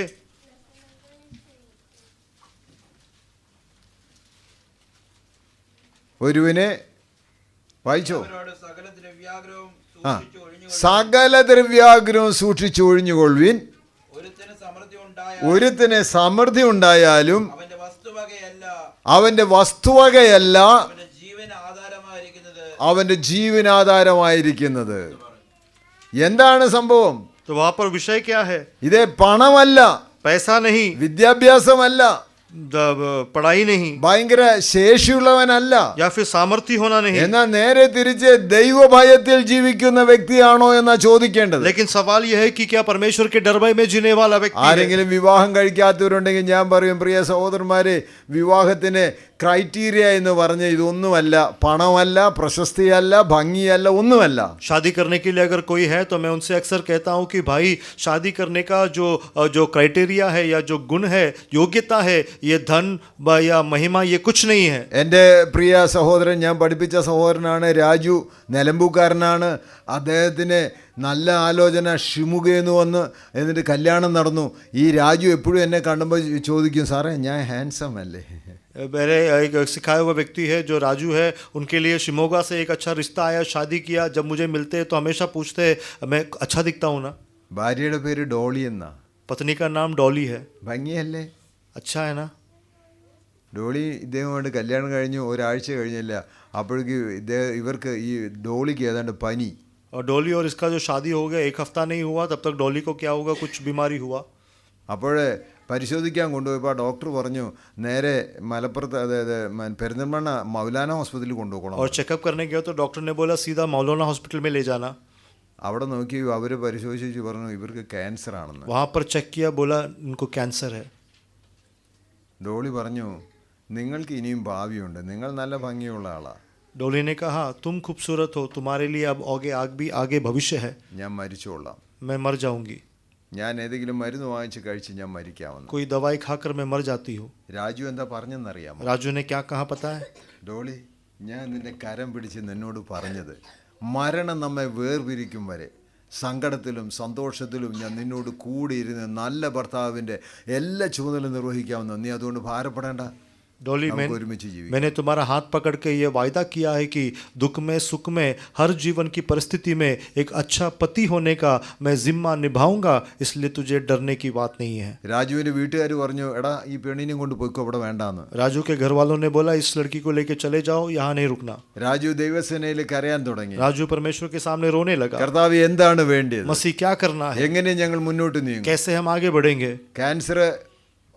ഒരുവനെ വായിച്ചോ. അവരോട് സകല ദ്രവ്യാഗ്രഹവും ആ, സൂക്ഷിച്ചു ഒഴിഞ്ഞു സകല ദ്രവ്യാഗ്രഹവും സൂക്ഷിച്ചു ഒഴിഞ്ഞുകൊള്ളുവിൻ. ഒരുത്തിന് സമൃദ്ധി ഉണ്ടായ ഒരുത്തിന് സമൃദ്ധി ഉണ്ടായാലും അവന്റെ വസ്തുവകയല്ല അവന്റെ വസ്തുവകയല്ല അവന്റെ ജീവന് ആധാരമായിരിക്കുന്നത്. അവന്റെ ജീവനാധാരമായിരിക്കുന്നത്. എന്താണ് സംഭവം? तो वहां पर विषय क्या है? ഇതേ പണമല്ല, पैसा नहीं, വിദ്യാഭ്യാസമല്ല, पढ़ाई नहीं, ഭയങ്കര ശേഷിയുള്ളവനല്ല. या फिर सामर्थ्य होना नहीं। എന്നാൽ നേരെ തിരിച്ച് ദൈവഭയത്തിൽ ജീവിക്കുന്ന വ്യക്തിയാണോ എന്നാ ചോദിക്കേണ്ടത്. लेकिन सवाल यह है कि क्या परमेश्वर के डर भय में जीने वाला व्यक्ति है? ആരെങ്കിലും വിവാഹം കഴിക്കാത്തവരുണ്ടെങ്കിൽ ഞാൻ പറയും, പ്രിയ സഹോദരന്മാരെ, വിവാഹത്തിന് ക്രൈറ്റീരിയ എന്ന് പറഞ്ഞ ഇതൊന്നുമല്ല. പണമല്ല, പ്രശസ്തിയല്ല, ഭംഗിയല്ല, ഒന്നുമല്ല. शादी करने के लिए अगर कोई है तो मैं उनसे अक्सर कहता हूं कि भाई, शादी करने का जो क्राइटेरिया है या जो गुण है, योग्यता है, ये धन या महिमा, ये कुछ नहीं है। എൻ്റെ പ്രിയ സഹോദരൻ, ഞാൻ പഠിപ്പിച്ച സഹോദരനാണ് രാജു, നിലമ്പൂക്കാരനാണ്. അദ്ദേഹത്തിന് നല്ല ആലോചന ഷിമുകയെന്ന് വന്ന് എന്നിട്ട് കല്യാണം നടന്നു. ഈ രാജു എപ്പോഴും എന്നെ കാണുമ്പോൾ ചോദിക്കും, സാറേ ഞാൻ ഹാൻസം അല്ലേ? मेरे एक सिखाया हुआ व्यक्ति है जो राजू है, उनके लिए शिमोगा से एक अच्छा रिश्ता आया, शादी किया। जब मुझे मिलते हैं तो हमेशा पूछते हैं मैं अच्छा दिखता हूँ ना? ഭാര്യയുടെ പേര് ഡോളി എന്നാ. पत्नी का नाम डॉली है। ഭംഗിയല്ലേ? अच्छा है ना? ഡോളി ഇദ്ദേഹമായിട്ട് കല്യാണം കഴിഞ്ഞു ഒരാഴ്ച കഴിഞ്ഞില്ല, അപ്പോഴേക്ക് ഇവർക്ക് ഈ ഡോളിക്ക് ഏതാണ്ട് പനി. और डॉली और इसका जो शादी हो गया 1 हफ्ता नहीं हुआ, तब तक डॉली को क्या होगा, कुछ बीमारी हुआ। അപ്പോഴേ പരിശോധിക്കാൻ കൊണ്ടുപോയപ്പോൾ ഡോക്ടർ പറഞ്ഞു, നേരെ മലപ്പുറത്ത്, അതായത് പെരിന്തൽമണ്ണ മൗലാന ഹോസ്പിറ്റലിൽ കൊണ്ടുപോകണം. और चेकअप करने गया तो डॉक्टर ने बोला सीधा मौलाना हॉस्पिटल में ले जाना। അവിടെ നോക്കി അവർ പരിശോധിച്ച് പറഞ്ഞു ഇവർക്ക് ക്യാൻസർ ആണെന്ന്. वहाँ पर चेक किया, बोला इनको कैंसर है। ഡോളി പറഞ്ഞു, നിങ്ങൾക്ക് ഇനിയും ഭാവിയുണ്ട്, നിങ്ങൾ നല്ല ഭംഗിയുള്ള ആളാണ്. डोली ने कहा तुम खूबसूरत हो, तुम्हारे लिए अब आगे भविष्य है। ഞാൻ മരിച്ചോളാം, मैं मर जाऊंगी, ഞാൻ ഏതെങ്കിലും മരുന്ന് വാങ്ങിച്ച് കഴിച്ച് ഞാൻ മരിക്കാമെന്ന്. कोई दवाई खाकर मैं मर जाती हूँ। രാജു എന്താ പറഞ്ഞെന്നറിയാമോ? राजू ने क्या कहा पता है? ഡോളി, ഞാൻ നിന്റെ കരം പിടിച്ച് നിന്നോട് പറഞ്ഞത്, മരണം നമ്മെ വേർപിരിക്കും വരെ സങ്കടത്തിലും സന്തോഷത്തിലും ഞാൻ നിന്നോട് കൂടിയിരുന്ന് നല്ല ഭർത്താവിൻ്റെ എല്ലാ ചുമതല നിർവഹിക്കാമെന്ന്. നീ അതുകൊണ്ട് ഭാരപ്പെടേണ്ട. डोली, ഒരുമിച്ച് ജീവിക്കാം. मैंने तुम्हारा हाथ पकड़ के ये वायदा किया है कि दुख में सुख में हर जीवन की परिस्थिति में एक अच्छा पति होने का मैं जिम्मा निभाऊंगा, इसलिए तुझे डरने की बात नहीं है। രാജുവിൻ്റെ വീട്ടുകാർ പറഞ്ഞു, എടാ ഈ പെണ്ണിനെയും കൊണ്ട് പോയിക്കോ, ഇവിടെ വേണ്ടാന്ന്. राजू के घर वालों ने बोला इस लड़की को लेके चले जाओ, यहाँ नहीं रुकना। രാജു ദൈവസേനയിൽ കരയാൻ തുടങ്ങി. राजू परमेश्वर के सामने रोने लगा, കർത്താവ് എന്താണ് വേണ്ടത്? मसीह क्या करना है, എങ്ങനെ ഞങ്ങൾ മുന്നോട്ട് നീങ്ങും? कैसे हम आगे बढ़ेंगे। ക്യാൻസർ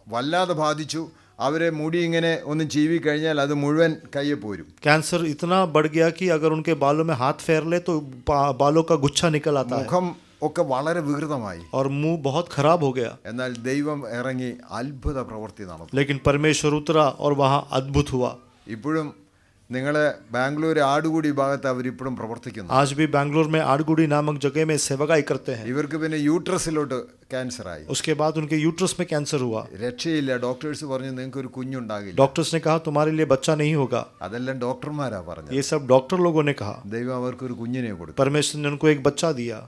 വല്ലാതെ ബാധിച്ചു. അവരെ മുടി ഇങ്ങനെ ഒന്ന് ചീവി കഴിഞ്ഞാൽ അത് മുഴുവൻ കയ്യെ പോരും. कैंसर इतना बढ़ गया कि अगर उनके बालों में हाथ फेर ले तो बालों का गुच्छा निकल आता है മുഖം ഒക്കെ വളരെ വികൃതമായി. और मुंह बहुत खराब हो गया। എന്നാൽ ദൈവം ഇറങ്ങി അത്ഭുത പ്രവൃത്തി നടന്നു. लेकिन परमेश्वर उतरा और वहाँ अद्भुत हुआ। ഇപ്പോഴും നിങ്ങൾ ബാംഗ്ലൂർ ആടുകൂടി ഭാഗത്ത് അവരിപ്പോഴും പ്രവർത്തിക്കുന്നു. आज भी बेंगलुरु में आड़गुड़ी नामक जगह में सेवकाई करते हैं। ഇവർക്ക് പിന്നെ യൂട്രസിലോട്ട് ക്യാൻസറായി. उसके बाद उनके यूट्रस में कैंसर हुआ. രക്ഷയില്ല. ഡോക്ടേഴ്സ് പറഞ്ഞു നിങ്ങൾക്ക് ഒരു കുഞ്ഞുണ്ടാകില്ല. डॉक्टर्स ने कहा तुम्हारे लिए बच्चा नहीं होगा. അതെല്ലാം ഡോക്ടർമാരാ പറഞ്ഞത്. ये सब डॉक्टर लोगों ने कहा. ദൈവം അവർക്ക് ഒരു കുഞ്ഞിനെ കൊടുത്തു. परमेश्वर ने उनको एक बच्चा दिया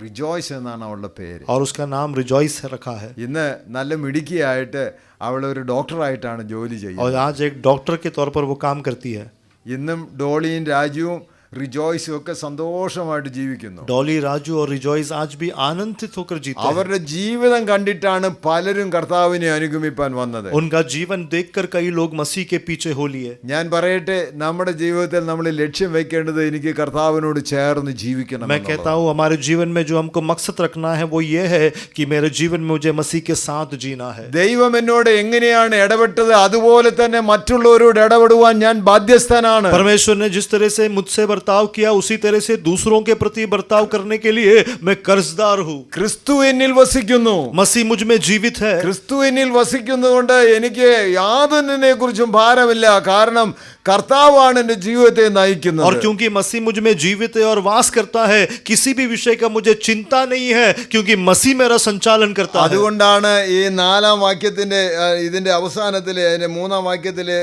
റിജോയ്സ് എന്നാണ് അവളുടെ പേര്. और उसका नाम रिजॉइस रखा है. ഇന്ന് നല്ല മിടുക്കിയായിട്ട് അവളൊരു ഡോക്ടറായിട്ടാണ് ജോലി ചെയ്യുന്നത്. और आज एक डॉक्टर के तौर पर वो काम करती है. ഇന്നും ഡോളിയും രാജുവും റിജോയ്സും ഒക്കെ സന്തോഷമായിട്ട് ജീവിക്കുന്നു. डॉली, राजू और रिजॉइस आज भी आनंदित होकर जीते हैं. അവരുടെ ജീവിതം കണ്ടിട്ടാണ് പലരും കർത്താവിനെ അനുഗമിപ്പാൻ വന്നത്. उनका जीवन देखकर कई लोग मसीह के पीछे हो लिए. ഞാൻ പറയട്ടെ, നമ്മുടെ ജീവിതത്തിൽ നമ്മൾ ലക്ഷ്യം വെക്കേണ്ടത് എനിക്ക് കർത്താവിനോട് ചേർന്ന് ജീവിക്കണം. मैं कहता हूँ हमारे जीवन में जो हमको मकसद रखना है वो ये है कि मेरे जीवन में मुझे मसीह के साथ जीना है. ദൈവം എന്നോട് എങ്ങനെയാണ് ഇടപെട്ടത് അതുപോലെ തന്നെ മറ്റുള്ളവരോട് ഇടപെടുവാൻ ഞാൻ ബാധ്യസ്ഥനാണ്. परमेश्वर ने जिस तरह से मुझसे बर्ताव किया उसी तरह से दूसरों के प्रति बर्ताव करने के लिए मैं कर्जदार हूँ. ക്രിസ്തു എന്നിൽ വസിക്കുന്നു. मसीह मुझ में जीवित है. ക്രിസ്തു എന്നിൽ വസിക്കുന്നതുകൊണ്ട് എനിക്ക് യാതൊന്നിനെ കുറിച്ചും ഭാരമില്ല. കാരണം കർത്താവാണ് എൻ്റെ ജീവിതത്തെ നയിക്കുന്നത്. और क्योंकि मसीह मुझ में जीवित है और वास करता है, किसी भी विषय का मुझे चिंता नहीं है, क्योंकि मसीह मेरा संचालन करता है. അതുകൊണ്ടാണ് ഈ 4-ാം വാക്യത്തിന്റെ ഇതിന്റെ അവസാനത്തിലെ അതിന്റെ 3-ാം വാക്യത്തിലെ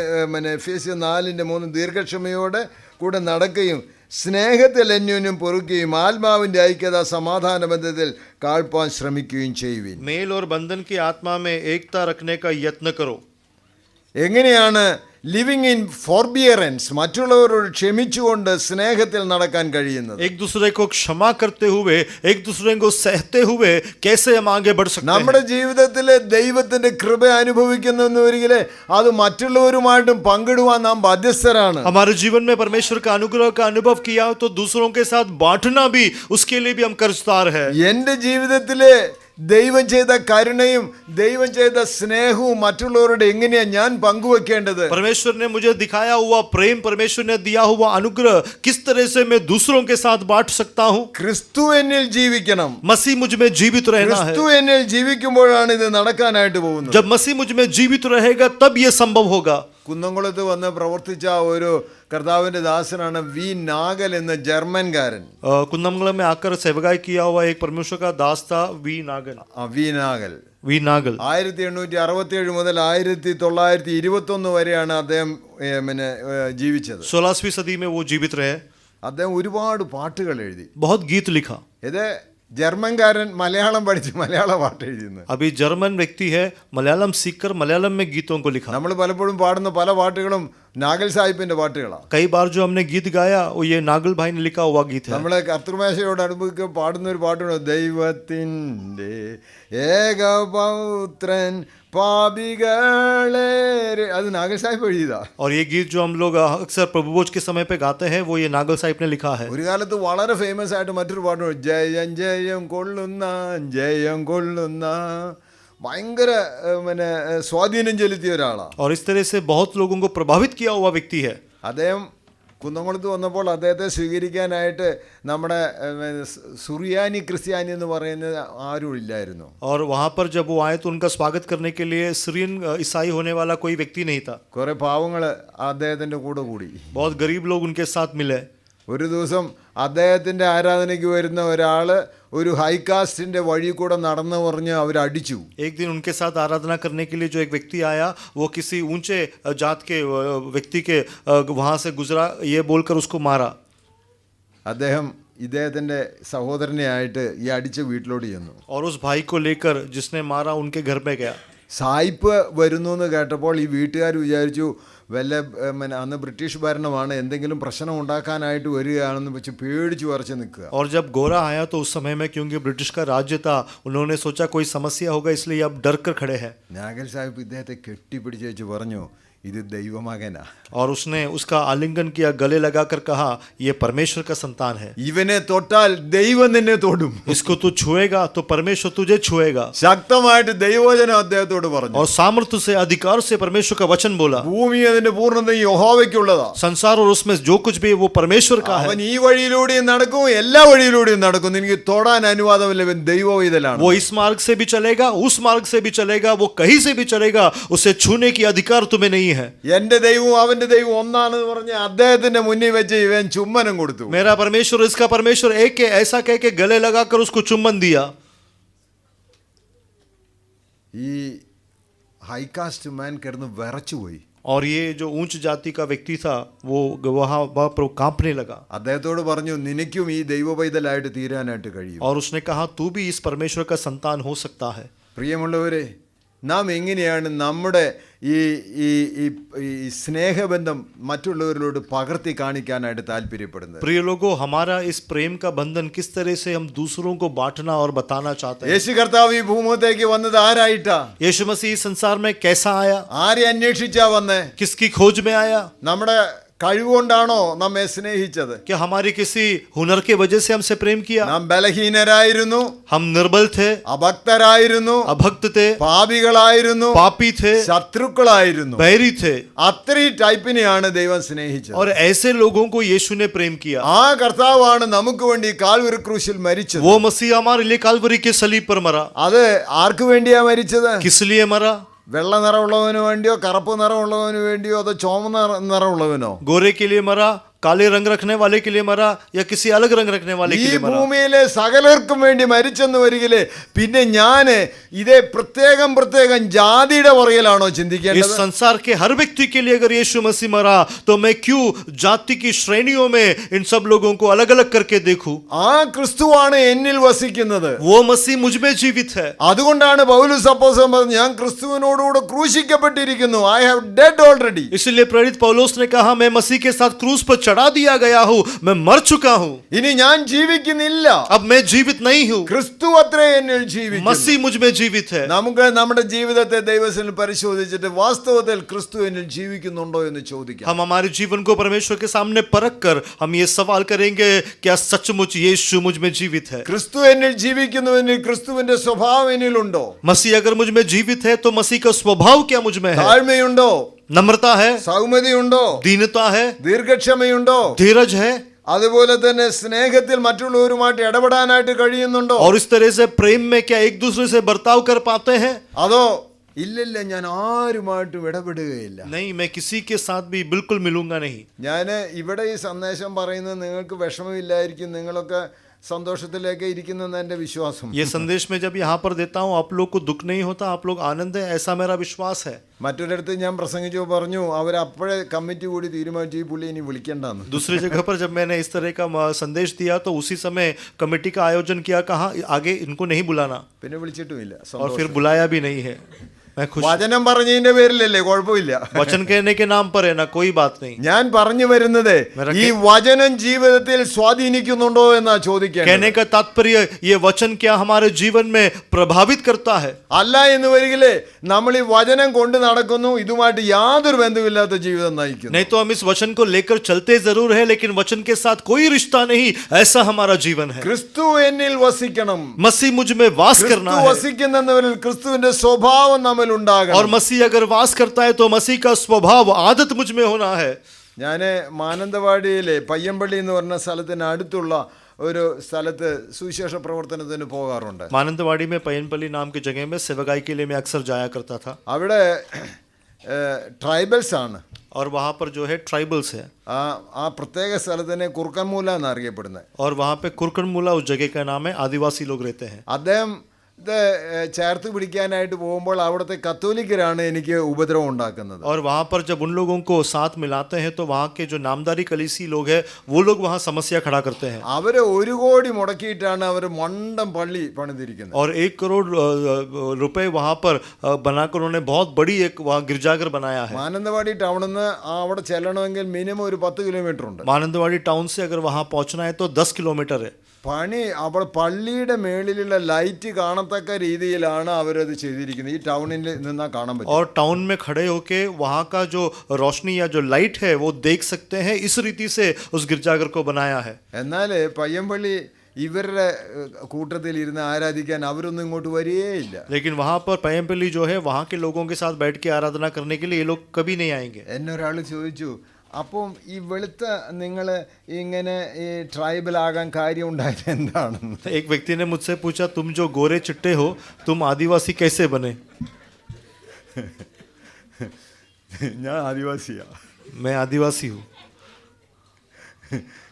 എഫേസ്യർ 4:3 ദീർഘക്ഷമയോടെ കൂടെ നടക്കുകയും സ്നേഹത്തിൽ അന്യോന്യം പൊറുക്കുകയും ആത്മാവിന്റെ ഐക്യത സമാധാന ബന്ധത്തിൽ കാഴ്പാൻ ശ്രമിക്കുകയും ചെയ്യുവിൻ. मेल और बंधन की आत्मा में एकता रखने का यत्न करो. എങ്ങനെയാണ് ലിവിങ് ഇൻ ഫോർബിയറൻസ്, മറ്റുള്ളവരോട് ക്ഷമിച്ചുകൊണ്ട് സ്നേഹത്തിൽ നടക്കാൻ കഴിയുന്നത്? एक दूसरे को क्षमा करते हुए, एक दूसरे को सहते हुए कैसे हम आगे बढ़ सकते നമ്മുടെ हैं? ജീവിതത്തിലെ ദൈവത്തിന്റെ കൃപ അനുഭവിക്കുന്നവരിലെ അത് മറ്റുള്ളവരുമായിട്ടും പങ്കിടുവാൻ നാം ബാധ്യസ്ഥരാണ്. हमारे जीवन में परमेश्वर का अनुग्रह का अनुभव किया तो दूसरों के साथ बांटना भी, उसके लिए भी हम कर्जदार है. എൻ്റെ ജീവിതത്തിലെ ദൈവം ചെയ്ത കരുണയും ദൈവം ചെയ്ത സ്നേഹവും മറ്റുള്ളവരോട് എങ്ങനെയാ ഞാൻ പങ്കുവെക്കേണ്ടത്? परमेश्वर ने मुझे दिखाया हुआ प्रेम, परमेश्वर ने दिया हुआ अनुग्रह किस तरह से मैं दूसरों के साथ बांट सकता हूँ? ക്രിസ്തു എന്നിൽ ജീവിക്കണം. मसीह मुझ में जीवित रहना है. ക്രിസ്തു എന്നിൽ ജീവിക്കുമ്പോഴാണ് ഇത് നടക്കാനായിട്ട് പോകുന്നത്. जब मसीह मुझ में जीवित रहेगा तब ये संभव होगा. കുന്നംകുളത്ത് വന്ന് പ്രവർത്തിച്ച ഒരു കർത്താവിന്റെ ദാസനാണ് വി നാഗൽ എന്ന ജർമ്മൻകാരൻ. कुन्नमंगलम में आकर सेवकाई किया हुआ एक परमेश्वर का दास था V Nagel. V Nagel V Nagel 1867 മുതൽ 1921 വരെയാണ് അദ്ദേഹം ജീവിച്ചത്. 16वीं सदी में वो जीवित रहे. അദ്ദേഹം ഒരുപാട് പാട്ടുകൾ എഴുതി. बहुत गीत लिखा. ഇത് ജർമ്മൻകാരൻ മലയാളം പഠിച്ച് മലയാള പാട്ട് എഴുതുന്നത്. अभी जर्मन व्यक्ति है, मलयालम सीखकर मलयालम में गीतों को लिखा. നമ്മൾ പലപ്പോഴും പാടുന്ന പല പാട്ടുകളും നാഗൽ സാഹിബിന്റെ പാട്ടുകളാണ്. कई बार जो हमने गीत गाया वो ये नागल भाई ने लिखा हुआ गीत है. നമ്മളെ കർത്തൃമേശയോട് അടുപ്പിക്ക് പാടുന്ന ഒരു പാട്ടുണ്ട്, ദൈവത്തിൻ്റെ ഏകപൗത്രൻ പാപികളെ, അത് നാഗൽ സാഹിബ് എഴുതിയതാ. और ये गीत जो हम लोग अक्सर प्रभुभोज के समय पे गाते हैं वो ये नागल साहिब ने लिखा है. ഒരു കാലത്ത് വളരെ ഫേമസ് ആയിട്ട് മറ്റൊരു പാട്ടുണ്ട്, ജയം ജയം കൊള്ളുന്ന ജയം കൊള്ളുന്ന, ഭയങ്കര സ്വാധീനം ചെലുത്തിയ ഒരാളാണ്. और इस तरह से बहुत लोगों को प्रभावित किया हुआ व्यक्ति है. അദ്ദേഹം കുന്നംകുളത്ത് വന്നപ്പോൾ അദ്ദേഹത്തെ സ്വീകരിക്കാനായിട്ട് നമ്മുടെ സുറിയാനി ക്രിസ്ത്യാനി എന്ന് പറയുന്നത് ആരും ഇല്ലായിരുന്നു. और वहाँ पर जब वो आए तो उनका स्वागत करने के लिए सीरियन ईसाई होने वाला कोई व्यक्ति नहीं था. കുറെ പാവങ്ങൾ അദ്ദേഹത്തിൻ്റെ കൂടെ കൂടി. बहुत गरीब लोग उनके साथ मिले. ഒരു ദിവസം അദ്ദേഹത്തിൻ്റെ ആരാധനയ്ക്ക് വരുന്ന ഒരാൾ ഒരു ഹൈകാസ്റ്റിൻ്റെ വഴി കൂടെ നടന്നു പറഞ്ഞ് അവരടിച്ചു. एक दिन उनके साथ आराधना करने के लिए जो एक व्यक्ति आया वो किसी ऊंचे जात के व्यक्ति के वहाँ से गुजरा, ये बोलकर उसको मारा. അദ്ദേഹം ഇദ്ദേഹത്തിൻ്റെ സഹോദരനെ ആയിട്ട് ഈ അടിച്ച വീട്ടിലോട്ട് ചെന്നു. और उस भाई को लेकर जिसने मारा उनके घर में गया. സായിപ്പ് വരുന്നു എന്ന് കേട്ടപ്പോൾ ഈ വീട്ടുകാർ വിചാരിച്ചു വല്ല അന്ന് ബ്രിട്ടീഷ് ഭരണമാണ്, എന്തെങ്കിലും പ്രശ്നം ഉണ്ടാക്കാനായിട്ട് വരികയാണെന്ന് വെച്ച് പേടിച്ച് വരച്ച് നിൽക്കുക. और जब गोरा आया तो उस समय में क्योंकि ब्रिटिश का राज्य था उन्होंने सोचा कोई समस्या होगा इसलिए अब डर कर खड़े हैं. നാഗൽ സാഹിബ് ഇദ്ദേഹത്തെ കെട്ടിപ്പിടിച്ച് വെച്ച് പറഞ്ഞു, ഇത് ദൈവമകനാ. और उसने उसका आलिंगन किया, गले लगाकर कहा ये परमेश्वर का संतान है. ഇവനെ തൊട്ടാൽ ദൈവം നിന്നെ തൊടും. इसको तू छुएगा तो परमेश्वर तुझे छुएगा. ശക്തമായിട്ട് ദൈവവചനം അദ്ദേഹത്തോട് പറഞ്ഞു. और सामर्थ्य से, अधिकार से परमेश्वर का वचन बोला. ഭൂമി അതിന്റെ പൂർണ്ണതയും യഹോവയ്ക്കുള്ളതാ. संसार और उसमें जो कुछ भी है वो परमेश्वर का है. അവൻ ഈ വഴിയിലൂടെയും നടക്കും, എല്ലാ വഴിയിലൂടെയും നടക്കും. എനിക്ക് തൊടാൻ അനുവാദമില്ല, ഇവൻ ദൈവവിധലാണ്. वो इस मार्ग से भी चलेगा, उस मार्ग से भी चलेगा, वो कहीं से भी चलेगा, उसे छूने की अधिकार तुम्हें नहीं है. എന്റെ ദൈവവും അവന്റെ ദൈവം ഒന്നാണെന്ന് പറഞ്ഞ് അദ്ദേഹത്തിന്റെ മുന്നിൽ വെച്ച് ഇവൻ ചുമ്മനം കൊടുത്തു. मेरा परमेश्वर इसका परमेश्वर एक है ऐसा कह के गले लगाकर उसको चुम्बन दिया. ഈ ഹൈകാസ്റ്റ് മാൻ കിടന്ന് വിറച്ചുപോയി. और ये जो ऊंच जाति का व्यक्ति था वो वहाँ पर कांपने लगा അദ്ദേഹത്തോട് പറഞ്ഞു, നിനക്കും ഈ ദൈവപൈതലായിട്ട് തീരാനായിട്ട് കഴിയും. और उसने कहा तू भी इस परमेश्वर का संतान हो सकता है. പ്രിയമുള്ളവരെ, നാം എങ്ങനെയാണ് നമ്മുടെ ഈ ഈ ഈ ഈ സ്നേഹബന്ധം മറ്റുള്ളവരിലോട് പകർത്തി കാണിക്കാനായിട്ട് താല്പര്യപ്പെടുന്നത്? प्रिय लोगों, हमारा इस प्रेम का बंधन किस तरह से हम दूसरों को बांटना और बताना चाहते हैं. യേശു കർത്താവ് ഈ ഭൂമുഖത്തേക്ക് വന്നത് ആരായിട്ടാ? यीशु मसीह इस संसार में कैसा आया? ആരെ അന്വേഷിച്ചാ വന്നേ? किसकी खोज में आया? നമ്മുടെ കഴിവുകൊണ്ടാണോ നമ്മെ സ്നേഹിച്ചത്? क्या हमारी किसी हुनर के वजह से हमसे प्रेम किया? നാം ബലഹീനരായിരുന്നു, हम निर्बल थे, അഭക്തരായിരുന്നു, अभक्त थे, പാപികളായിരുന്നു, पापी थे, ശത്രുക്കളായിരുന്നു. बैरी थे. അത്രയും ടൈപ്പിനെയാണ് ദൈവം സ്നേഹിച്ചത്. और ऐसे लोगों को यीशु ने प्रेम किया. ആ കർത്താവാണ് നമുക്ക് വേണ്ടി കാൽവരി ക്രൂശിൽ മരിച്ചത്. वो मसीह हमारे लिए कालवरी के सलीब पर मरा. അത് ആർക്ക് വേണ്ടിയാ മരിച്ചത്? किस लिए मरा? വെള്ള നിറമുള്ളവന് വേണ്ടിയോ, കറുപ്പ് നിറമുള്ളവന് വേണ്ടിയോ, അതോ ചുവന്ന നിറമുള്ളവനോ? गोरे के लिए मरा, काले रंग रखने वाले के लिए मरा, या किसी अलग रंग रखने वाले ഈ के लिए मरा? ഭൂമിയിലെ സകലർക്കും വേണ്ടി മരിച്ചെന്ന് വരികില് പിന്നെ ഞാന് ഇതേ പ്രത്യേകം പ്രത്യേകം ജാതിയുടെ പുറകിലാണോ इस ചിന്തിക്കേണ്ടത്? संसार के हर व्यक्ति के लिए अगर यीशु मसीह मरा तो मैं क्यों जाति की श्रेणियों में इन सब लोगों को अलग अलग करके देखूं? ആ ക്രിസ്തുവാണ് എന്നിൽ വസിക്കുന്നത്. वो मसीह मुझ में जीवित है. അതുകൊണ്ടാണ് പൗലോസ് അപ്പോസ്തലൻ പറഞ്ഞത്, ഞാൻ ക്രിസ്തുവിനോടുകൂടെ ക്രൂശിക്കപ്പെട്ടിരിക്കുന്നു. I have dead already. इसलिए प्रेरित पौलुस ने कहा मैं मसीह के साथ क्रूस पर चढ़ा दिया गया हूं, मैं मर चुका हूं. ഇനി ഞാൻ ജീവിക്കുന്നില്ല, अब मैं जीवित नहीं हूं, ക്രിസ്തു അത്രേ എന്നിൽ ജീവിക്കുന്നു. मसीह मुझ में जीवित है. നമുക്ക് നമ്മുടെ ജീവിതത്തെ ദൈവത്തിൽ പരിശോധിച്ചിട്ട് വാസ്തവത്തിൽ ക്രിസ്തു എന്നിൽ ജീവിക്കുന്നുണ്ടോ എന്ന് ചോദിക്കാം. हम हमारे जीवन को परमेश्वर के सामने परख कर हम ये सवाल करेंगे, क्या सचमुच यीशु मुझ में जीवित है? ക്രിസ്തു എന്നിൽ ജീവിക്കുന്നുവെങ്കിൽ ക്രിസ്തുവിന്റെ സ്വഭാവം എന്നിലുണ്ടോ? मसीह अगर मुझ में जीवित है तो मसीह का स्वभाव क्या मुझ में है? താഴ്മയുണ്ടോ? नम्रता है, സൗമ്യതയുണ്ടോ? दीनता है, ദീർഘക്ഷമയുണ്ടോ? धीरज है, അതുപോലെ തന്നെ സ്നേഹത്തിൽ മറ്റുള്ളവരുമായിട്ട് ഇടപെടാനായിട്ട് കഴിയുന്നുണ്ടോ? और इस तरह से प्रेम में क्या एक दूसरे से बर्ताव कर पाते हैं? അതോ ഇല്ലില്ല, ഞാൻ ആരുമായിട്ടും ഇടപെടുകയില്ല. नहीं, मैं किसी के साथ भी बिल्कुल मिलूंगा नहीं. ഞാൻ ഇവിടെ ഈ സന്ദേശം പറയുന്നത് നിങ്ങൾക്ക് വിഷമമില്ലായിരിക്കും, നിങ്ങളൊക്കെ സന്തോഷത്തിലേക്ക് ഇരിക്കുന്നെന്ന് എൻ്റെ വിശ്വാസം. ये संदेश में जब यहाँ पर देता हूँ आप लोग को दुख नहीं होता, आप लोग आनंद है, ऐसा मेरा विश्वास है. മറ്റൊരിടത്ത് ഞാൻ പ്രസംഗിച്ചു പറഞ്ഞു, അവരപ്പോഴേ കമ്മിറ്റി കൂടി തീരുമാനിച്ചു ഈ പുള്ളി ഇനി വിളിക്കേണ്ടെന്ന്. दूसरी जगह पर जब मैंने इस तरह का संदेश दिया तो उसी समय कमेटी का आयोजन किया, कहा आगे इनको नहीं बुलाना, പിന്നെ വിളിച്ചിട്ടുമില്ല. और फिर बुलाया भी नहीं है. मैं खुश. വചനം പറഞ്ഞതിന്റെ പേരിലല്ലേ, കുഴപ്പമില്ല. वचन कहने के नाम पर है ना, कोई बात नहीं. ഞാൻ പറഞ്ഞു വരുന്നത് ഈ വചനം ജീവിതത്തിൽ സ്വാധീനിക്കുന്നുണ്ടോ എന്നാ ചോദിക്കേണ്ടത്. कहने का तात्पर्य ये वचन क्या हमारे जीवन में प्रभावित करता है? അല്ല എന്ന് വരികിലേ നമ്മൾ ഈ വചനം കൊണ്ട് നടക്കുന്നു, ഇതുമായിട്ട് യാതൊരു ബന്ധമില്ലാത്ത ജീവിതം നയിക്കുന്നു. नहीं तो हम इस वचन को लेकर चलते जरूर है, लेकिन वचन के साथ कोई रिश्ता नहीं, ऐसा हमारा जीवन है. ക്രിസ്തു എന്നിൽ വസിക്കണം. मसीह मुझ में वास करना ക്രിസ്തു है, വസിക്കുന്നവരിൽ ക്രിസ്തുവിന്റെ സ്വഭാവം നമ്മൾ ഉണ്ടാകണം. और मसीह अगर वास करता है तो मसीह का स्वभाव आदत मुझ में होना है. ഞാൻ മാനന്തവാടിയിലെ പയ്യമ്പള്ളി എന്ന് പറഞ്ഞ സ്ഥലത്തിന് അടുത്തുള്ള ഒരു സ്ഥലത്ത് സുവിശേഷ പ്രവർത്തനത്തിന് പോകാറുണ്ട്. मानंदवाड़ी में पयनपल्ली नाम की जगह में सेवकाई के लिए मैं अक्सर जाया करता था. അവിടെ ട്രൈബൽസ് ആണ്. और वहाँ पर जो है ट्राइबल्स है, ആ പ്രത്യേക സ്ഥലത്തിനെ കുറുക്കൻമൂല എന്നറിയപ്പെടുന്നത്. और वहाँ पे कुरकनमूला उस जगह का नाम है, आदिवासी लोग रहते हैं. അദ്ദേഹം ഇത് ചേർത്ത് പിടിക്കാനായിട്ട് പോകുമ്പോൾ അവിടുത്തെ കത്തോലിക്കരാണ് എനിക്ക് ഉപദ്രവം ഉണ്ടാക്കുന്നത്. और वहाँ पर जब उन लोगों को साथ मिलाते हैं तो वहाँ के जो नामदारी कलीसी लोग हैं वो लोग वहाँ समस्या खड़ा करते हैं. അവര് 1 കോടി മുടക്കിയിട്ടാണ് അവർ മണ്ടം പള്ളി പണിതിരിക്കുന്നത്. और 1 करोड़ रुपए वहाँ पर बनाकर उन्होंने बहुत बड़ी एक वहाँ गिरजाघर बनाया है. മാനന്തവാടി ടൗണിൽ നിന്ന് അവിടെ ചെല്ലണമെങ്കിൽ മിനിമം ഒരു 10 കിലോമീറ്റർ ഉണ്ട്. मानंदवाड़ी टाउन से अगर वहाँ पहुँचना है तो 10 किलोमीटर है. പണി അവിടെ പള്ളിയുടെ മേളിലുള്ള ലൈറ്റ് കാണത്തക്ക രീതിയിലാണ് അവരത് ചെയ്തിരിക്കുന്നത്. ഈ ടൗണിൽ നിന്നാ കാണാൻ പറ്റും. और टाउन में खड़े होके वहाँ का जो रोशनी या जो लाइट है वो देख सकते हैं. इस रीति से उस गिरजाघर को बनाया है. എന്നാൽ പയ്യമ്പള്ളി ഇവരുടെ കൂട്ടത്തിൽ ഇരുന്ന് ആരാധിക്കാൻ അവരൊന്നും ഇങ്ങോട്ട് വരികയില്ല. लेकिन वहाँ पर पयनपल्ली जो है वहाँ के लोगों के साथ बैठ के आराधना करने के लिए ये लोग कभी नहीं आएंगे. എന്നെ ഒരാൾ ചോദിച്ചു, അപ്പം ഈ വെളുത്ത നിങ്ങൾ ഇങ്ങനെ ഈ ട്രൈബൽ ആകാൻ കാര്യം ഉണ്ടായത് എന്താണെന്ന്. एक व्यक्ति ने मुझसे पूछा तुम जो गोरे चिट्टे हो तुम आदिवासी कैसे बने? ഞാൻ ആദിവാസിയാ. मैं आदिवासी हूँ.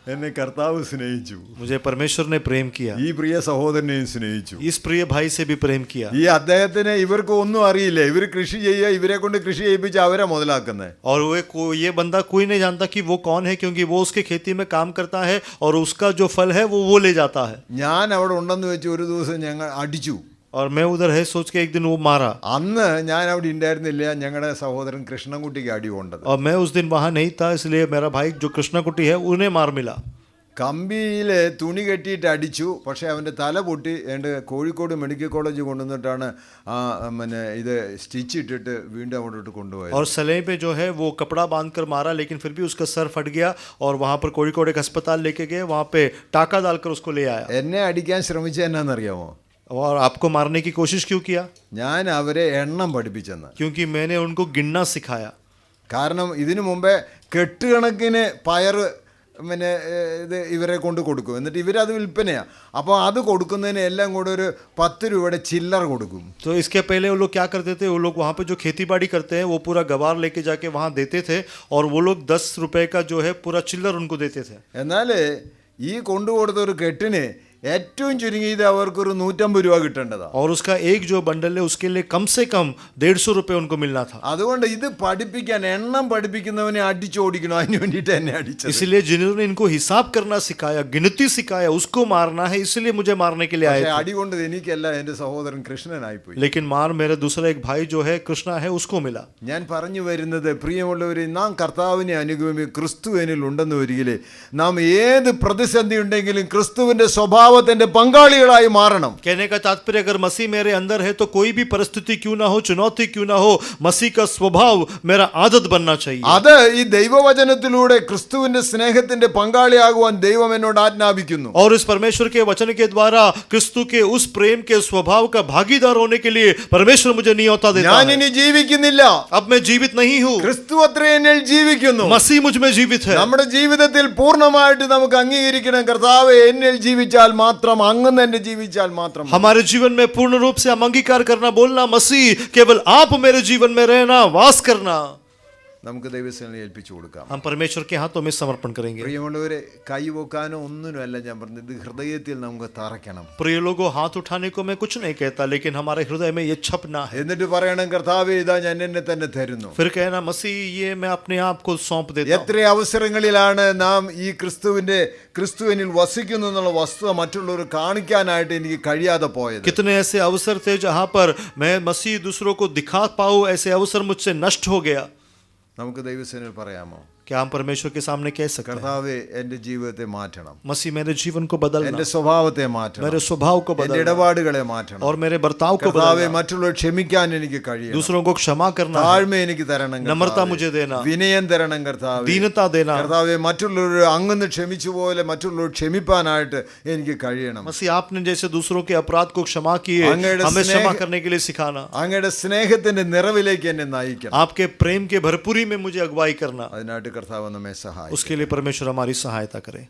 എന്നെ കർത്താവ് സ്നേഹിച്ചു, मुझे परमेश्वर ने प्रेम किया, ഈ പ്രിയ സഹോദരനെയും സ്നേഹിച്ചു. इस प्रिय भाई से भी प्रेम किया. ഈ അദ്ദേഹത്തിന് ഇവർക്ക് ഒന്നും അറിയില്ല, ഇവർ കൃഷി ചെയ്യുക, ഇവരെ കൊണ്ട് കൃഷി ചെയ്യിപ്പിച്ച് അവരെ മുതലാക്കുന്നത്. और ये बंदा कोई नहीं जानता कि वो कौन है, क्योंकि वो उसके खेती में काम करता है और उसका जो फल है वो ले जाता है. ഞാൻ അവിടെ ഉണ്ടെന്ന് വെച്ച് ഒരു ദിവസം ഞങ്ങൾ അടിച്ചു. और मैं उधर है सोच के एक दिन वो मारा. അന്ന് ഞാൻ അവിടെ ഉണ്ടായിരുന്നില്ല, ഞങ്ങളുടെ സഹോദരൻ കൃഷ്ണൻകുട്ടിക്ക് അടി കൊണ്ടത്. और मैं उस दिन वहाँ नहीं था, इसलिए मेरा भाई जो कृष्णा कुटी है उन्हें मार मिला. കമ്പിയിൽ തുണി കെട്ടിയിട്ട് അടിച്ചു. പക്ഷേ അവൻ്റെ തല പൊട്ടി. എൻ്റെ കോഴിക്കോട് മെഡിക്കൽ കോളേജ് കൊണ്ടുവന്നിട്ടാണ് പിന്നെ ഇത് സ്റ്റിച്ച് ഇട്ടിട്ട് വീണ്ടും അങ്ങോട്ട് കൊണ്ടുപോയത്. और सले पे जो है वो कपड़ा बांध कर मारा, लेकिन फिर भी उसका सर फट गया और वहाँ पर कोഴിക്കോട് एक अस्पताल लेके गए, वहाँ पे टाका डालकर उसको ले आया. എന്നെ അടിക്കാൻ ശ്രമിച്ചത് എന്നാണെന്നറിയാമോ? और आपको मारने की कोशिश क्यों किया? ഞാൻ അവരെ എണ്ണം പഠിപ്പിച്ചെന്ന്. क्योंकि मैंने उनको गिनना सिखाया. കാരണം ഇതിനു മുമ്പേ കെട്ടുകണക്കിന് പയറ് പിന്നെ ഇത് ഇവരെ കൊണ്ട് കൊടുക്കും, എന്നിട്ട് ഇവരത് വിൽപ്പനയാണ്. അപ്പോൾ അത് കൊടുക്കുന്നതിന് എല്ലാം കൂടെ ഒരു 10 രൂപയുടെ ചില്ലറ കൊടുക്കും. तो इसके पहले वो लोग क्या करते थे, वो लोग वहाँ पे जो खेती बाड़ी करते हैं वो पूरा गवार लेके जाके वहाँ देते थे और वो लोग 10 रुपए का जो है पूरा चिल्लर उनको देते थे. എന്നാൽ ഈ കൊണ്ടുകൊടുത്ത ഒരു കെട്ടിന് ഏറ്റവും ചുരുങ്ങിയത് അവർക്കൊരു 150 രൂപ കിട്ടേണ്ടതാണ്. और उसका एक जो बंडल है उसके लिए कम से कम 150 रुपए उनको मिलना था. അതുകൊണ്ട് ഇത് പഠിപ്പിക്കാൻ എണ്ണം പഠിപ്പിക്കുന്നവനെ അടിച്ചോടിക്കണം, അതിന് വേണ്ടിയിട്ട് എന്നെ അടിച്ചത്. इसलिए जिन्होंने इनको हिसाब करना सिखाया, गिनती सिखाया, उसको मारना है, इसलिए मुझे मारने के लिए आए പക്ഷേ थे. അടി കൊണ്ടത് എനിക്കല്ല, എൻ്റെ സഹോദരൻ കൃഷ്ണനായിപ്പോയി. लेकिन मार मेरा दूसरा एक भाई जो है कृष्णा है उसको मिला. ഞാൻ പറഞ്ഞു വരുന്നത്, പ്രിയമുള്ളവരെ, നാം കർത്താവിനെ അനുഗമി ക്രിസ്തു എന്നിൽ ഉണ്ടെന്ന് വരികില്ലേ, നാം ഏത് പ്രതിസന്ധി ഉണ്ടെങ്കിലും ക്രിസ്തുവിൻ്റെ സ്വഭാവത്തിൻ്റെ പങ്കാളികളായി മാറണം. कहने का तात्पर्य, अगर मसीह मेरे अंदर है तो कोई भी परिस्थिति क्यों ना हो, चुनौती क्यों ना हो, मसीह का स्वभाव मेरा आदत बनना चाहिए. അത് ഈ ദൈവവചനത്തിലൂടെ ക്രിസ്തുവിന്റെ സ്നേഹത്തിന്റെ പങ്കാളിയാകുവാൻ ദൈവം എന്നോട് ആജ്ഞാപിക്കുന്നു. और इस परमेश्वर के वचन के द्वारा क्रिस्तु के उस प्रेम के स्वभाव का भागीदार होने के लिए परमेश्वर मुझे नियोता देता ഞാൻ है. ഇനി ജീവിക്കുന്നില്ല, अब मैं जीवित नहीं हूँ, ക്രിസ്തു അത്രേ എന്നിൽ ജീവിക്കുന്നു. मसीह मुझ में जीवित है. നമ്മുടെ ജീവിതത്തിൽ പൂർണ്ണമായിട്ട് നമുക്ക് അംഗീകരിക്കണം, കർത്താവേ എന്നിൽ ജീവിച്ചാൽ മാത്രം, അങ്ങ് തന്നെ ജീവിച്ചാൽ മാത്രം. हमारे जीवन में पूर्ण रूप से हम अंगीकार करना, बोलना, मसीह केवल आप मेरे जीवन में रहना, वास करना. നമുക്ക് ദൈവസേനയെ ഏൽപ്പിച്ചു കൊടുക്കാം. हम परमेश्वर के हाथों में समर्पण करेंगे. പ്രിയമുള്ളവരെ, കൈവക്കാനോ ഒന്നിനുമല്ല ഞാൻ പറഞ്ഞത്, ഇത് ഹൃദയത്തിൽ നമുക്ക് തറയ്ക്കണം. प्रिय लोगों, हाथ उठाने को मैं कुछ नहीं कहता, लेकिन हमारे हृदय में ये छपना है. എന്നിട്ട് പറയണം, കർത്താവേ ഇതാ ഞാൻ എന്നെ തന്നെ തരുന്നു. फिर कहना, मसीह ये मैं अपने आप को सौंप देता हूं. എത്ര അവസരങ്ങളിലാണ് നാം ഈ ക്രിസ്തുവിനിൽ വസിക്കുന്നു എന്നുള്ള വസ്തുത മറ്റുള്ളവർ കാണിക്കാനായിട്ട് എനിക്ക് കഴിയാതെ പോയത്. कितने ऐसे अवसर थे जहां पर मैं मसीह दूसरों को दिखा पाऊं, ऐसे अवसर मुझसे नष्ट हो गया. നമുക്ക് ദൈവസേനയിൽ പറയാമോ? क्या हम परमेश्वर के सामने कह सकते हैं, കർത്താവേ എൻ്റെ ജീവിതത്തെ മാറ്റണം, मसीह मेरे जीवन को बदलना, എൻ്റെ സ്വഭാവത്തെ മാറ്റണം, मेरे स्वभाव को എൻ്റെ बदलना ഇടപാടുകളെ മാറ്റണം. और मेरे बर्ताव को കർത്താവേ बदलना, മറ്റുള്ളവർ ക്ഷമിക്കാൻ എനിക്ക് കഴിയണം, दूसरों को क्षमा करना है, താഴ്മ എനിക്ക് തരണം, नम्रता കർത്താവേ. मुझे देना, വിനയം തരണം കർത്താവേ. दीनता देना. കർത്താവേ, മറ്റുള്ളവർ അങ്ങന്ന് ക്ഷമിച്ച പോലെ മറ്റുള്ളവർ ക്ഷമിപ്പാനായിട്ട് എനിക്ക് കഴിയണം. मसीह आपने जैसे दूसरों के अपराध को क्षमा किए, അങ്ങയുടെ हमें സ്നേഹ- क्षमा करने के लिए सिखाना. അങ്ങയുടെ സ്നേഹത്തിന്റെ നിറവിലേക്ക് എന്നെ നയിക്കണം. आपके प्रेम के भरपूरी में मुझे अगुवाई करना. അതിനായിട്ട് കർത്താവ് നമ്മെ സഹായിക്കും. उसके लिए परमेश्वर हमारी सहायता करे.